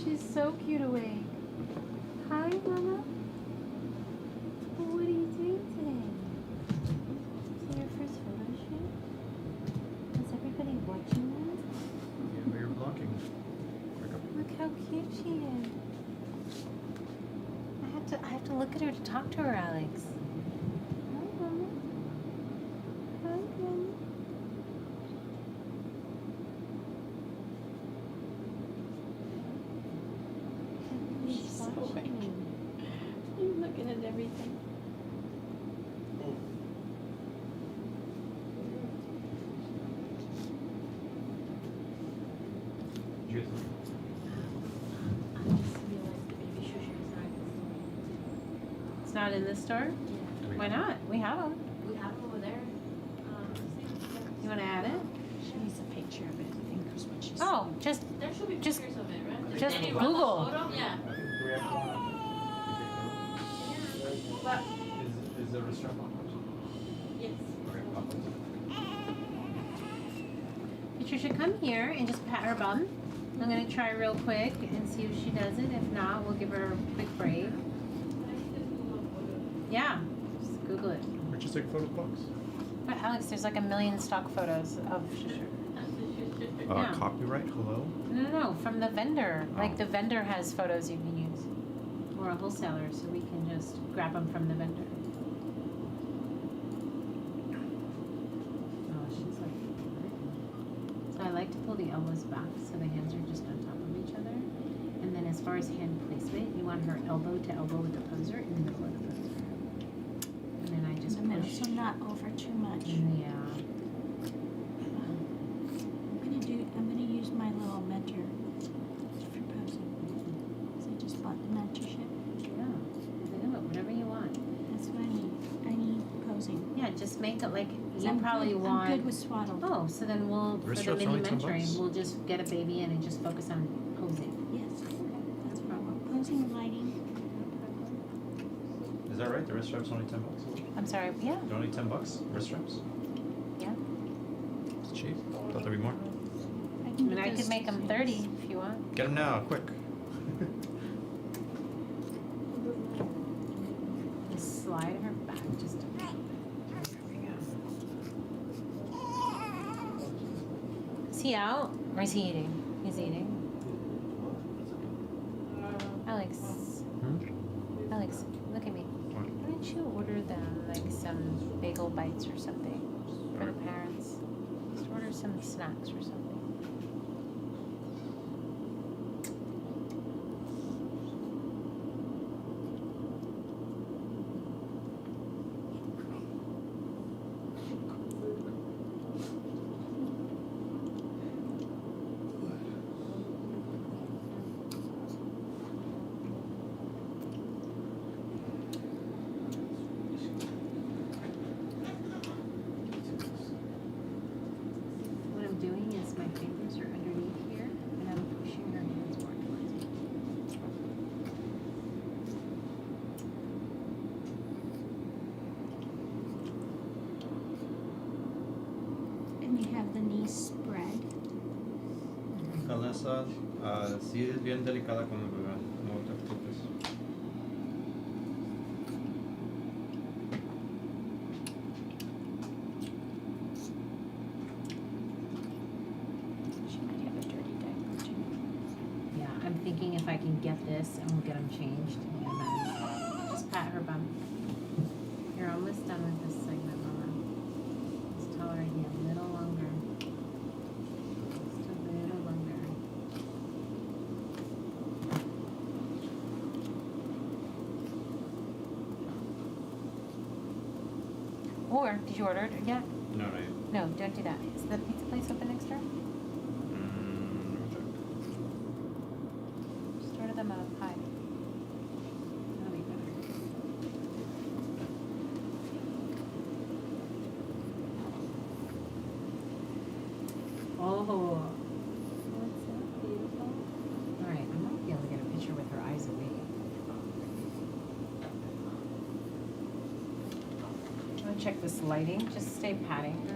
Speaker 1: She's so cute awake. Hi, Mama. What are you doing today? Is it your first photo shoot? Is everybody watching this?
Speaker 2: Yeah, we were vlogging.
Speaker 1: Look how cute she is. I have to look at her to talk to her, Alex. Hi, Mama. Hi, Mama.
Speaker 8: She's so awake. You're looking at everything.
Speaker 1: It's not in this store? Why not? We have them.
Speaker 3: We have them over there.
Speaker 1: You want to add it?
Speaker 8: She needs a picture of it, I think, is what she said.
Speaker 1: Oh, just
Speaker 3: There should be
Speaker 1: Just-
Speaker 3: pictures of it, right?
Speaker 1: just
Speaker 3: Did you run the
Speaker 1: Google.
Speaker 3: photo? Yeah.
Speaker 7: I think do we have one.
Speaker 3: But,
Speaker 7: Is the restaurant on?
Speaker 3: yes.
Speaker 7: Okay, I'll post it.
Speaker 1: Patricia, come here and just pat her bum. I'm going to try real quick and see if she does it. If not, we'll give her a quick break. Yeah, just Google it.
Speaker 2: We just take photo box.
Speaker 1: But Alex, there's like a million stock photos of Shusher. Yeah.
Speaker 2: Copyright? Hello?
Speaker 1: No, from the vendor. Like
Speaker 2: Oh.
Speaker 1: the vendor has photos you can use. Or a wholesaler, so we can just grab them from the vendor. Oh, she's like. So I like to pull the elbows back so the hands are just on top of each other. And then as far as hand placement, you want her elbow to elbow with the poser in the middle of the poser. And then I just
Speaker 8: In the middle,
Speaker 1: push.
Speaker 8: so not over too much.
Speaker 1: Yeah.
Speaker 8: I'm gonna use my little mentor for posing. So I just bought the mentorship.
Speaker 1: Yeah. Do it, whatever you want.
Speaker 8: That's what I need. I need posing.
Speaker 1: Yeah, just make it like you
Speaker 8: I'm
Speaker 1: probably
Speaker 8: good,
Speaker 1: want.
Speaker 8: I'm good with swaddle.
Speaker 1: Oh, so then we'll, for
Speaker 2: Wrist
Speaker 1: the
Speaker 2: strap's
Speaker 1: mini
Speaker 2: only $10.
Speaker 1: mentoring, we'll just get a baby in and just focus on posing.
Speaker 8: Yes, that's what I want. Posing and lighting.
Speaker 2: Is that right? The wrist strap's only $10?
Speaker 1: I'm sorry, yeah,
Speaker 2: They're only $10? Wrist straps?
Speaker 1: yeah.
Speaker 2: It's cheap. Thought there'd be more.
Speaker 1: I mean, I could make them 30 if you want.
Speaker 2: Get them now, quick.
Speaker 1: Just slide her back just a bit. There we go. Is he out or is he eating? He's eating. Alex, Alex, look at me.
Speaker 2: What?
Speaker 1: Why don't you order them like some bagel bites or something for the parents? Just order some snacks or something.
Speaker 2: pasa, sí es bien delicada con el bebé, no te preocupes.
Speaker 8: She might have a dirty diaper too.
Speaker 1: Yeah, I'm thinking if I can get this and we'll get them changed and then just pat her bum. You're almost done with this segment, Mama. Just tolerate me a little longer. Just a little longer. Or, did you order it yet?
Speaker 2: No, no,
Speaker 1: No, don't do that. Is the pizza place open next door? Just order them a pie. That'll be better. Oh. That's so beautiful. Alright, I might be able to get a picture with her eyes awake. I'm gonna check this lighting. Just stay patting her.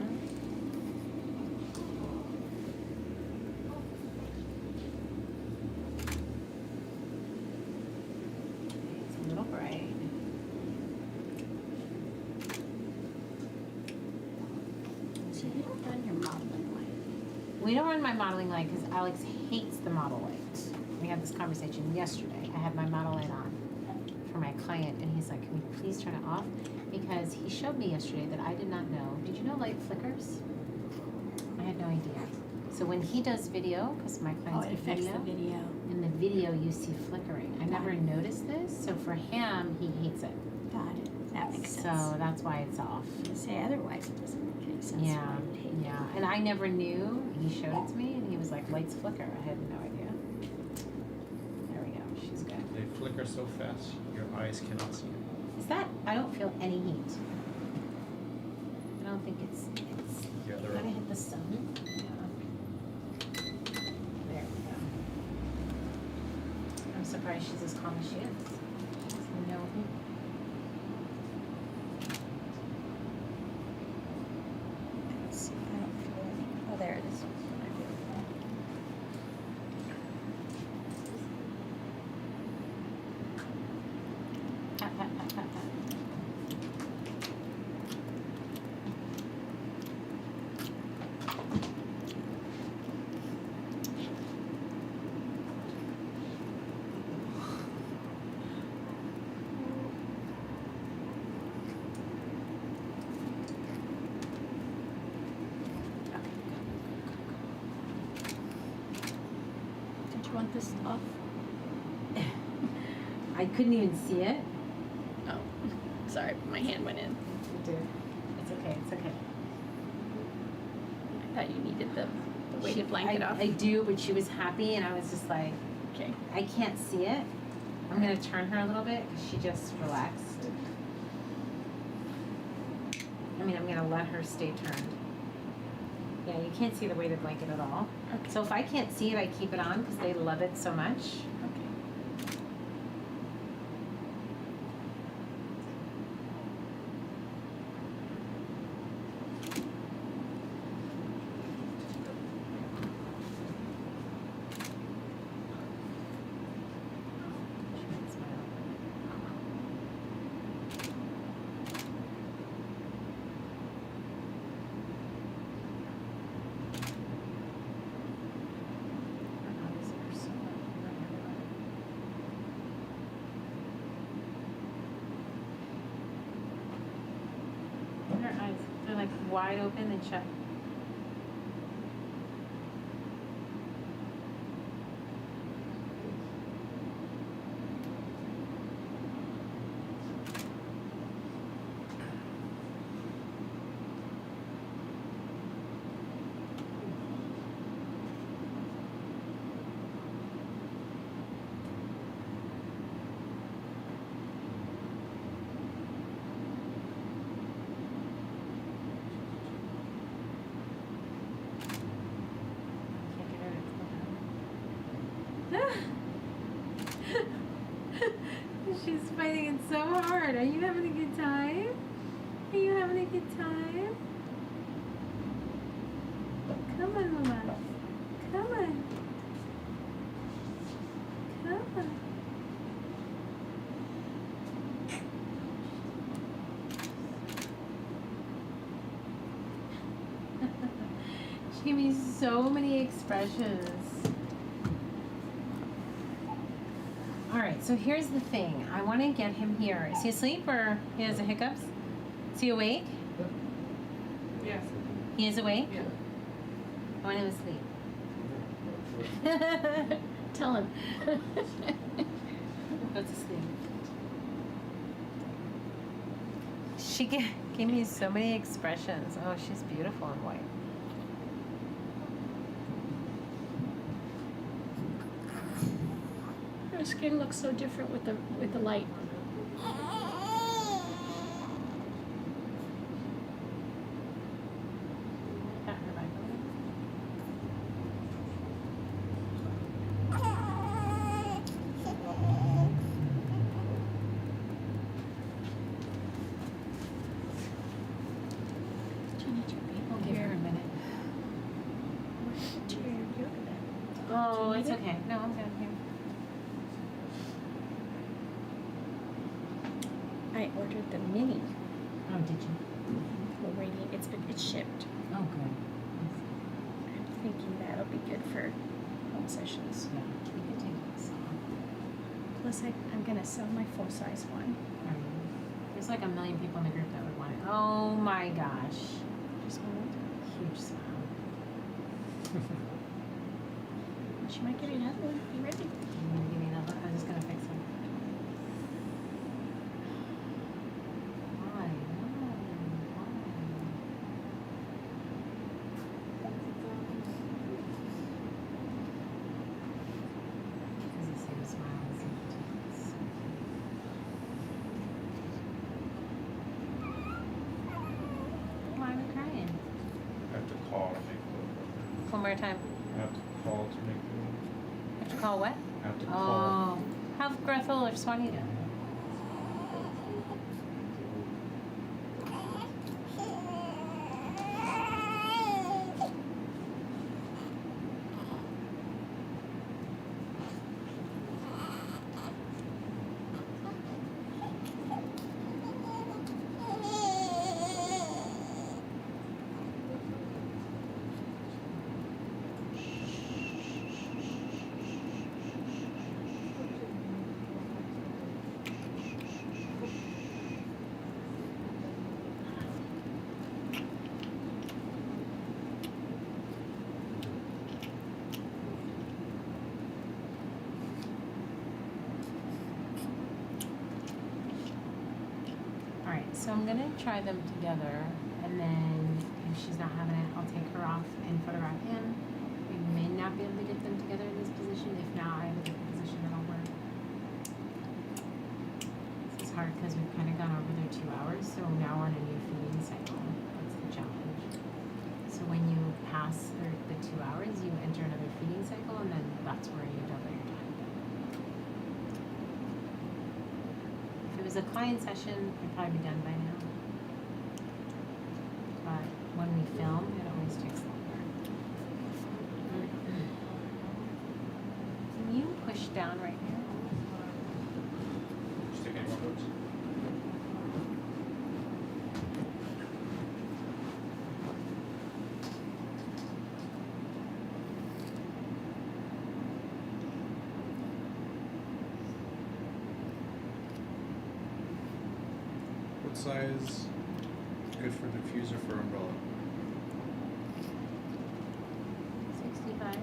Speaker 1: It's a little bright.
Speaker 8: So you don't run your modeling light.
Speaker 1: We don't run my modeling light because Alex hates the model light. We had this conversation yesterday. I had my model light on for my client, and he's like, "Can we please turn it off?" Because he showed me yesterday that I did not know. Did you know light flickers? I had no idea. So when he does video, because my
Speaker 8: Oh,
Speaker 1: clients
Speaker 8: it
Speaker 1: do
Speaker 8: affects
Speaker 1: video,
Speaker 8: the video.
Speaker 1: in the video you see flickering. I never
Speaker 8: Got it.
Speaker 1: noticed this, so for him, he hates it.
Speaker 8: Got it. That makes sense.
Speaker 1: So that's why it's off.
Speaker 8: To say otherwise, it doesn't make any sense.
Speaker 1: Yeah,
Speaker 8: why I would hate it.
Speaker 1: yeah. And I never knew. He showed it to me, and he was like, "Lights flicker." I had no idea. There we go. She's good.
Speaker 2: They flicker so fast, your eyes cannot see it.
Speaker 1: Is that? I don't feel any heat. I don't think it's.
Speaker 2: Yeah, they're
Speaker 1: Gotta hit the sun. Yeah. There we go. I'm surprised she's as calm as she is. She has no heat.
Speaker 8: I don't see. I don't feel any. Oh, there it is.
Speaker 1: Pat, pat, pat, pat, pat.
Speaker 8: Did you want this off?
Speaker 1: I couldn't even see it.
Speaker 8: Oh, sorry, my hand went in.
Speaker 1: You did. It's okay. It's okay.
Speaker 8: I thought you needed the
Speaker 1: She-
Speaker 8: weighted blanket off.
Speaker 1: I do, but she was happy, and I was just like,
Speaker 8: Okay.
Speaker 1: I can't see it. I'm gonna turn her a little bit because she just relaxed. I mean, I'm gonna let her stay turned. Yeah, you can't see the weighted blanket at all.
Speaker 8: Okay.
Speaker 1: So if I can't see it, I keep it on because they love it so much.
Speaker 8: Okay.
Speaker 1: Her eyes, they're like wide open and shut. Can't get her to She's fighting it so hard. Are you having a good time? Are you having a good time? Come on, Mama. Come on. She gave me so many expressions. All right, so here's the thing. I want to get him here. Is he asleep or he has the hiccups? Is he awake?
Speaker 6: Yes.
Speaker 1: He is awake?
Speaker 6: Yeah.
Speaker 1: I want him asleep.
Speaker 4: Tell him.
Speaker 1: Let's asleep. She gave me so many expressions. Oh, she's beautiful in white.
Speaker 4: Her skin looks so different with the light.
Speaker 1: Pat her back over.
Speaker 4: Do you need your people
Speaker 1: We'll give her a minute.
Speaker 4: Where's the chair? Yoga mat?
Speaker 1: Oh,
Speaker 4: Do you
Speaker 1: it's
Speaker 4: need it?
Speaker 1: okay. No, I'm good here.
Speaker 8: I ordered the mini.
Speaker 1: Oh, did you?
Speaker 8: We're waiting. It's shipped.
Speaker 1: Oh, good.
Speaker 8: I'm thinking that'll be good for home sessions.
Speaker 1: Yeah, we can take this off.
Speaker 8: Plus, I'm gonna sell my full size one.
Speaker 1: There's like a million people in the group that would want it. Oh my gosh.
Speaker 8: Just one.
Speaker 1: Huge smile.
Speaker 8: She might give you another one. Be ready.
Speaker 1: You want to give me another? I'm just going to fix it. Why? Because the same smile as the teeth. Why am I crying?
Speaker 7: I have to call to make the.
Speaker 1: One more time.
Speaker 7: I have to call to make the.
Speaker 1: Have to call what?
Speaker 7: I have to call.
Speaker 1: Oh. Have Gretel or Swanita. Alright, so I'm gonna try them together, and then if she's not having it, I'll take her off and photograph him. We may not be able to get them together in this position. If not, I have a different position that'll work. This is hard because we've kind of gone over their 2 hours, so now we're in a new feeding cycle. That's the challenge. So when you pass the 2 hours, you enter another feeding cycle, and then that's where you double your time. If it was a client session, it'd probably be done by now. But when we film, it always takes longer. Can you push down right here?
Speaker 7: Just take any more notes. What size is good for diffuser for umbrella?
Speaker 1: 65.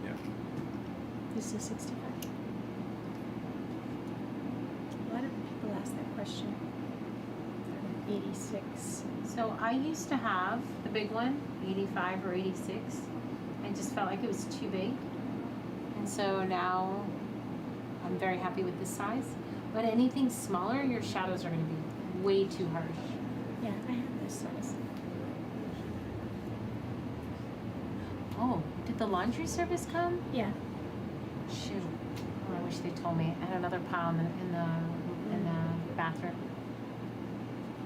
Speaker 7: Yeah.
Speaker 8: This is 65. A lot of people ask that question. 86.
Speaker 1: So I used to have the big one, 85 or 86. I just felt like it was too big. And so now I'm very happy with this size. But anything smaller, your shadows are going to be way too harsh.
Speaker 8: Yeah, I have this size.
Speaker 1: Oh, did the laundry service come?
Speaker 8: Yeah.
Speaker 1: Shoot. Oh, I wish they told me. I had another pile in the bathroom.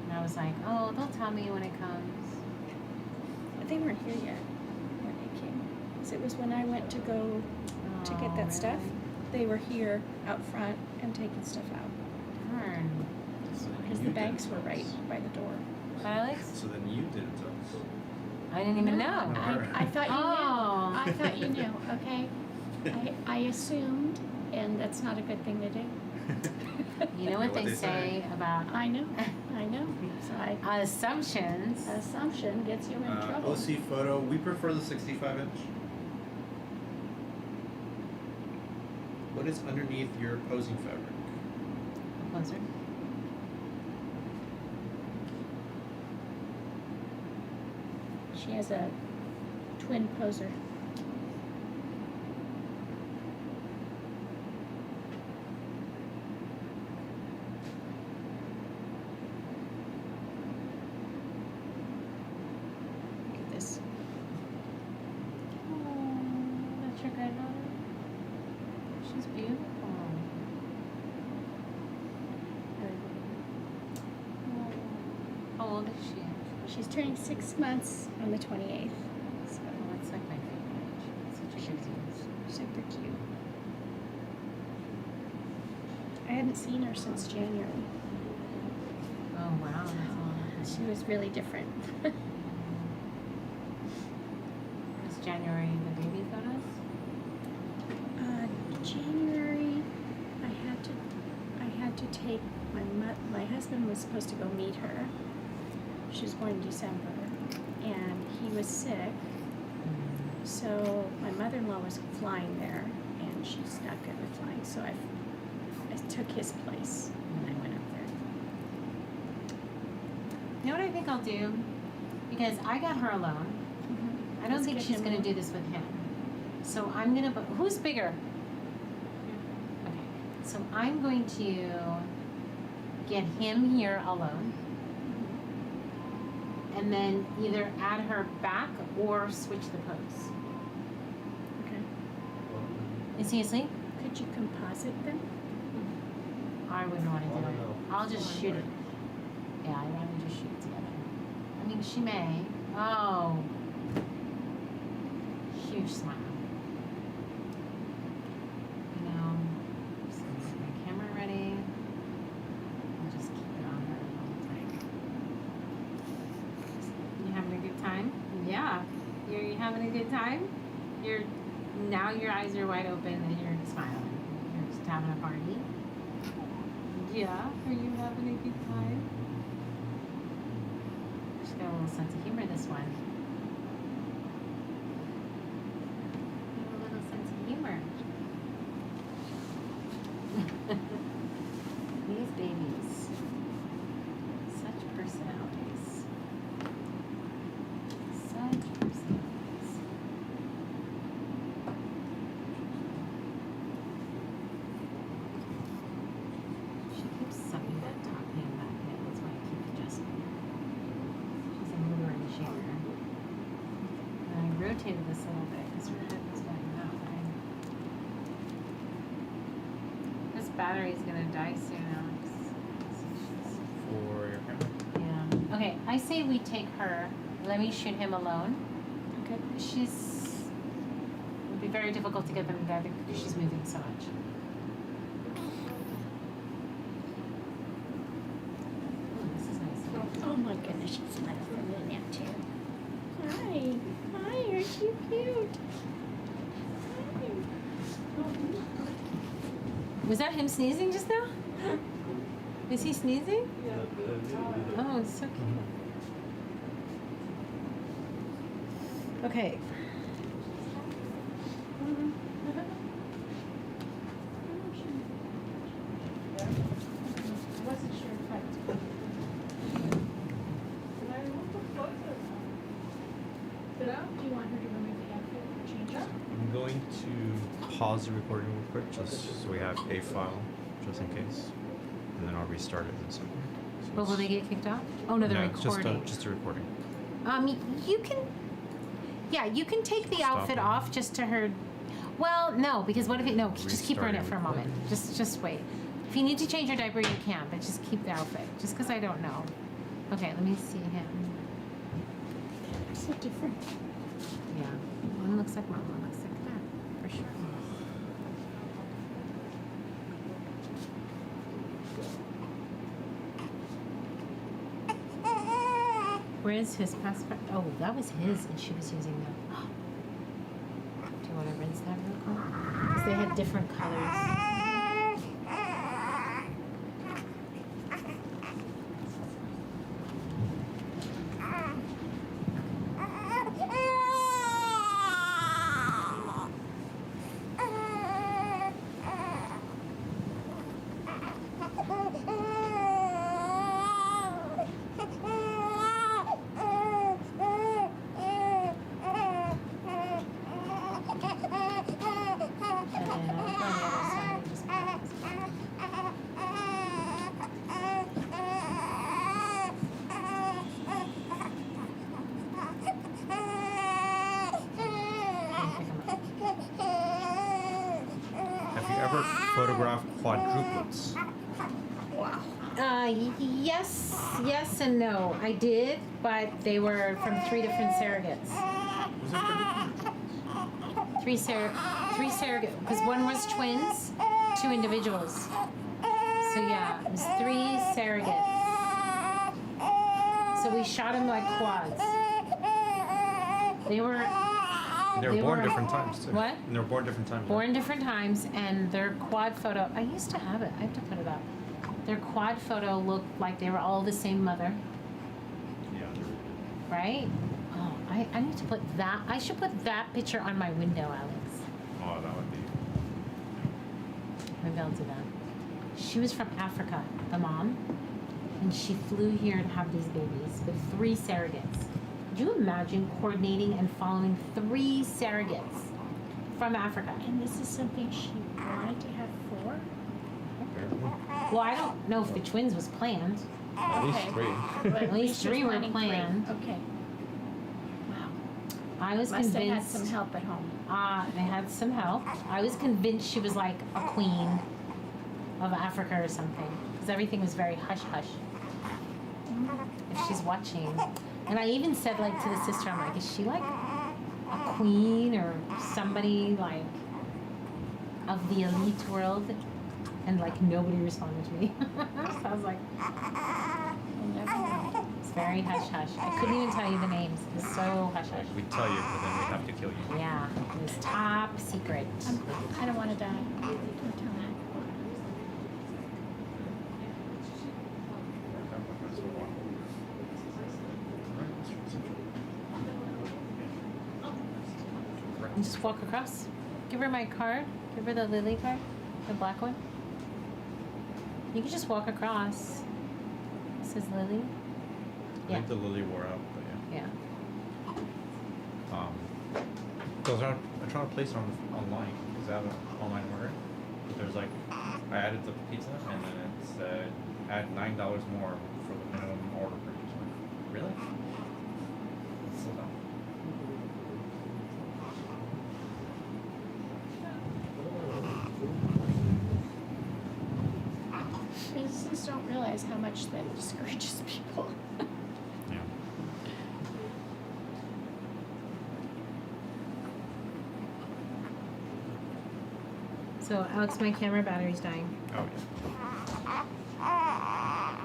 Speaker 1: And I was like, oh, they'll tell me when it comes.
Speaker 8: But they weren't here yet when they came. 'Cause it was when I went to go to get that stuff. they were here out front and taking stuff out
Speaker 1: Darn.
Speaker 8: because the banks were right by the door.
Speaker 1: Alex?
Speaker 7: So then you didn't tell us.
Speaker 1: I didn't even know.
Speaker 8: I thought you
Speaker 1: Oh.
Speaker 8: knew. I thought you knew. Okay. I assumed, and that's not a good thing to do.
Speaker 1: You know what
Speaker 7: What
Speaker 1: they
Speaker 7: they
Speaker 1: say about
Speaker 8: I know. So
Speaker 1: assumptions?
Speaker 8: assumption gets you in trouble.
Speaker 7: OC photo, we prefer the 65 inch. What is underneath your posing fabric?
Speaker 1: Closer.
Speaker 8: She has a twin poser. Look at this.
Speaker 1: Oh, that's your granddaughter? She's beautiful. How old is she?
Speaker 8: She's turning 6 months on the 28th. So
Speaker 1: Oh, it's like my favorite age. Such a good age.
Speaker 8: super cute. I hadn't seen her since January.
Speaker 1: Oh wow, that's a long.
Speaker 8: She was really different.
Speaker 1: Is January the baby photos?
Speaker 8: January, I had to take my husband was supposed to go meet her. She was born in December, and he was sick. So my mother-in-law was flying there, and she's not good with flying. So I took his place when I went up there.
Speaker 1: You know what I think I'll do? Because I got her alone. I don't
Speaker 8: Let's
Speaker 1: think
Speaker 8: get
Speaker 1: she's
Speaker 8: him
Speaker 1: gonna
Speaker 8: alone.
Speaker 1: do this with him. So I'm gonna. Who's bigger? Okay. So I'm going to get him here alone, and then either add her back or switch the pose.
Speaker 8: Okay.
Speaker 1: Is he asleep?
Speaker 8: Could you composite them?
Speaker 1: I wouldn't want to do
Speaker 5: Oh,
Speaker 1: it.
Speaker 5: no.
Speaker 1: I'll just shoot it. Yeah, I'd rather just shoot it together. I mean, she may. Oh. Huge smile. You know, just gonna get my camera ready. I'll just keep it on her all the time. You having a good time? Yeah. You're having a good time? Now your eyes are wide open and you're smiling. You're just having a party. Yeah, are you having a good time? She's got a little sense of humor, this one. A little sense of humor. These babies. Such personalities. Such personalities. She keeps sucking that top hand back in. That's why I keep adjusting. She's a mover and shaker. And I rotated this a little bit because her head was going that way. This battery's gonna die soon, Alex.
Speaker 2: For your camera.
Speaker 1: Yeah. Okay, I say we take her. Let me shoot him alone.
Speaker 8: Okay.
Speaker 1: It would be very difficult to get them together because she's moving so much. Ooh, this is nice.
Speaker 8: Oh my goodness, she's smiling for me now too. Hi. Hi, aren't you cute? Hi.
Speaker 1: Was that him sneezing just now? Is he sneezing? Oh, it's so cute. Okay.
Speaker 8: I wasn't sure if I. Do you want her to remove the outfit or change it?
Speaker 2: I'm going to pause the recording real quick just so we have a file just in case. And then I'll restart it in a second. So
Speaker 1: Well, will they get kicked off? Oh no, they're
Speaker 2: it's
Speaker 1: recording.
Speaker 2: just a recording.
Speaker 1: You can. Yeah, you can take the
Speaker 2: Stop
Speaker 1: outfit
Speaker 2: it.
Speaker 1: off just to her. Well, no, because what if it? No, just keep her in it for a
Speaker 2: Restarting
Speaker 1: moment. Just wait. If you need to change your diaper, you can, but just keep the outfit. Just because I don't know. Okay, let me see him.
Speaker 8: So different.
Speaker 1: Yeah, one looks like mom, one looks like that, for sure. Where's his passport? Oh, that was his, and she was using them. Do you want to rinse that real quick? Because they had different colors.
Speaker 2: Have you ever photographed quadruplets?
Speaker 1: Yes and no. I did, but they were from 3 different surrogates.
Speaker 2: Was it for
Speaker 1: Three surrogates, because one was twins, 2 individuals. So yeah, it was 3 surrogates. So we shot them like quads. They were
Speaker 2: They were born different times too.
Speaker 1: What?
Speaker 2: And they were born different times.
Speaker 1: born different times, and their quad photo. I used to have it. I have to put it up. Their quad photo looked like they were all the same mother,
Speaker 2: Yeah.
Speaker 1: right? Oh, I need to put that. I should put that picture on my window, Alex.
Speaker 2: Oh, that would be.
Speaker 1: Maybe I'll do that. She was from Africa, the mom, and she flew here to have these babies with 3 surrogates. Could you imagine coordinating and following 3 surrogates from Africa?
Speaker 8: And this is something she wanted to have 4?
Speaker 1: Well, I don't know if the twins was planned.
Speaker 7: At least
Speaker 8: Okay.
Speaker 7: 3.
Speaker 8: But
Speaker 1: At least
Speaker 8: she was
Speaker 1: 3 were
Speaker 8: planning 3.
Speaker 1: planned.
Speaker 8: Okay. Wow.
Speaker 1: I was
Speaker 8: Must have had
Speaker 1: convinced.
Speaker 8: some help at home.
Speaker 1: They had some help. I was convinced she was like a queen of Africa or something, because everything was very hush hush. If she's watching, and I even said like to the sister, I'm like, is she like a queen or somebody like of the elite world? And like nobody responded to me. So I was like,
Speaker 8: We'll never know.
Speaker 1: it's very hush hush. I couldn't even tell you the names. It was so hush hush.
Speaker 2: We tell you, but then we have to kill you.
Speaker 1: Yeah, it was top secret.
Speaker 8: I don't want to die. Don't tell me.
Speaker 1: And just walk across. Give her my card. Give her the Lily card, the black one. You can just walk across. It says Lily.
Speaker 2: I think the lily wore out, but yeah.
Speaker 1: Yeah.
Speaker 2: Because I'm trying to place it online because I have an online order. But there's like, I added the pizza and then it said add $9 more for the minimum order purchase. I'm like, really? That's so dumb.
Speaker 8: Businesses don't realize how much that discourages people.
Speaker 2: Yeah.
Speaker 1: So Alex, my camera battery's dying.
Speaker 2: Oh yeah.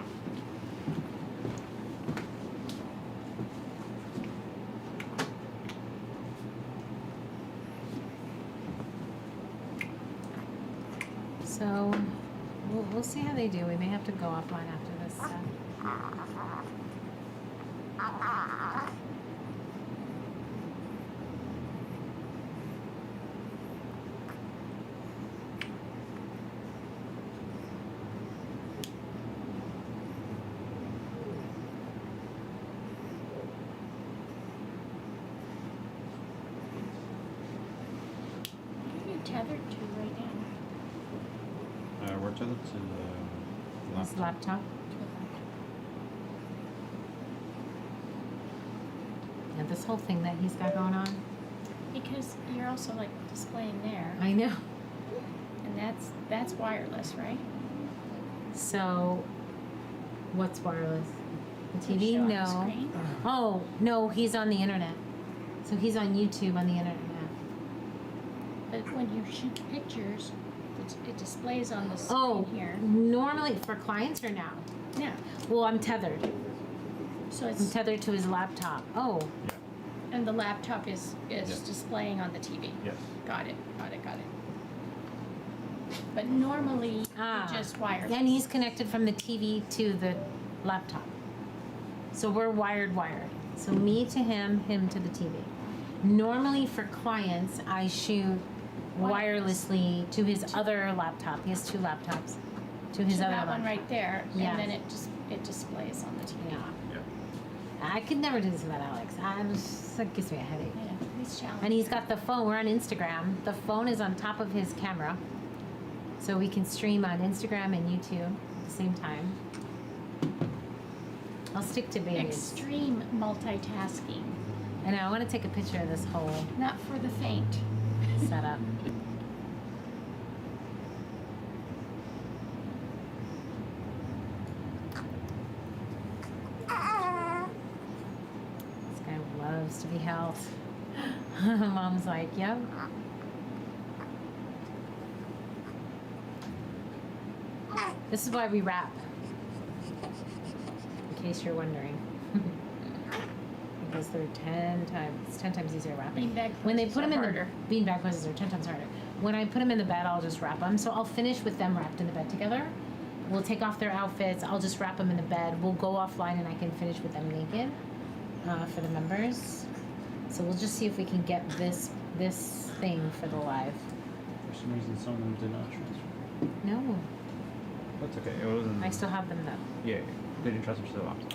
Speaker 1: So we'll see how they do. We may have to go offline after this.
Speaker 8: What are you tethered to right now?
Speaker 2: We're tethered to the
Speaker 1: This
Speaker 2: laptop.
Speaker 1: laptop. Yeah, this whole thing that he's got going on.
Speaker 8: Because you're also like displaying there,
Speaker 1: I know.
Speaker 8: and that's wireless, right?
Speaker 1: So, what's wireless? The TV?
Speaker 8: Show on the
Speaker 1: No.
Speaker 8: screen?
Speaker 1: Oh, no, he's on the internet. So he's on YouTube on the internet.
Speaker 8: But when you shoot pictures, it displays on the screen
Speaker 1: Oh,
Speaker 8: here.
Speaker 1: normally for clients or now?
Speaker 8: Yeah.
Speaker 1: Well, I'm tethered.
Speaker 8: So
Speaker 1: And
Speaker 8: it's,
Speaker 1: tethered to his laptop. Oh,
Speaker 8: and the laptop is
Speaker 5: Yes.
Speaker 8: displaying on the TV.
Speaker 5: Yes.
Speaker 8: Got it. But normally, you just wire.
Speaker 1: and he's connected from the TV to the laptop. So we're wired. So me to him to the TV. Normally for clients, I shoot wirelessly to his other laptop. He has 2 laptops. To his
Speaker 8: to
Speaker 1: other
Speaker 8: that one
Speaker 1: laptop.
Speaker 8: right there,
Speaker 1: Yes.
Speaker 8: and then it displays on the TV.
Speaker 1: Yeah.
Speaker 5: Yeah.
Speaker 1: I could never do this without Alex. That gives me a headache.
Speaker 8: Yeah, he's challenging.
Speaker 1: And he's got the phone. We're on Instagram. The phone is on top of his camera. So we can stream on Instagram and YouTube at the same time. I'll stick to babies.
Speaker 8: Extreme multitasking,
Speaker 1: And I want to take a picture of this whole
Speaker 8: not for the faint.
Speaker 1: setup. This guy loves to be held. Mom's like, yep. This is why we wrap. In case you're wondering. Because they're 10 times easier wrapping.
Speaker 8: Beanbag
Speaker 1: When they
Speaker 8: poses
Speaker 1: put them
Speaker 8: are
Speaker 1: in
Speaker 8: harder.
Speaker 1: the beanbag poses are 10 times harder. When I put them in the bed, I'll just wrap them. So I'll finish with them wrapped in the bed together. We'll take off their outfits. I'll just wrap them in the bed. We'll go offline and I can finish with them naked for the members. So we'll just see if we can get this thing for the live.
Speaker 5: For some reason, some of them did not transfer.
Speaker 1: No,
Speaker 5: That's okay. It wasn't.
Speaker 1: I still have them though.
Speaker 5: Yeah, they didn't transfer to the laptop.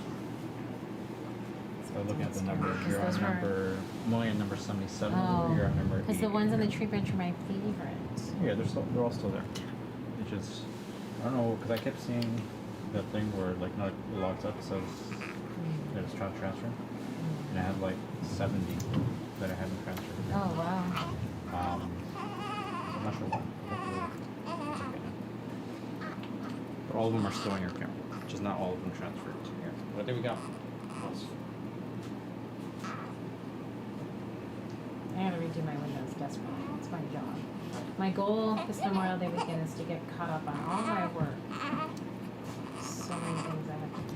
Speaker 5: So looking at the
Speaker 1: That's
Speaker 5: numbers,
Speaker 1: scary, 'cause
Speaker 5: you're on
Speaker 1: those were-
Speaker 5: number. I'm only at number 77.
Speaker 1: Oh,
Speaker 5: You're on number.
Speaker 1: because the
Speaker 5: 88.
Speaker 1: ones on the tree branch are my favorite.
Speaker 5: Yeah, they're all still there. It's just, I don't know, because I kept seeing that thing where like not it logs up, it says that it's trying to transfer, and I had like 70 that I hadn't transferred.
Speaker 1: Oh wow.
Speaker 5: I'm not sure why. Hopefully it's okay now. But all of them are still in your camera, just not all of them transferred to here. What do we got?
Speaker 1: I gotta redo my windows desperately. It's my job. My goal this Memorial Day weekend is to get caught up on all my work. So many things I have to do.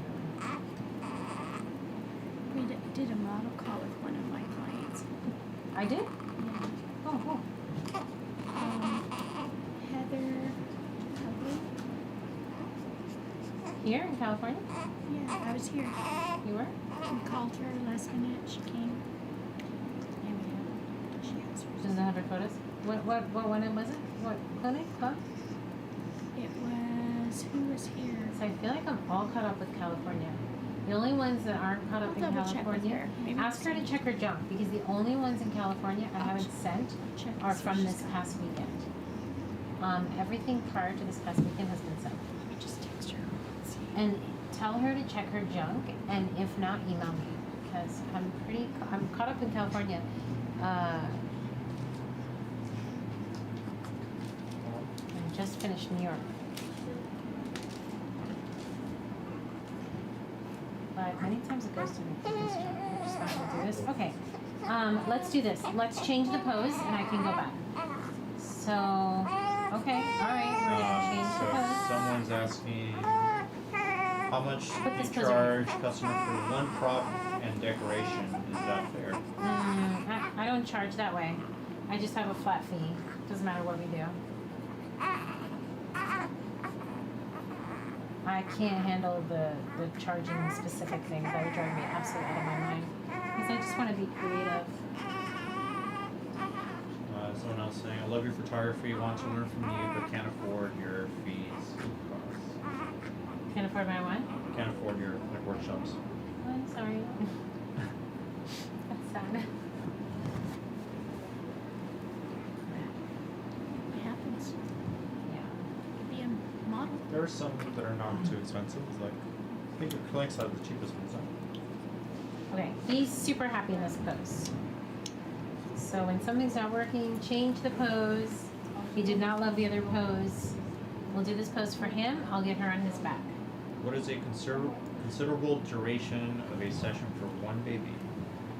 Speaker 8: We did a model call with one of my clients.
Speaker 1: I did?
Speaker 8: Yeah.
Speaker 1: Oh, cool.
Speaker 8: Heather Hubley.
Speaker 1: Here in California?
Speaker 8: Yeah, I was here.
Speaker 1: You were?
Speaker 8: We called her last minute. She came. And she answered.
Speaker 1: Does it have her photos? What one was it? What clinic? Huh?
Speaker 8: It was, who was here?
Speaker 1: So I feel like I'm all caught up with California. The only ones that aren't caught up
Speaker 8: I'll
Speaker 1: in
Speaker 8: double check with
Speaker 1: California,
Speaker 8: her. Maybe
Speaker 1: ask her to
Speaker 8: it's-
Speaker 1: check her junk because the only ones in California I haven't sent
Speaker 8: Check
Speaker 1: are
Speaker 8: this
Speaker 1: from
Speaker 8: one
Speaker 1: this
Speaker 8: she's got.
Speaker 1: past weekend. Everything prior to this past weekend has been sent.
Speaker 8: Let me just text her. See.
Speaker 1: And tell her to check her junk, and if not, email me because I'm caught up in California. I just finished New York. But many times it goes to me. We're just not gonna do this. Okay. Let's do this. Let's change the pose, and I can go back. So, okay, all right, we're gonna change the
Speaker 2: So
Speaker 1: pose.
Speaker 2: someone's asking how much
Speaker 1: Put this
Speaker 2: you
Speaker 1: pose
Speaker 2: charge customer for one prop and decoration. Is that fair?
Speaker 1: I don't charge that way. I just have a flat fee. Doesn't matter what we do. I can't handle the charging specific things. That would drive me absolutely out of my mind. Because I just want to be creative.
Speaker 2: Someone else saying, I love your photography, want to learn from you, but can't afford your fees. Costs.
Speaker 1: Can't afford my one?
Speaker 2: Can't afford your like workshops.
Speaker 1: Oh, I'm sorry. That's sad.
Speaker 8: It happens.
Speaker 1: Yeah.
Speaker 8: Could be a model.
Speaker 7: There are some that are not too expensive. Like, I think acrylics are the cheapest ones. Huh?
Speaker 1: Okay, he's super happy in this pose. So when something's not working, change the pose. He did not love the other pose. We'll do this pose for him. I'll get her on his back.
Speaker 2: What is a considerable duration of a session for one baby?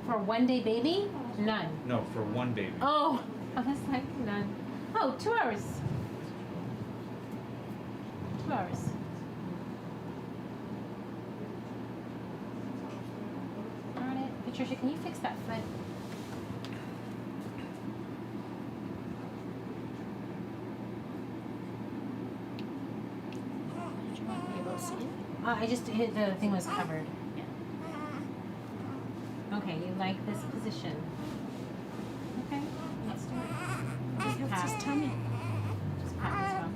Speaker 1: For a 1 day baby? None.
Speaker 2: No, for one baby.
Speaker 1: Oh, I was like, none. Oh, 2 hours. 2 hours. Patricia, can you fix that foot?
Speaker 8: Do you want me to go see it?
Speaker 1: I just hit the thing was covered. Okay, you like this position. Okay, let's do it. Just
Speaker 8: It helps
Speaker 1: pat.
Speaker 8: his tummy.
Speaker 1: Just pat this one.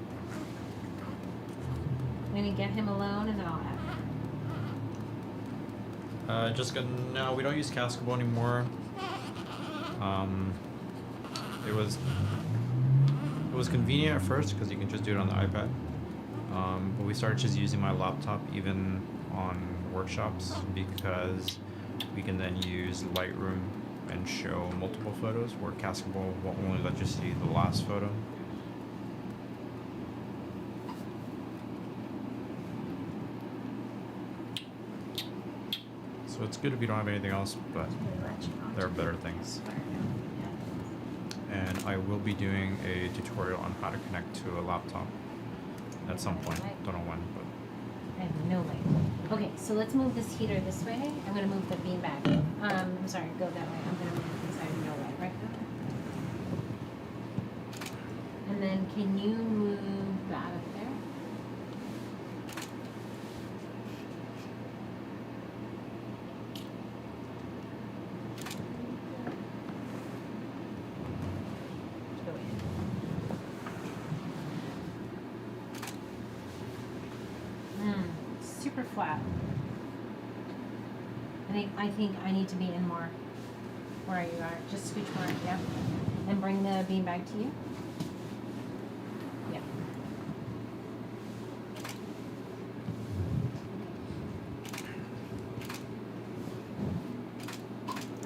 Speaker 1: I'm gonna get him alone and then I'll add.
Speaker 5: No, we don't use Cascable anymore. It was convenient at first because you can just do it on the iPad. But we started just using my laptop even on workshops because we can then use Lightroom and show multiple photos where Cascable will only let you see the last photo. So it's good if you don't have anything else, but there are better things. And I will be doing a tutorial on how to connect to a laptop at some point. Don't know when, but
Speaker 1: I have no light. Okay, so let's move this heater this way. I'm gonna move the beanbag. I'm sorry, go that way. I'm gonna move it because I have no light right now. And then can you move that up there? Go ahead. Super flat. I think I need to be in more where you are. Just scooch more, yeah. And bring the beanbag to you. Yeah.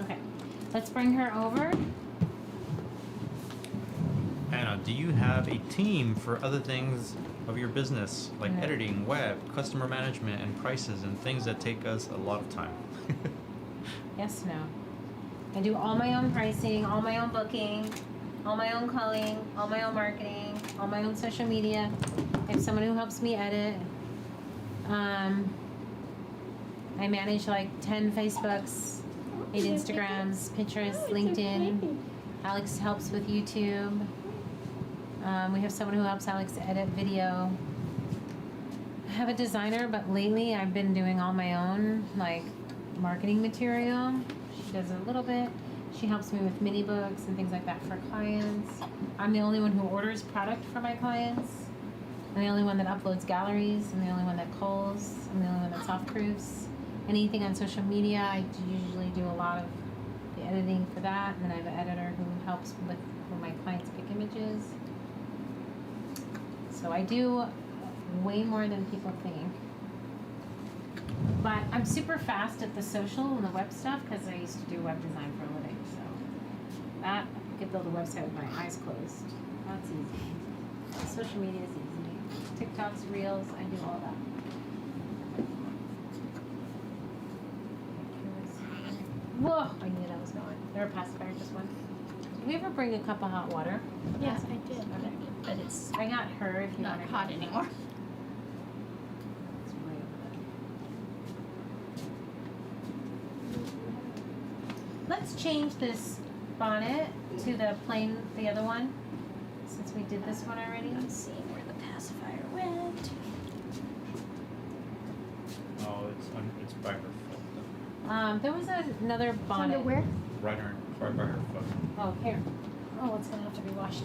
Speaker 1: Okay. Let's bring her over.
Speaker 5: Anna, do you have a team for other things of your business, like
Speaker 1: No.
Speaker 5: editing, web, customer management, and prices, and things that take us a lot of time?
Speaker 1: Yes, no. I do all my own pricing, all my own booking, all my own calling, all my own marketing, all my own social media. I have someone who helps me edit. I manage like 10 Facebooks, 8 Instagrams, Pinterest, LinkedIn. Alex helps with YouTube. We have someone who helps Alex edit video. I have a designer, but lately I've been doing all my own, like, marketing material. She does a little bit. She helps me with mini books and things like that for clients. I'm the only one who orders product for my clients. I'm the only one that uploads galleries. I'm the only one that culls. I'm the only one that soft proofs. Anything on social media, I usually do a lot of the editing for that. And then I have an editor who helps with when my clients pick images. So I do way more than people think. But I'm super fast at the social and the web stuff because I used to do web design for a living. So that I could build a website with my eyes closed. That's easy. Social media is easy. TikToks, Reels, I do all that. Whoa! I knew that was going. There a pacifier just went. Did we ever bring a cup of hot water?
Speaker 8: Yes, I did, but it's
Speaker 1: I got her if you
Speaker 8: not
Speaker 1: want
Speaker 8: hot anymore.
Speaker 1: It's way over there. Let's change this bonnet to the plain, the other one, since we did this one already.
Speaker 8: I'm seeing where the pacifier went.
Speaker 5: Oh, it's by her foot.
Speaker 1: There was another bonnet.
Speaker 8: Where?
Speaker 5: Right by her foot.
Speaker 1: Oh, here. Oh, it's gonna have to be washed.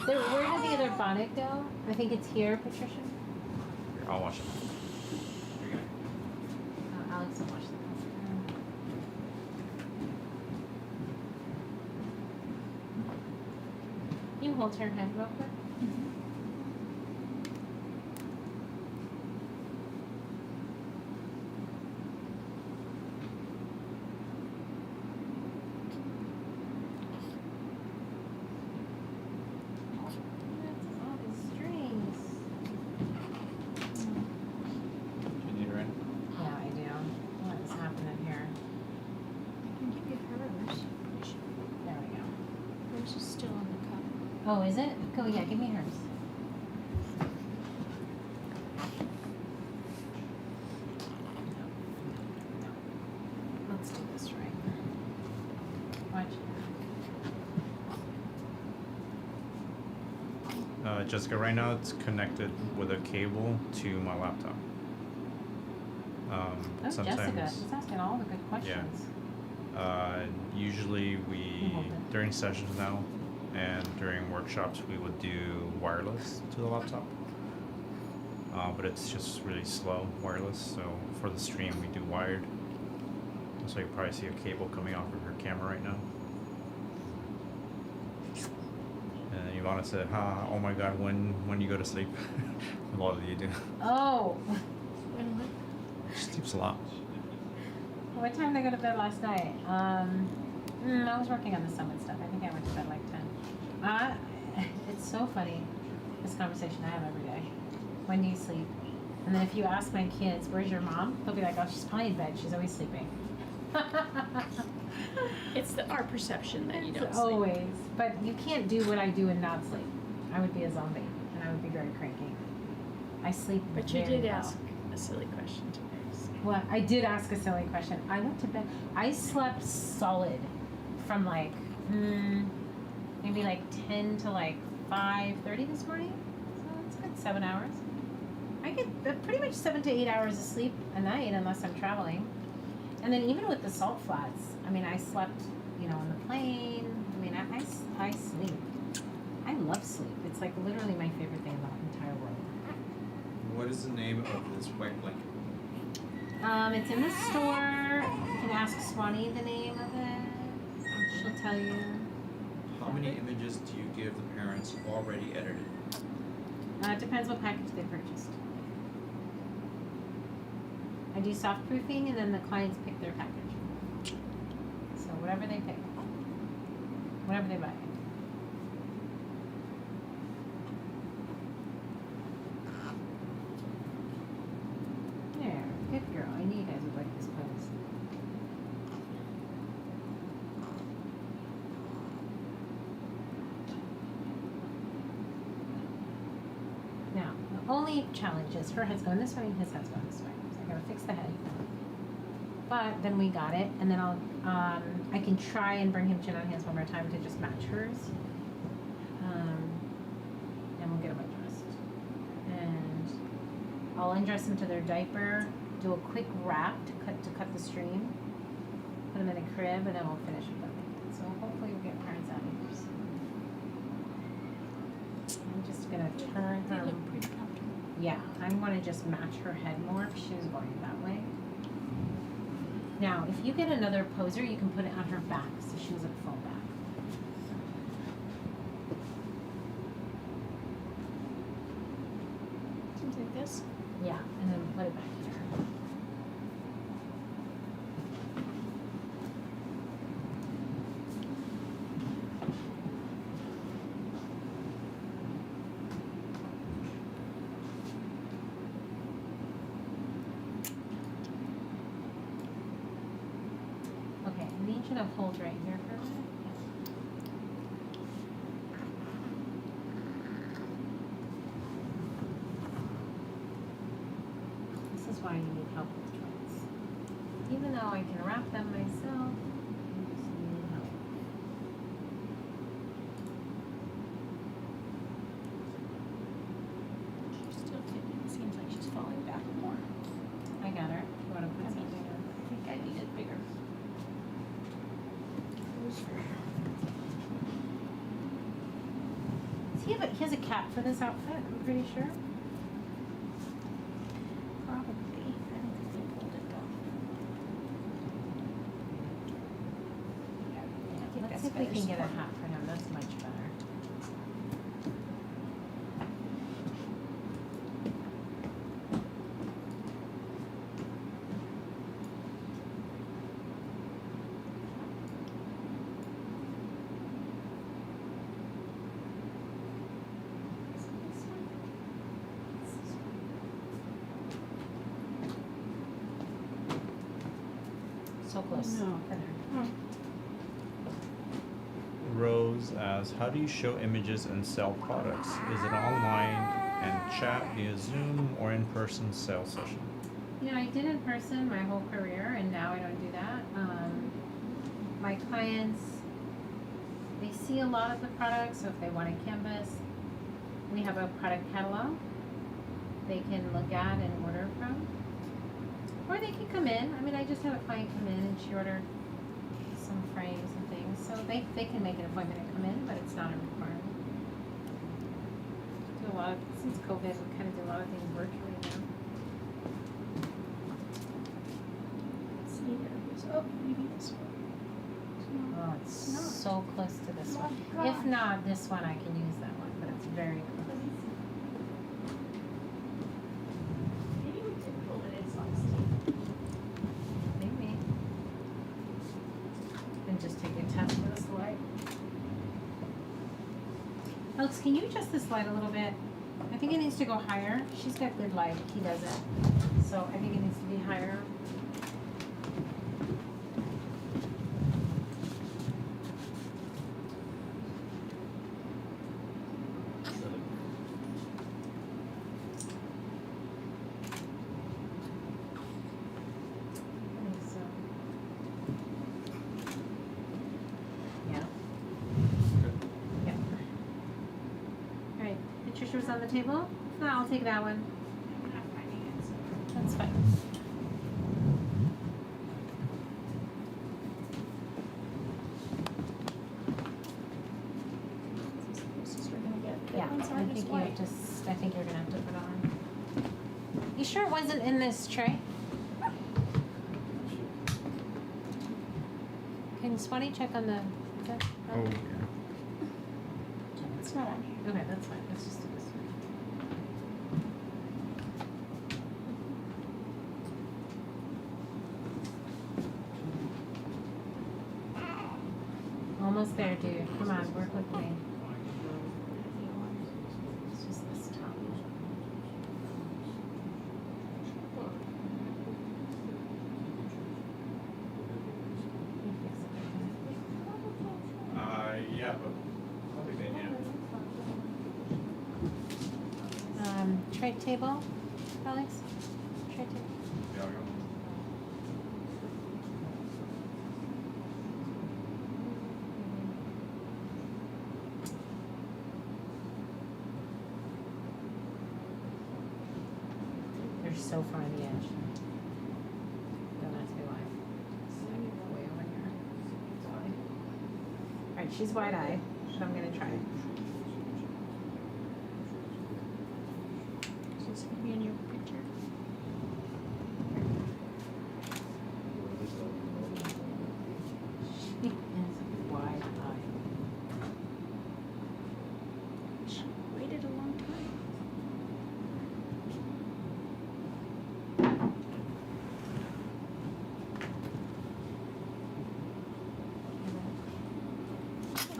Speaker 1: There, where did the other bonnet go? I think it's here, Patricia.
Speaker 5: Here, I'll wash it. Here you go.
Speaker 1: Oh, Alex will wash the pacifier. You hold her head real quick. All these strings.
Speaker 5: Do you need it right?
Speaker 1: Yeah, I do. What is happening here?
Speaker 8: I can give you hers.
Speaker 1: There we go.
Speaker 8: Hers is still on the cup.
Speaker 1: Oh, is it? Go, yeah, give me hers. No. Let's do this right.
Speaker 2: Jessica, right now it's connected with a cable to my laptop.
Speaker 1: Oh,
Speaker 2: Sometimes,
Speaker 1: Jessica, she's asking all the good questions.
Speaker 2: Usually we,
Speaker 1: Hold it.
Speaker 2: during sessions now and during workshops, we would do wireless to the laptop. But it's just really slow wireless, so for the stream we do wired. So you probably see a cable coming off of your camera right now. And Ivana said, oh my god, when you go to sleep? A lot of you do.
Speaker 1: Oh,
Speaker 2: She sleeps a lot.
Speaker 1: what time did I go to bed last night? I was working on the summit stuff. I think I went to bed like 10. It's so funny, this conversation I have every day. When do you sleep? And then if you ask my kids, where's your mom? They'll be like, oh, she's probably in bed. She's always sleeping.
Speaker 8: It's our perception that you don't
Speaker 1: It's
Speaker 8: sleep.
Speaker 1: always. But you can't do what I do and not sleep. I would be a zombie, and I would be very cranky. I sleep
Speaker 8: But you
Speaker 1: very
Speaker 8: did
Speaker 1: well.
Speaker 8: ask a silly question today. So.
Speaker 1: Well, I did ask a silly question. I went to bed. I slept solid from like maybe like 10 to like 5:30 this morning. So it's a good 7 hours. I get pretty much 7 to 8 hours of sleep a night unless I'm traveling. And then even with the salt flats, I mean, I slept, on the plane. I mean, I sleep. I love sleep. It's like literally my favorite thing in the entire world.
Speaker 7: What is the name of this white blanket?
Speaker 1: It's in the store. You can ask Swanee the name of it. She'll tell you.
Speaker 7: How many images do you give the parents already edited?
Speaker 1: It depends what package they purchased. I do soft proofing, and then the clients pick their package. So whatever they pick, whatever they buy. There, good girl. I knew you guys would like this pose. Now, the only challenge is her head's going this way and his head's going this way. So I gotta fix the head. But then we got it, and then I can try and bring him chin on hands one more time to just match hers. And we'll get him undressed. And I'll undress him to their diaper, do a quick wrap to cut the stream, put him in a crib, and then we'll finish with them. So hopefully we'll get parents out of here soon. I'm just gonna turn
Speaker 8: They
Speaker 1: her.
Speaker 8: look pretty comfortable.
Speaker 1: Yeah, I'm gonna just match her head more if she was going that way. Now, if you get another poser, you can put it on her back so she doesn't fall back.
Speaker 8: Something like this.
Speaker 1: Yeah, and then put it back here. Okay, I need you to hold right here for a minute. This is why you need help with twins. Even though I can wrap them myself, you just need help.
Speaker 8: She's still kicking. It seems like she's falling back more.
Speaker 1: I got her. You want to put something on?
Speaker 8: I think I need it bigger.
Speaker 1: He has a cap for this outfit, I'm pretty sure.
Speaker 8: Probably. I don't think they pulled it though. Yeah, I think
Speaker 1: Let's
Speaker 8: that's
Speaker 1: see if we
Speaker 8: better
Speaker 1: can get a
Speaker 8: support.
Speaker 1: hat for him. That's much better. So close.
Speaker 4: No.
Speaker 2: Rose asks, how do you show images and sell products? Is it online and chat via Zoom or in-person sales session?
Speaker 1: I did in person my whole career, and now I don't do that. My clients, they see a lot of the products, so if they want a canvas, we have a product catalog they can look at and order from. Or they can come in. I mean, I just had a client come in and she ordered some frames and things. So they can make an appointment and come in, but it's not a requirement. Do a lot of, since COVID, we kind of do a lot of things virtually now.
Speaker 8: See, there was, oh, maybe this one.
Speaker 1: Oh, it's
Speaker 8: No.
Speaker 1: so close to this
Speaker 8: Oh,
Speaker 1: one.
Speaker 8: gosh.
Speaker 1: If not this one, I can use that one, but it's very close.
Speaker 3: Maybe we did pull it in Steve.
Speaker 1: Maybe. And just take a test for this light. Alex, can you adjust this light a little bit? I think it needs to go higher. She's got good light. He doesn't. So I think it needs to be higher. I think so. Yeah. Yeah. All right. Patricia was on the table? No, I'll take that one.
Speaker 3: I'm not finding it, so.
Speaker 1: That's fine.
Speaker 8: This is we're gonna get, the
Speaker 1: Yeah,
Speaker 8: ones
Speaker 1: I
Speaker 8: aren't as
Speaker 1: think you
Speaker 8: white.
Speaker 1: just, I think you're gonna have to put on. You sure it wasn't in this tray? Can Swanee check on the, is that-
Speaker 2: Oh, yeah.
Speaker 8: It's not on here.
Speaker 1: Okay, that's fine, let's just do this one. Almost there, dude, come on, work with me. It's just this top. You fix it,
Speaker 7: Yeah, but probably they
Speaker 1: tray table, Alex? Tray table.
Speaker 7: Yeah, I'll go.
Speaker 1: They're so far on the edge. Don't ask me why. It's like way over here. It's fine. Alright, she's wide-eyed, but I'm gonna try it.
Speaker 8: Is this gonna be in your picture?
Speaker 1: She is wide-eyed.
Speaker 8: She waited a long time.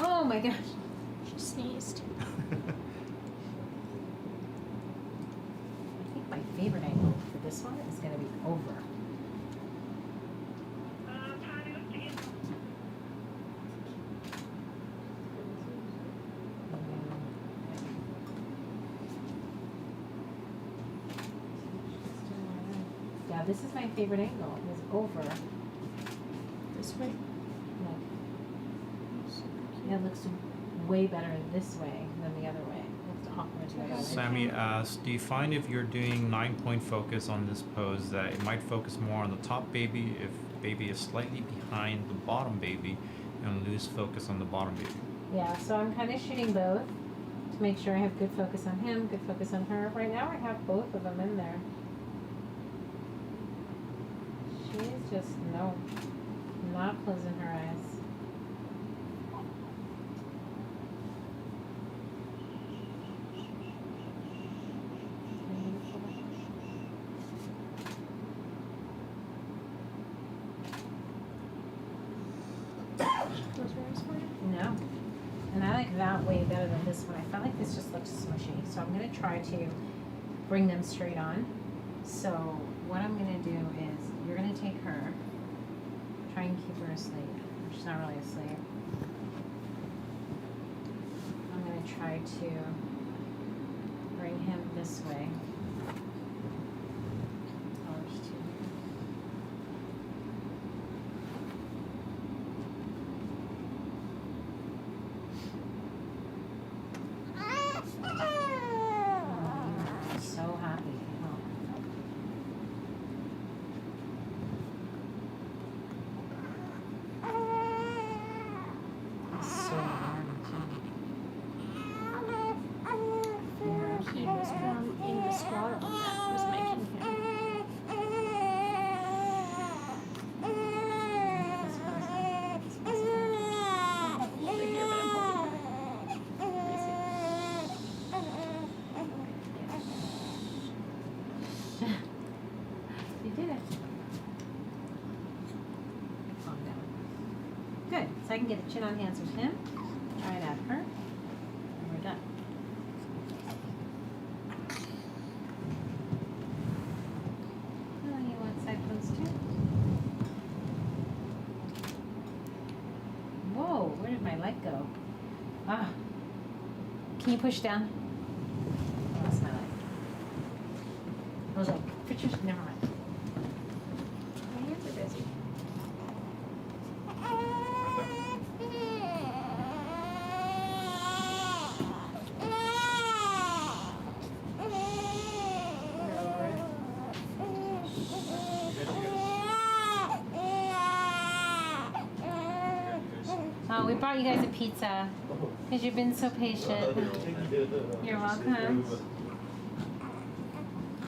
Speaker 1: Oh my gosh.
Speaker 8: She sneezed.
Speaker 1: I think my favorite angle for this one is gonna be over. Yeah, this is my favorite angle, is over.
Speaker 8: This way.
Speaker 1: Yeah, it looks way better this way than the other way. It looks awkward the other way.
Speaker 2: Sammy asked, do you find if you're doing 9-point focus on this pose that it might focus more on the top baby if baby is slightly behind the bottom baby and lose focus on the bottom baby?
Speaker 1: Yeah, so I'm kind of shooting both to make sure I have good focus on him, good focus on her. Right now I have both of them in there. She's just, no, not closing her eyes.
Speaker 8: Those were eyes for you?
Speaker 1: No. And I like that way better than this one. I felt like this just looks smushy. So I'm going to try to bring them straight on. So what I'm going to do is you're going to take her, try and keep her asleep. She's not really asleep. I'm going to try to bring him this way. Oh, there's two here. did it. Calm down. Good. So I can get a chin on hands with him. Try it at her. And we're done. Oh, you want side pose too? Whoa, where did my leg go? Ah. Can you push down? I lost my leg. I was like, Patricia, never mind.
Speaker 8: My hands are busy.
Speaker 1: Oh, we brought you guys a pizza because you've been so patient. You're welcome.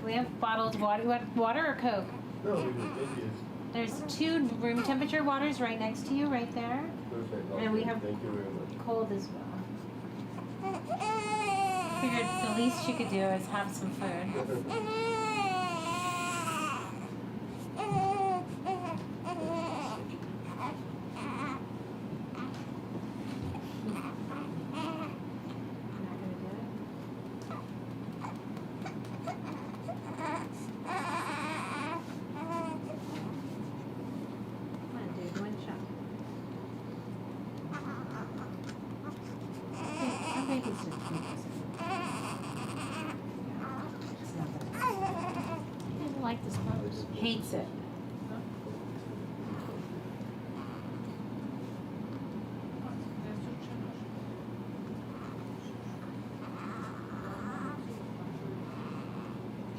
Speaker 1: We have bottled water. You want water or Coke?
Speaker 9: No, we can, thank you.
Speaker 1: There's 2 room temperature waters right next to you, right there.
Speaker 9: Perfect.
Speaker 1: And we have
Speaker 9: Thank you very much.
Speaker 1: cold as well. Figured the least you could do is have some food. Not gonna do it? Come on, dude, one shot. Some babies just need this. It's not that.
Speaker 8: I didn't like this pose.
Speaker 1: Hates it.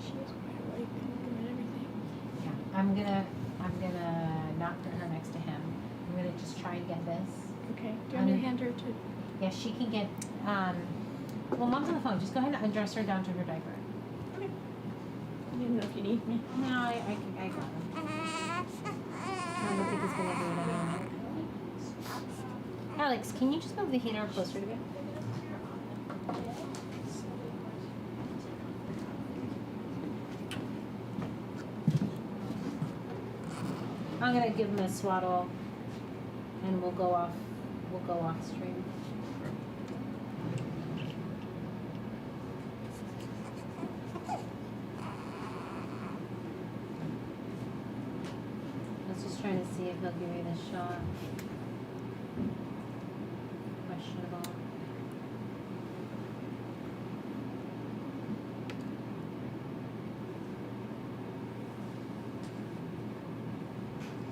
Speaker 8: She was quite a white and everything.
Speaker 1: Yeah, I'm gonna not put her next to him. I'm gonna just try and get this.
Speaker 8: Okay. Do you want me to hand her to?
Speaker 1: Yeah, she can get, well, Mom's on the phone. Just go ahead and undress her down to her diaper.
Speaker 8: Okay. I didn't know if you need me.
Speaker 1: No, I got him. I don't think he's gonna do it anyway. Alex, can you just move the heater closer to me? I'm gonna give him a swaddle, and we'll go off stream. I was just trying to see if he'll give me this shot. Questionable.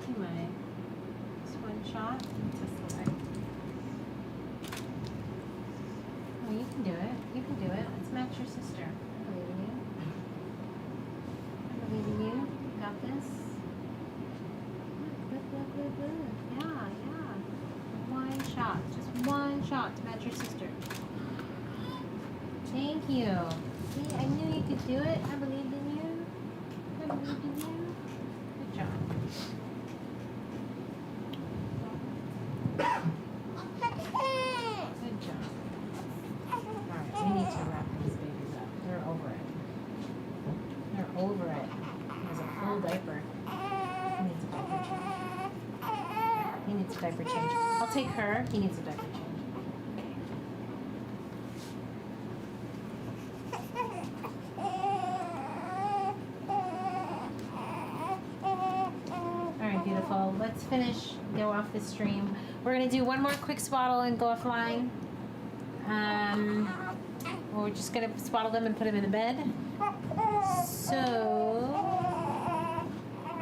Speaker 1: Come on. Just one shot. Just the way. Oh, you can do it. You can do it. Let's match your sister. I believe in you. I believe in you. You got this. Good. Yeah. One shot. Just one shot to match your sister. Thank you. See, I knew you could do it. I believed in you. I believed in you. Good job. Good job. Alright, we need to wrap these babies up. They're over it. They're over it. There's a full diaper. He needs a diaper change. He needs a diaper change. I'll take her. He needs a diaper change. Alright, beautiful. Let's finish, go off the stream. We're gonna do one more quick swaddle and go offline. We're just gonna swaddle them and put them in the bed. So,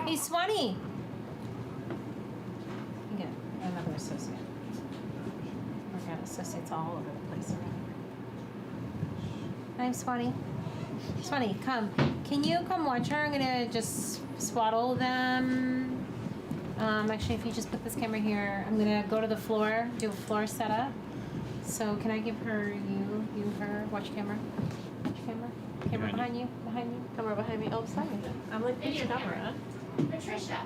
Speaker 1: hey, Swanee. You got another associate. We've got associates all over the place around here. Hi, Swanee. Swanee, come. Can you come watch her? I'm gonna just swaddle them. Actually, if you just put this camera here, I'm gonna go to the floor, do a floor setup. So can I give her you, her, watch camera? Watch camera? Camera behind you, Camera behind me. Oh, sorry. I'm like,
Speaker 3: Video
Speaker 1: push camera.
Speaker 3: Patricia.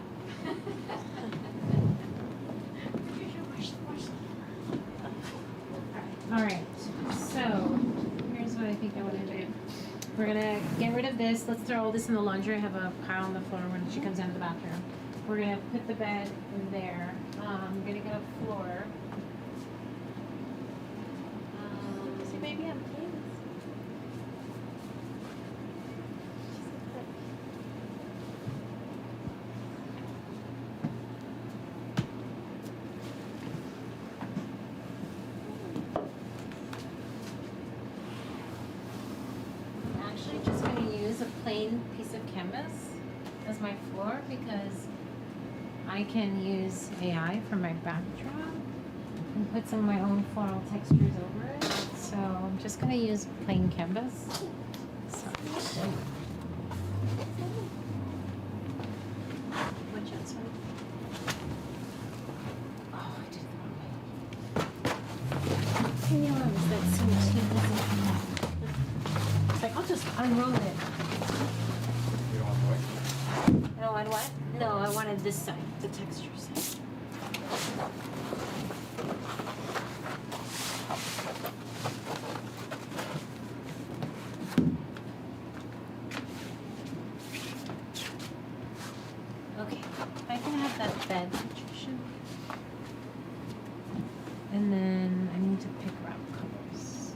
Speaker 1: Alright, so here's what I think I want to do. We're gonna get rid of this. Let's throw all this in the laundry. I have a pile on the floor when she comes out of the bathroom. We're gonna put the bed in there. We're gonna get a floor.
Speaker 8: See, maybe I'm pleased.
Speaker 1: I'm actually just going to use a plain piece of canvas as my floor because I can use AI for my backdrop and put some of my own floral textures over it. So I'm just going to use plain canvas. So,
Speaker 8: Which is one?
Speaker 1: oh, I did it the wrong way. I knew I was that seemed too easy. It's like, I'll just unroll it.
Speaker 5: You don't want the white?
Speaker 1: No, I what? No, I wanted this side, the texture side. Okay, I can have that bed situation. And then I need to pick wrap colors.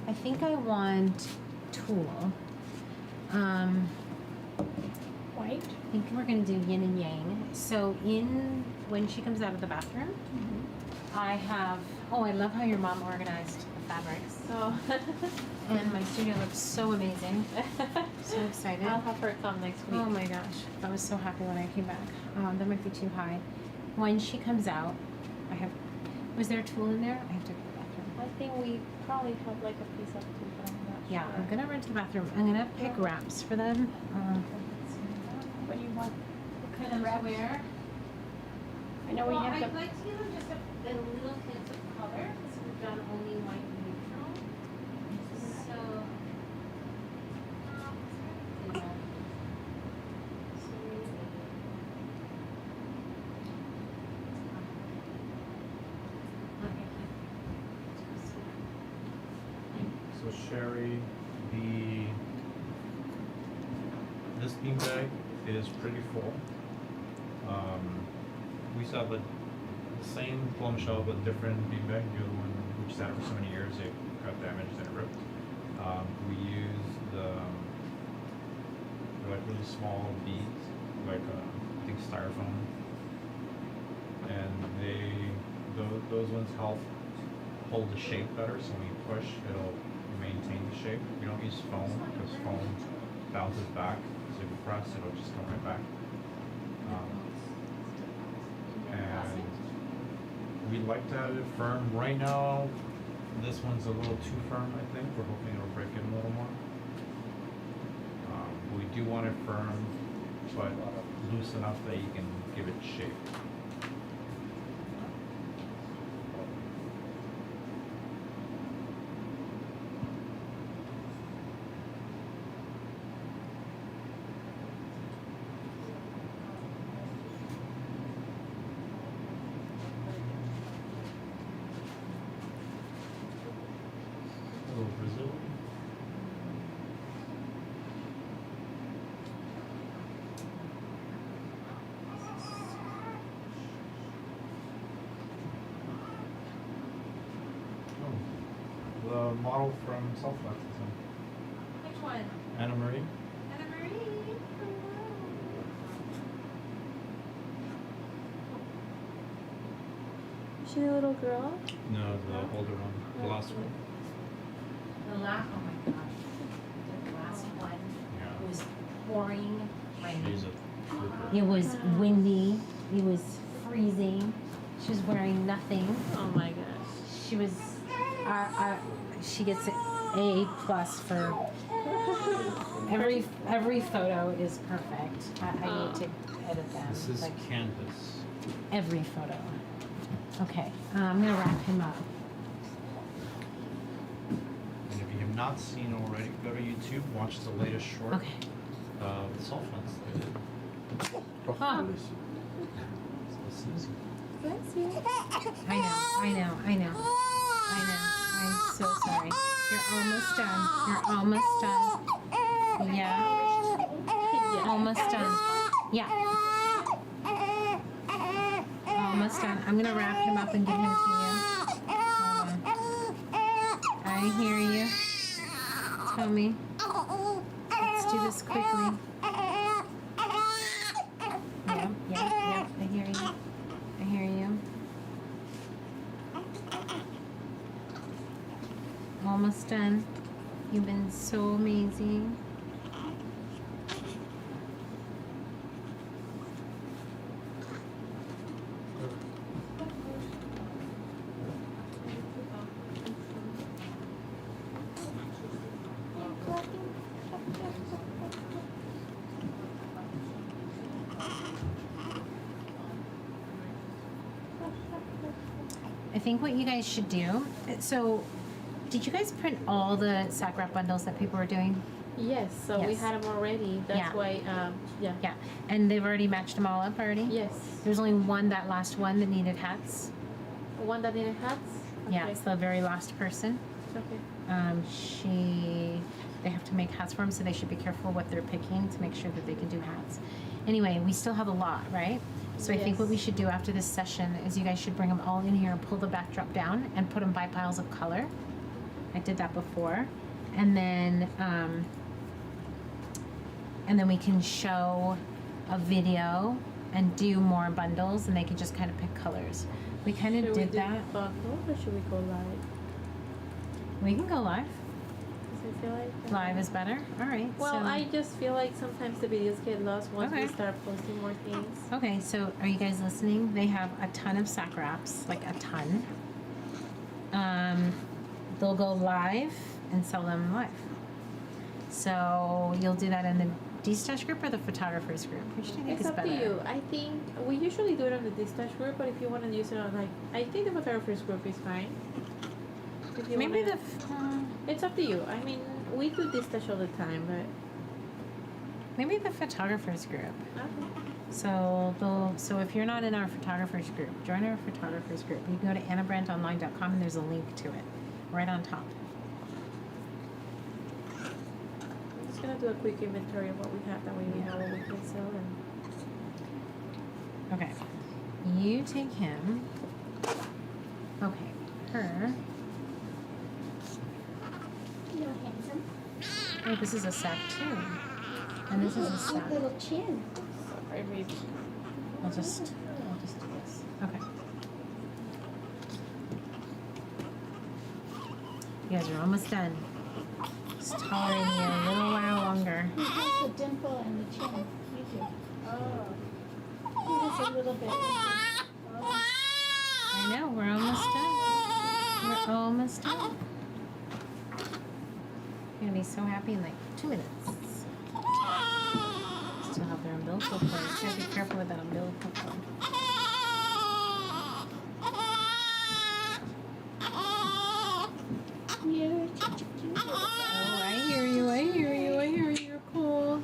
Speaker 1: I think I want tulle.
Speaker 8: White?
Speaker 1: I think we're gonna do yin and yang. So when she comes out of the bathroom, I have, oh, I love how your mom organized the fabrics.
Speaker 6: Oh.
Speaker 1: And my studio looks so amazing. So excited.
Speaker 6: I'll have her come next week.
Speaker 1: Oh my gosh, I was so happy when I came back. That might be too high. When she comes out, was there a tool in there? I have to go to the bathroom.
Speaker 6: I think we probably have like a piece of two, but I'm not
Speaker 1: Yeah,
Speaker 6: sure.
Speaker 1: I'm gonna run to the bathroom. I'm gonna pick wraps for them.
Speaker 8: What do you want?
Speaker 1: What kind of wrap? Wear?
Speaker 8: I know we have
Speaker 1: I'd
Speaker 8: the.
Speaker 1: like to give them just a little hint of color because we've done only white and neutral. So, yeah. So maybe.
Speaker 2: So Sherry, this beanbag is pretty full. We used to have the same plum shell but different beanbag. The other one we just had it for so many years it got damaged and it ripped. We used they're like really small beads, like I think styrofoam, and those ones help hold the shape better. So when you push, it'll maintain the shape. We don't use foam because foam bounces back. So if you press, it'll just come right back. And we like to have it firm. Right now, this one's a little too firm, I think. We're hoping it'll break it a little more. We do want it firm, but loose enough that you can give it shape. Brazil. Oh, the model from Southwest is in.
Speaker 1: Which one?
Speaker 2: Anna Marie.
Speaker 1: Anna Marie.
Speaker 6: Is she the little girl?
Speaker 2: No, the older one, the last one.
Speaker 1: The last, oh my gosh. The last one.
Speaker 2: Yeah.
Speaker 1: It was pouring rain.
Speaker 2: She's a trooper.
Speaker 1: It was windy. It was freezing. She was wearing nothing.
Speaker 6: Oh my gosh.
Speaker 1: She was, she gets an A plus for every photo is perfect. I need to edit them.
Speaker 2: This is
Speaker 1: like
Speaker 2: canvas.
Speaker 1: every photo. Okay, I'm gonna wrap him up.
Speaker 2: And if you have not seen already, go to YouTube, watch the latest short.
Speaker 1: Okay.
Speaker 2: The Southwest they did.
Speaker 1: Oh.
Speaker 2: So this is
Speaker 1: I know. so sorry. You're almost done. You're almost done. Yeah. Almost done. Yeah. Almost done. I'm gonna wrap him up and give him to you. Hold on. I hear you. Tell me. Let's do this quickly. Yeah. I hear you. I hear you. Almost done. You've been so amazing. I think what you guys should do, so did you guys print all the sack wrap bundles that people were doing?
Speaker 6: Yes, so we
Speaker 1: Yes.
Speaker 6: had them already. That's
Speaker 1: Yeah.
Speaker 6: why, yeah.
Speaker 1: Yeah, and they've already matched them all up already?
Speaker 6: Yes.
Speaker 1: There's only one, that last one that needed hats.
Speaker 6: One that needed hats?
Speaker 1: Yeah,
Speaker 6: Okay.
Speaker 1: it's the very last person.
Speaker 6: Okay.
Speaker 1: They have to make hats for them, so they should be careful what they're picking to make sure that they can do hats. Anyway, we still have a lot, right? So I think what we
Speaker 6: Yes.
Speaker 1: should do after this session is you guys should bring them all in here and pull the backdrop down and put them by piles of color. I did that before. And then we can show a video and do more bundles, and they can just kind of pick colors. We kind of
Speaker 6: Should we
Speaker 1: did
Speaker 6: do
Speaker 1: that.
Speaker 6: bundle or should we go live?
Speaker 1: We can go live.
Speaker 6: Because I feel like
Speaker 1: Live is better. All right.
Speaker 6: well,
Speaker 1: so,
Speaker 6: I just feel like sometimes the videos get lost once we
Speaker 1: Okay.
Speaker 6: start posting more things.
Speaker 1: Okay, so are you guys listening? They have a ton of sack wraps, like a ton. They'll go live and sell them live. So you'll do that in the D-Stash group or the photographers group? Which do you think
Speaker 6: It's
Speaker 1: is
Speaker 6: up
Speaker 1: better?
Speaker 6: to you. I think we usually do it on the dispatch group, but if you want to use it on like, I think the photographers group is fine. If you
Speaker 1: Maybe
Speaker 6: wanna,
Speaker 1: the
Speaker 6: it's up to you. I mean, we do dispatch all the time, but
Speaker 1: maybe the photographers group.
Speaker 6: okay.
Speaker 1: So if you're not in our photographers group, join our photographers group. You can go to AnnaBrandtOnline.com and there's a link to it right on top.
Speaker 6: I'm just gonna do a quick inventory of what we have. That way we know what we can sell and.
Speaker 1: Okay. You take him. Okay. Her.
Speaker 8: You're handsome.
Speaker 1: Oh, this is a sack too. And this is a sack.
Speaker 8: Cute little chin.
Speaker 1: I'll just do this. Okay. You guys are almost done. Just tolerating you a little while longer.
Speaker 8: He has the dimple and the chin. You do. Oh. He has a little bit.
Speaker 1: I know, we're almost done. We're almost done. You're gonna be so happy in like 2 minutes. Still have their umbilical cord. You gotta be careful with that umbilical cord. Oh, I hear you, I hear you, I hear you. You're cold.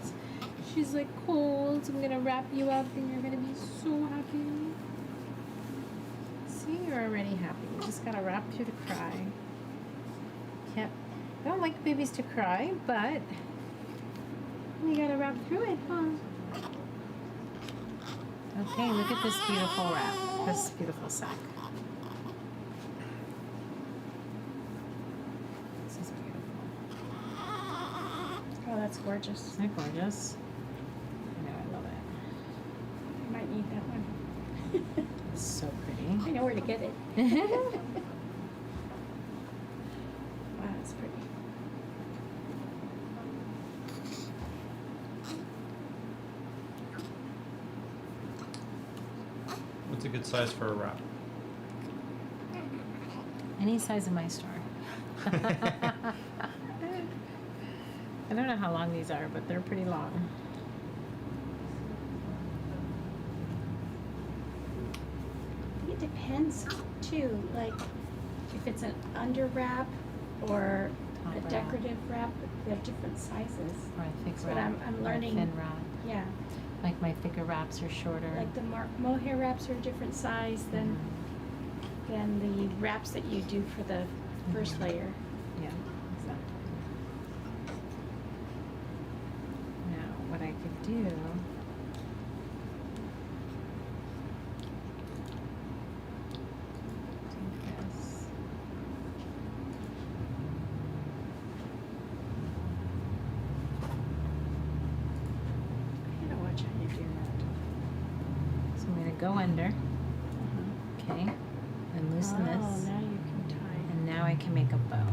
Speaker 1: She's like cold. I'm gonna wrap you up and you're gonna be so happy. See, you're already happy. You just gotta wrap through the cry. Yep. I don't like babies to cry, but you gotta wrap through it, huh? Okay, look at this beautiful wrap. This beautiful sack. This is beautiful.
Speaker 8: Oh, that's gorgeous.
Speaker 1: Isn't that gorgeous? I know, I love it.
Speaker 8: I might need that one.
Speaker 1: It's so pretty.
Speaker 8: I know where to get it. Wow, that's pretty.
Speaker 7: What's a good size for a wrap?
Speaker 1: Any size of my store. I don't know how long these are, but they're pretty long.
Speaker 8: It depends too, like if it's an under wrap or
Speaker 1: Top
Speaker 8: a
Speaker 1: wrap.
Speaker 8: decorative wrap, they have different sizes.
Speaker 1: Or a thick
Speaker 8: That's what
Speaker 1: wrap.
Speaker 8: I'm
Speaker 1: or a
Speaker 8: learning.
Speaker 1: thin wrap.
Speaker 8: Yeah,
Speaker 1: Like my thicker wraps are shorter.
Speaker 8: like the mohair wraps are a different size than the wraps that you do for the first layer.
Speaker 1: Yeah, exactly. Now, what I could do. Take this.
Speaker 8: I gotta watch how you do that.
Speaker 1: So I'm going to go under. Okay. And loosen
Speaker 8: Oh,
Speaker 1: this.
Speaker 8: now you can tie.
Speaker 1: And now I can make a bow.
Speaker 8: I'll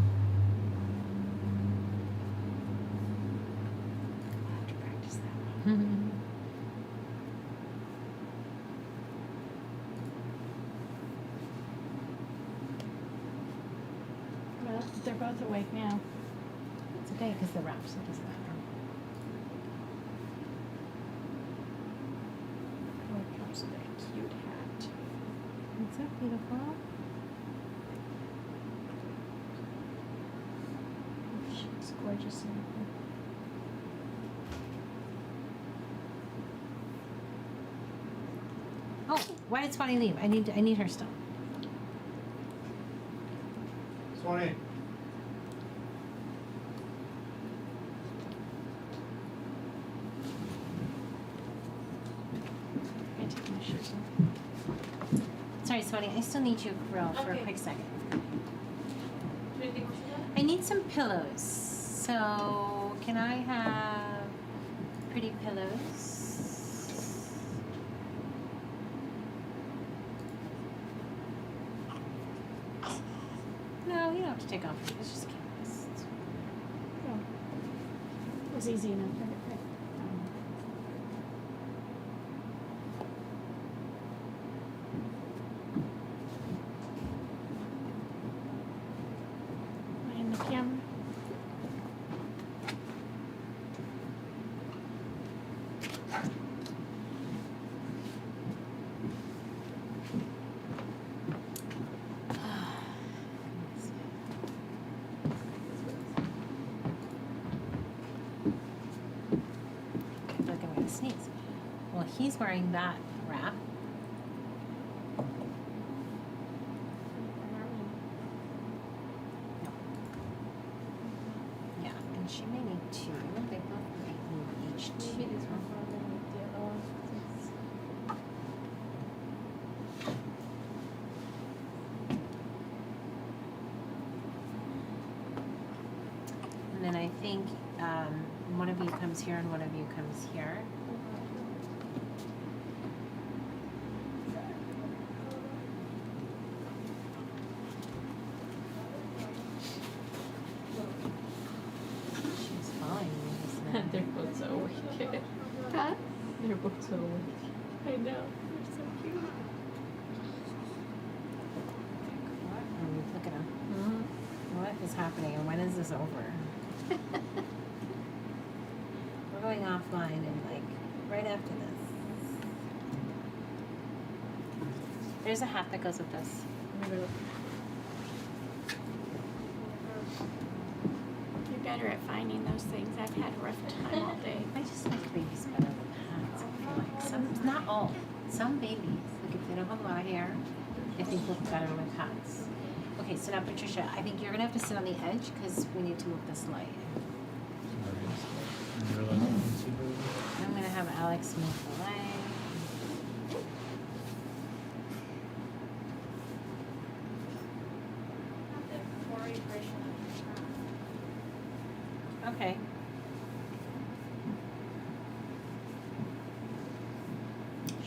Speaker 8: have to practice that one. Well, they're both awake now.
Speaker 1: It's okay because the wrap, so it doesn't matter.
Speaker 8: Oh, it comes with a cute hat.
Speaker 1: It's so beautiful.
Speaker 8: She's gorgeous in it.
Speaker 1: Oh, why did Swanee leave? I need her still.
Speaker 7: Swanee.
Speaker 8: I take my shoes off.
Speaker 1: Sorry, Swanee, I still need you, Grill, for a
Speaker 6: Okay.
Speaker 1: quick second.
Speaker 6: Do you think we should
Speaker 1: I need some pillows. So, can I have pretty pillows? No, you don't have to take off. It's just canvas.
Speaker 8: Oh. It was easy enough. Okay. Am I in the camera?
Speaker 1: I feel like I'm gonna sneeze. Well, he's wearing that wrap. No. Yeah, and she may need two. They both may need each two.
Speaker 6: maybe this one rather than the other one?
Speaker 1: And then I think one of you comes here and one of you comes here. She's following me. Isn't it?
Speaker 6: They're both so wicked.
Speaker 8: Huh?
Speaker 6: They're both so wicked.
Speaker 8: I know. They're so cute.
Speaker 1: Look at him. What is happening and when is this over? We're going offline and like right after this. There's a hat that goes with this.
Speaker 8: You're better at finding those things. I've had a rough time all day.
Speaker 1: I just like babies better than hats. I feel like some, not all, some babies, like if they don't have a lot of hair, I think look better with hats. Okay, so now Patricia, I think you're gonna have to sit on the edge because we need to move this light. I'm gonna have Alex move the light. Okay.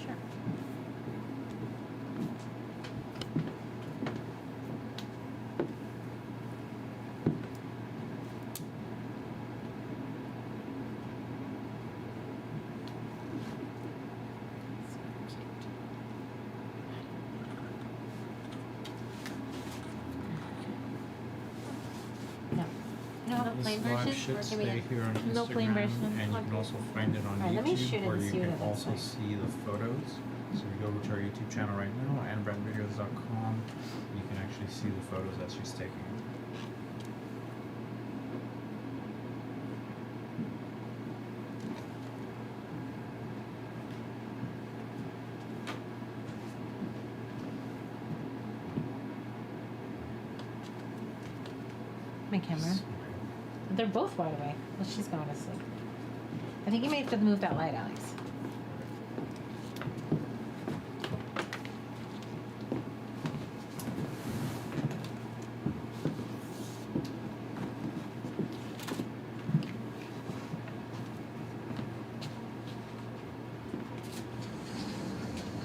Speaker 1: Sure. No. You don't have a plain
Speaker 2: This live
Speaker 1: version?
Speaker 2: should
Speaker 1: Or can
Speaker 2: stay
Speaker 1: we?
Speaker 2: here on Instagram,
Speaker 6: No plain version.
Speaker 2: and you can also find it on
Speaker 1: Alright, let me shoot
Speaker 2: YouTube,
Speaker 1: it
Speaker 2: where
Speaker 1: and
Speaker 2: you
Speaker 1: see what
Speaker 2: can
Speaker 1: it looks
Speaker 2: also
Speaker 1: like.
Speaker 2: see the photos. So if you go to our YouTube channel right now, and BrandVideos.com, you can actually see the photos that she's taking.
Speaker 1: my camera. They're both wide awake. Well, she's going to sleep. I think you may have to move that light, Alex.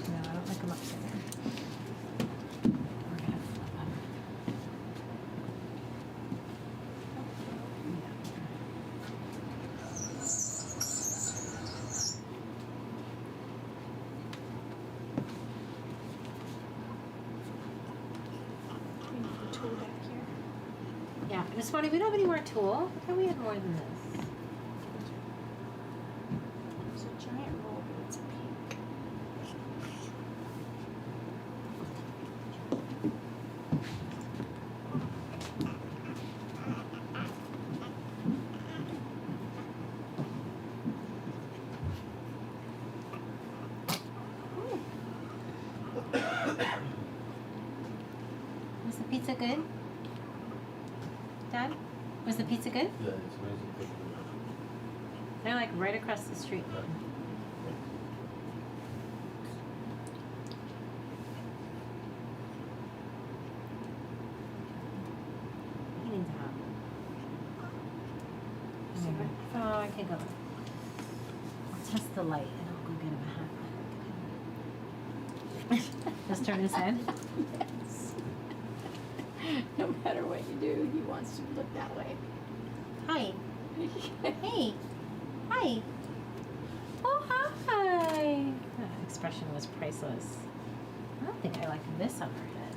Speaker 1: No, I don't like them upside down. We're gonna flip them.
Speaker 8: We need the tool back here.
Speaker 1: Yeah, Miss Bonnie, we don't have any more tool. I thought we had more than this.
Speaker 8: There's a giant roll, but it's pink.
Speaker 1: Was the pizza good? Dad? Was the pizza good?
Speaker 9: Yeah, it's amazing.
Speaker 1: They're like right across the street. He needs a hat. Oh, I can't go. I'll test the light and I'll go get him a hat. Just turn his head.
Speaker 4: Yes. No matter what you do, he wants to look that way.
Speaker 1: Hi. Hey. Hi. Oh, hi. That expression was priceless. I don't think I like this on her head.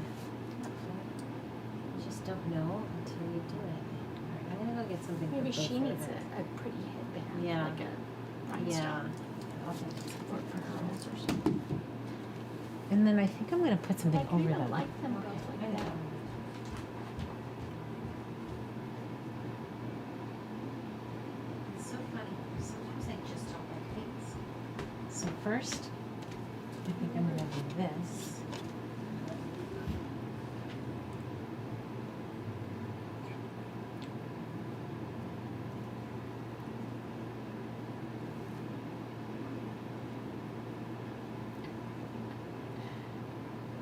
Speaker 1: You just don't know until you do it. Alright, I'm gonna go get something. for
Speaker 8: Maybe
Speaker 1: both
Speaker 8: she
Speaker 1: of
Speaker 8: needs
Speaker 1: them.
Speaker 8: a pretty headband.
Speaker 1: Yeah.
Speaker 8: Like a
Speaker 1: Yeah.
Speaker 8: rhinestone.
Speaker 1: I'll take it.
Speaker 8: Or for her or something.
Speaker 1: And then I think I'm gonna put something
Speaker 8: I
Speaker 1: over
Speaker 8: kinda
Speaker 1: them.
Speaker 8: like them both
Speaker 1: I
Speaker 8: like that.
Speaker 1: know. It's so funny. Sometimes I just don't like things. So first, I think I'm gonna do this.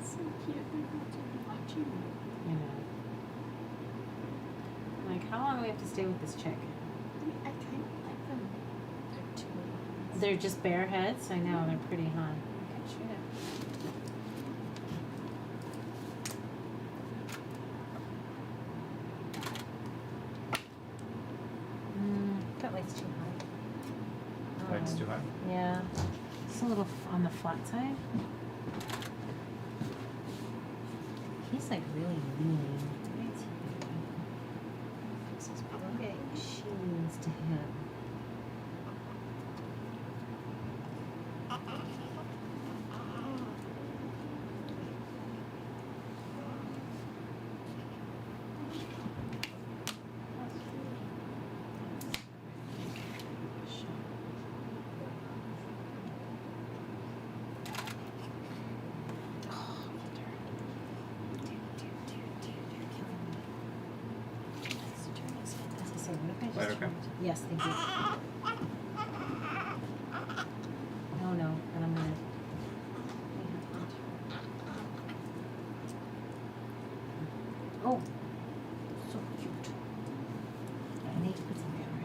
Speaker 8: So cute. I'm watching.
Speaker 1: You know. Like, how long do we have to stay with this chick?
Speaker 8: I kind of like them. They're too little.
Speaker 1: They're just bare heads? I know, they're pretty, huh? I can shoot it. That light's too high.
Speaker 5: Light's too high?
Speaker 1: Yeah. It's a little on the flat side. He's like really leaning. Okay, she leans to him.
Speaker 5: Light okay?
Speaker 1: Yes, thank you. Oh no, and I'm gonna. Oh, so cute. I need to put something on her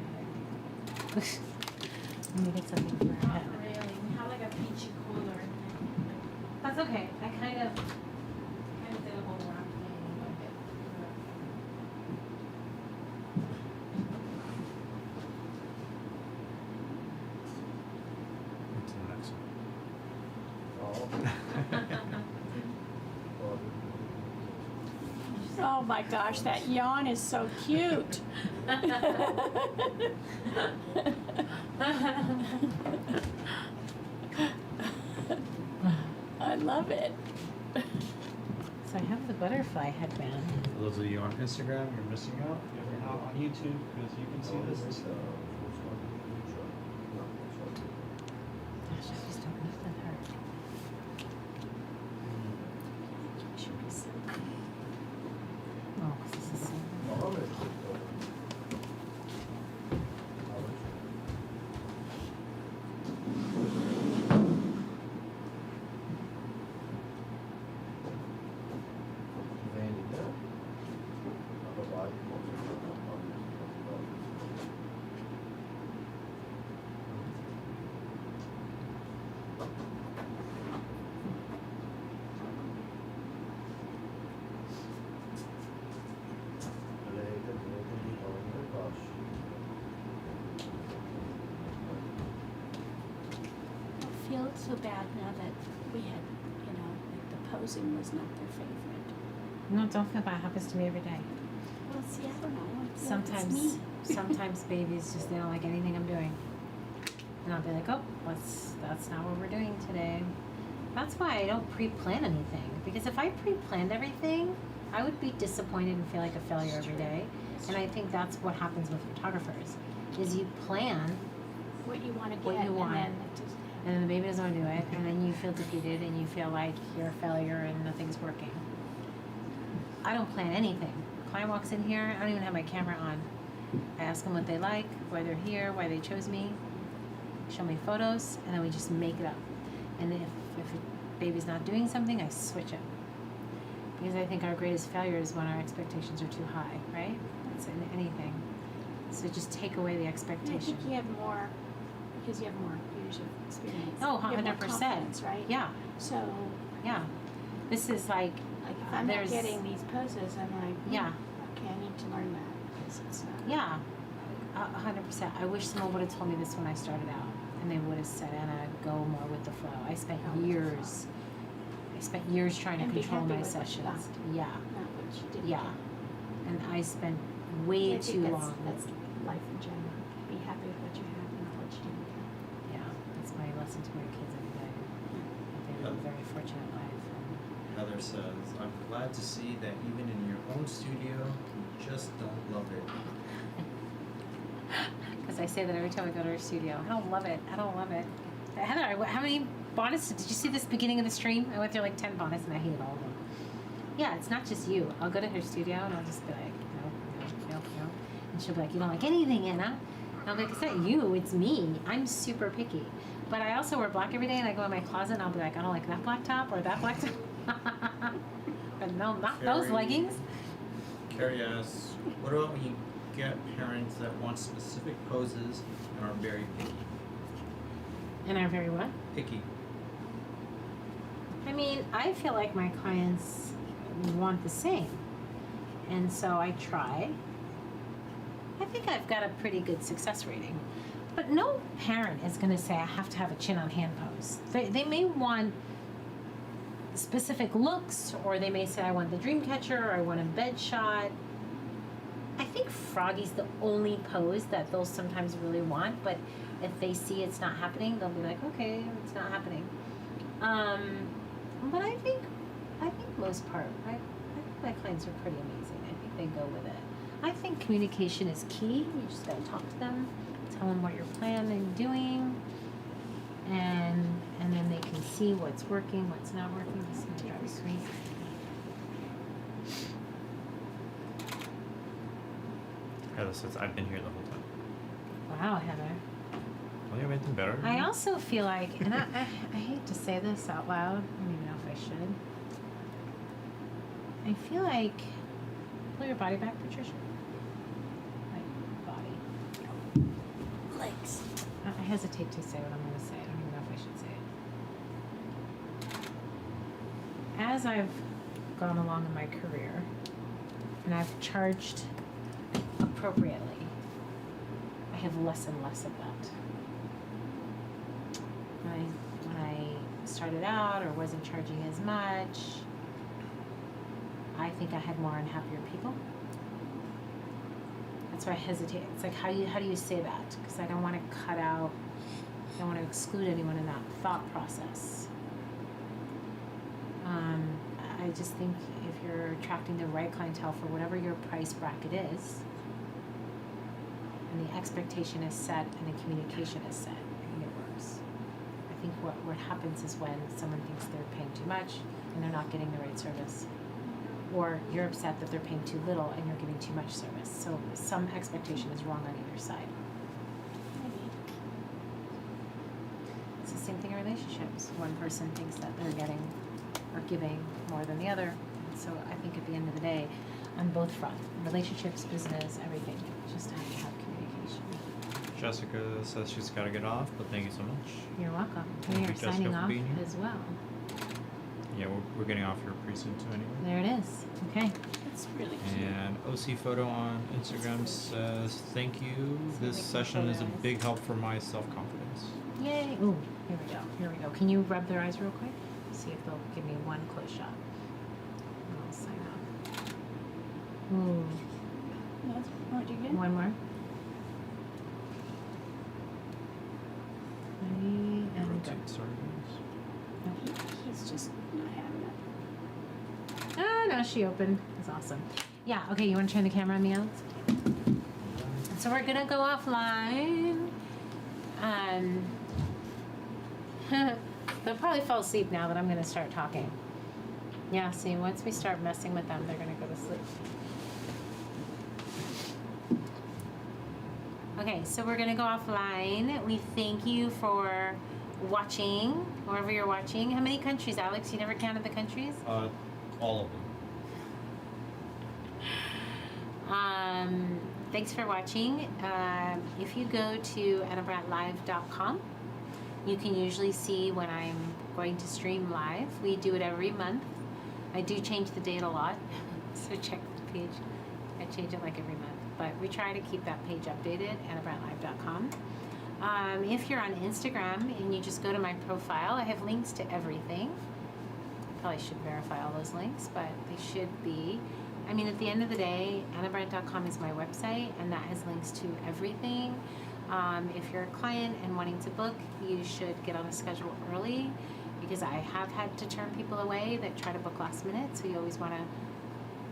Speaker 1: head. Let me get something for her
Speaker 6: Not
Speaker 1: head.
Speaker 6: really. We have like a peachy color.
Speaker 1: That's okay. I kind of did a whole wrap thing.
Speaker 2: What's the next one?
Speaker 8: Oh my gosh, that yawn is so cute. I love it.
Speaker 1: So I have the butterfly headband.
Speaker 2: For those of you on Instagram, you're missing out. You're not on YouTube because you can see this instead.
Speaker 1: Gosh, I just don't live with her. Oh, 'cause this is so.
Speaker 8: so bad now that we had, like the posing was not their favorite.
Speaker 1: No, don't feel bad. It happens to me every day.
Speaker 8: Well, see, I don't know. I feel like it's
Speaker 1: Sometimes,
Speaker 8: me.
Speaker 1: sometimes babies just they don't like anything I'm doing, and I'll be like, oh, that's not what we're doing today. That's why I don't pre-plan anything, because if I pre-planned everything, I would be disappointed and feel like a failure every day. And I think that's what happens with photographers, is you plan
Speaker 8: What you want to get,
Speaker 1: What you want.
Speaker 8: and then it just
Speaker 1: and then the baby doesn't want to do it, and then you feel defeated and you feel like you're a failure and nothing's working. I don't plan anything. Client walks in here, I don't even have my camera on. I ask them what they like, why they're here, why they chose me, show me photos, and then we just make it up. And if a baby's not doing something, I switch it. Because I think our greatest failure is when our expectations are too high, right? It's in anything. So just take away the
Speaker 8: I
Speaker 1: expectation.
Speaker 8: think you have more, because you have more years of experience.
Speaker 1: Oh,
Speaker 8: You have more
Speaker 1: 100%.
Speaker 8: confidence, right?
Speaker 1: Yeah,
Speaker 8: So,
Speaker 1: yeah. This is like,
Speaker 8: if I'm
Speaker 1: there's-
Speaker 8: not getting these poses, I'm like,
Speaker 1: yeah,
Speaker 8: okay, I need to learn that, because it's not.
Speaker 1: yeah, 100%. I wish someone would have told me this when I started out, and they would have said, Anna, go more with the flow. I spent years trying to
Speaker 8: And be
Speaker 1: control
Speaker 8: happy
Speaker 1: my
Speaker 8: with what you got.
Speaker 1: sessions. Yeah,
Speaker 8: Not what you didn't
Speaker 1: yeah.
Speaker 8: get.
Speaker 1: And I spent
Speaker 8: I
Speaker 1: way
Speaker 8: think
Speaker 1: too long.
Speaker 8: That's life in general. Be happy with what you have, not what you didn't get.
Speaker 1: Yeah, that's my lesson to my kids every day. They have a very fortunate life.
Speaker 7: Heather says, I'm glad to see that even in your own studio, you just don't love it.
Speaker 1: Because I say that every time I go to her studio. I don't love it. I don't love it. Heather, how many bonnets? Did you see this beginning of the stream? I went through like 10 bonnets and I hated all of them. Yeah, it's not just you. I'll go to her studio and I'll just be like, no. And she'll be like, you don't like anything, Anna. And I'll be like, it's not you, it's me. I'm super picky. But I also wear black every day and I go in my closet and I'll be like, I don't like that black top or that black top. But no, not those
Speaker 7: Carrie-
Speaker 1: leggings.
Speaker 7: Carrie asks, what about when you get parents that want specific poses and are very picky?
Speaker 1: And are very what?
Speaker 7: Picky.
Speaker 1: I mean, I feel like my clients want the same. And so I try. I think I've got a pretty good success rating. But no parent is going to say, I have to have a chin on hand pose. They may want specific looks, or they may say, I want the dream catcher, or I want a bed shot. I think Froggy's the only pose that they'll sometimes really want, but if they see it's not happening, they'll be like, okay, it's not happening. But I think most part, I think my clients are pretty amazing. I think they go with it. I think communication is key. You just gotta talk to them, tell them what you're planning and doing, and then they can see what's working, what's not working. This is gonna drive me crazy.
Speaker 2: Heather says, I've been here the whole time.
Speaker 1: Wow, Heather.
Speaker 2: Well, you have anything better?
Speaker 1: I also feel like, and I hate to say this out loud, I don't even know if I should. I feel like, pull your body back, Patricia. Like, body.
Speaker 8: Legs.
Speaker 1: I hesitate to say what I'm going to say. I don't even know if I should say it. As I've gone along in my career, and I've charged appropriately, I have less and less of that. When I started out or wasn't charging as much, I think I had more unhappier people. That's why I hesitate. It's like, how do you say that? Because I don't want to cut out, I don't want to exclude anyone in that thought process. I just think if you're attracting the right clientele for whatever your price bracket is, and the expectation is set and the communication is set, I think it works. I think what happens is when someone thinks they're paying too much and they're not getting the right service, or you're upset that they're paying too little and you're giving too much service. So some expectation is wrong on either side. It's the same thing in relationships. One person thinks that they're getting or giving more than the other. And so I think at the end of the day, on both fronts, relationships, business, everything, you just have to have communication.
Speaker 2: Jessica says she's got to get off, but thank you so much.
Speaker 1: You're welcome.
Speaker 2: Thank
Speaker 1: We
Speaker 2: you,
Speaker 1: are
Speaker 2: Jessica,
Speaker 1: signing
Speaker 2: for
Speaker 1: off
Speaker 2: being here.
Speaker 1: as well.
Speaker 2: Yeah, we're getting off here pretty soon too anyway.
Speaker 1: There it is. Okay.
Speaker 8: It's really cute.
Speaker 2: And OC Photo on Instagram says, thank you. This session is a big help for my self-confidence.
Speaker 1: Yay. Ooh, Here we go. Here we go. Can you rub their eyes real quick? See if they'll give me one close shot. And I'll sign up. Ooh.
Speaker 8: That's what you get.
Speaker 1: One more. Ready, and go.
Speaker 2: Rotate, sorry guys.
Speaker 8: He's just not having it.
Speaker 1: Oh, no, she opened. That's awesome. Yeah, okay, you want to turn the camera on me, Alex? So we're going to go offline. They'll probably fall asleep now that I'm going to start talking. Yeah, see, once we start messing with them, they're going to go to sleep. Okay, so we're going to go offline. We thank you for watching, wherever you're watching. How many countries, Alex? You never counted the countries?
Speaker 7: All of them.
Speaker 1: Thanks for watching. If you go to AnnaBrandtLive.com, you can usually see when I'm going to stream live. We do it every month. I do change the date a lot, so check the page. I change it like every month, but we try to keep that page updated, AnnaBrandtLive.com. If you're on Instagram and you just go to my profile, I have links to everything. Probably should verify all those links, but they should be. I mean, at the end of the day, AnnaBrandtLive.com is my website, and that has links to everything. If you're a client and wanting to book, you should get on a schedule early, because I have had to turn people away that try to book last minute, so you always want to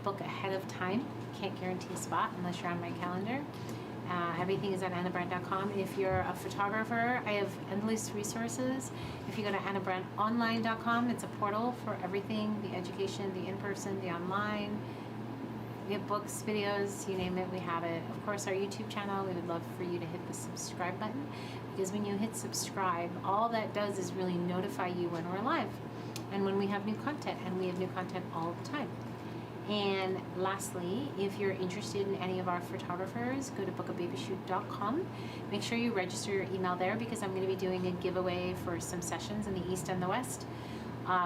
Speaker 1: book ahead of time. Can't guarantee a spot unless you're on my calendar. Everything is on AnnaBrandtLive.com. If you're a photographer, I have endless resources. If you go to AnnaBrandtOnline.com, it's a portal for everything, the education, the in-person, the online. We have books, videos, you name it, we have it. Of course, our YouTube channel, we would love for you to hit the subscribe button, because when you hit subscribe, all that does is really notify you when we're live and when we have new content, and we have new content all the time. And lastly, if you're interested in any of our photographers, go to bookababyshoot.com. Make sure you register your email there, because I'm going to be doing a giveaway for some sessions in the East and the West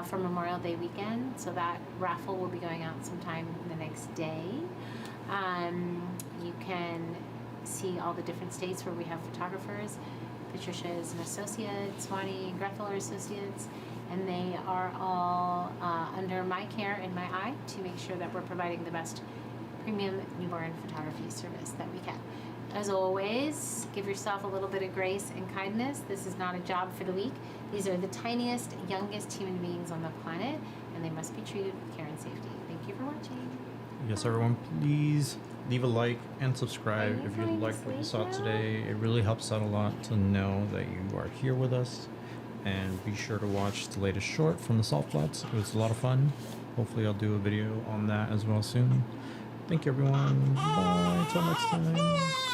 Speaker 1: for Memorial Day weekend. So that raffle will be going out sometime the next day. You can see all the different states where we have photographers. Patricia is an associate, Swanee and Grethel are associates, and they are all under my care and my eye to make sure that we're providing the best premium newborn photography service that we can. As always, give yourself a little bit of grace and kindness. This is not a job for the weak. These are the tiniest, youngest human beings on the planet, and they must be treated with care and safety. Thank you for watching.
Speaker 2: Yes, everyone, please leave a like and subscribe if you liked what you saw today. It really helps out a lot to know that you are here with us. And be sure to watch the latest short from the Salt Flats. It was a lot of fun. Hopefully I'll do a video on that as well soon. Thank you, everyone. Bye. Till next time.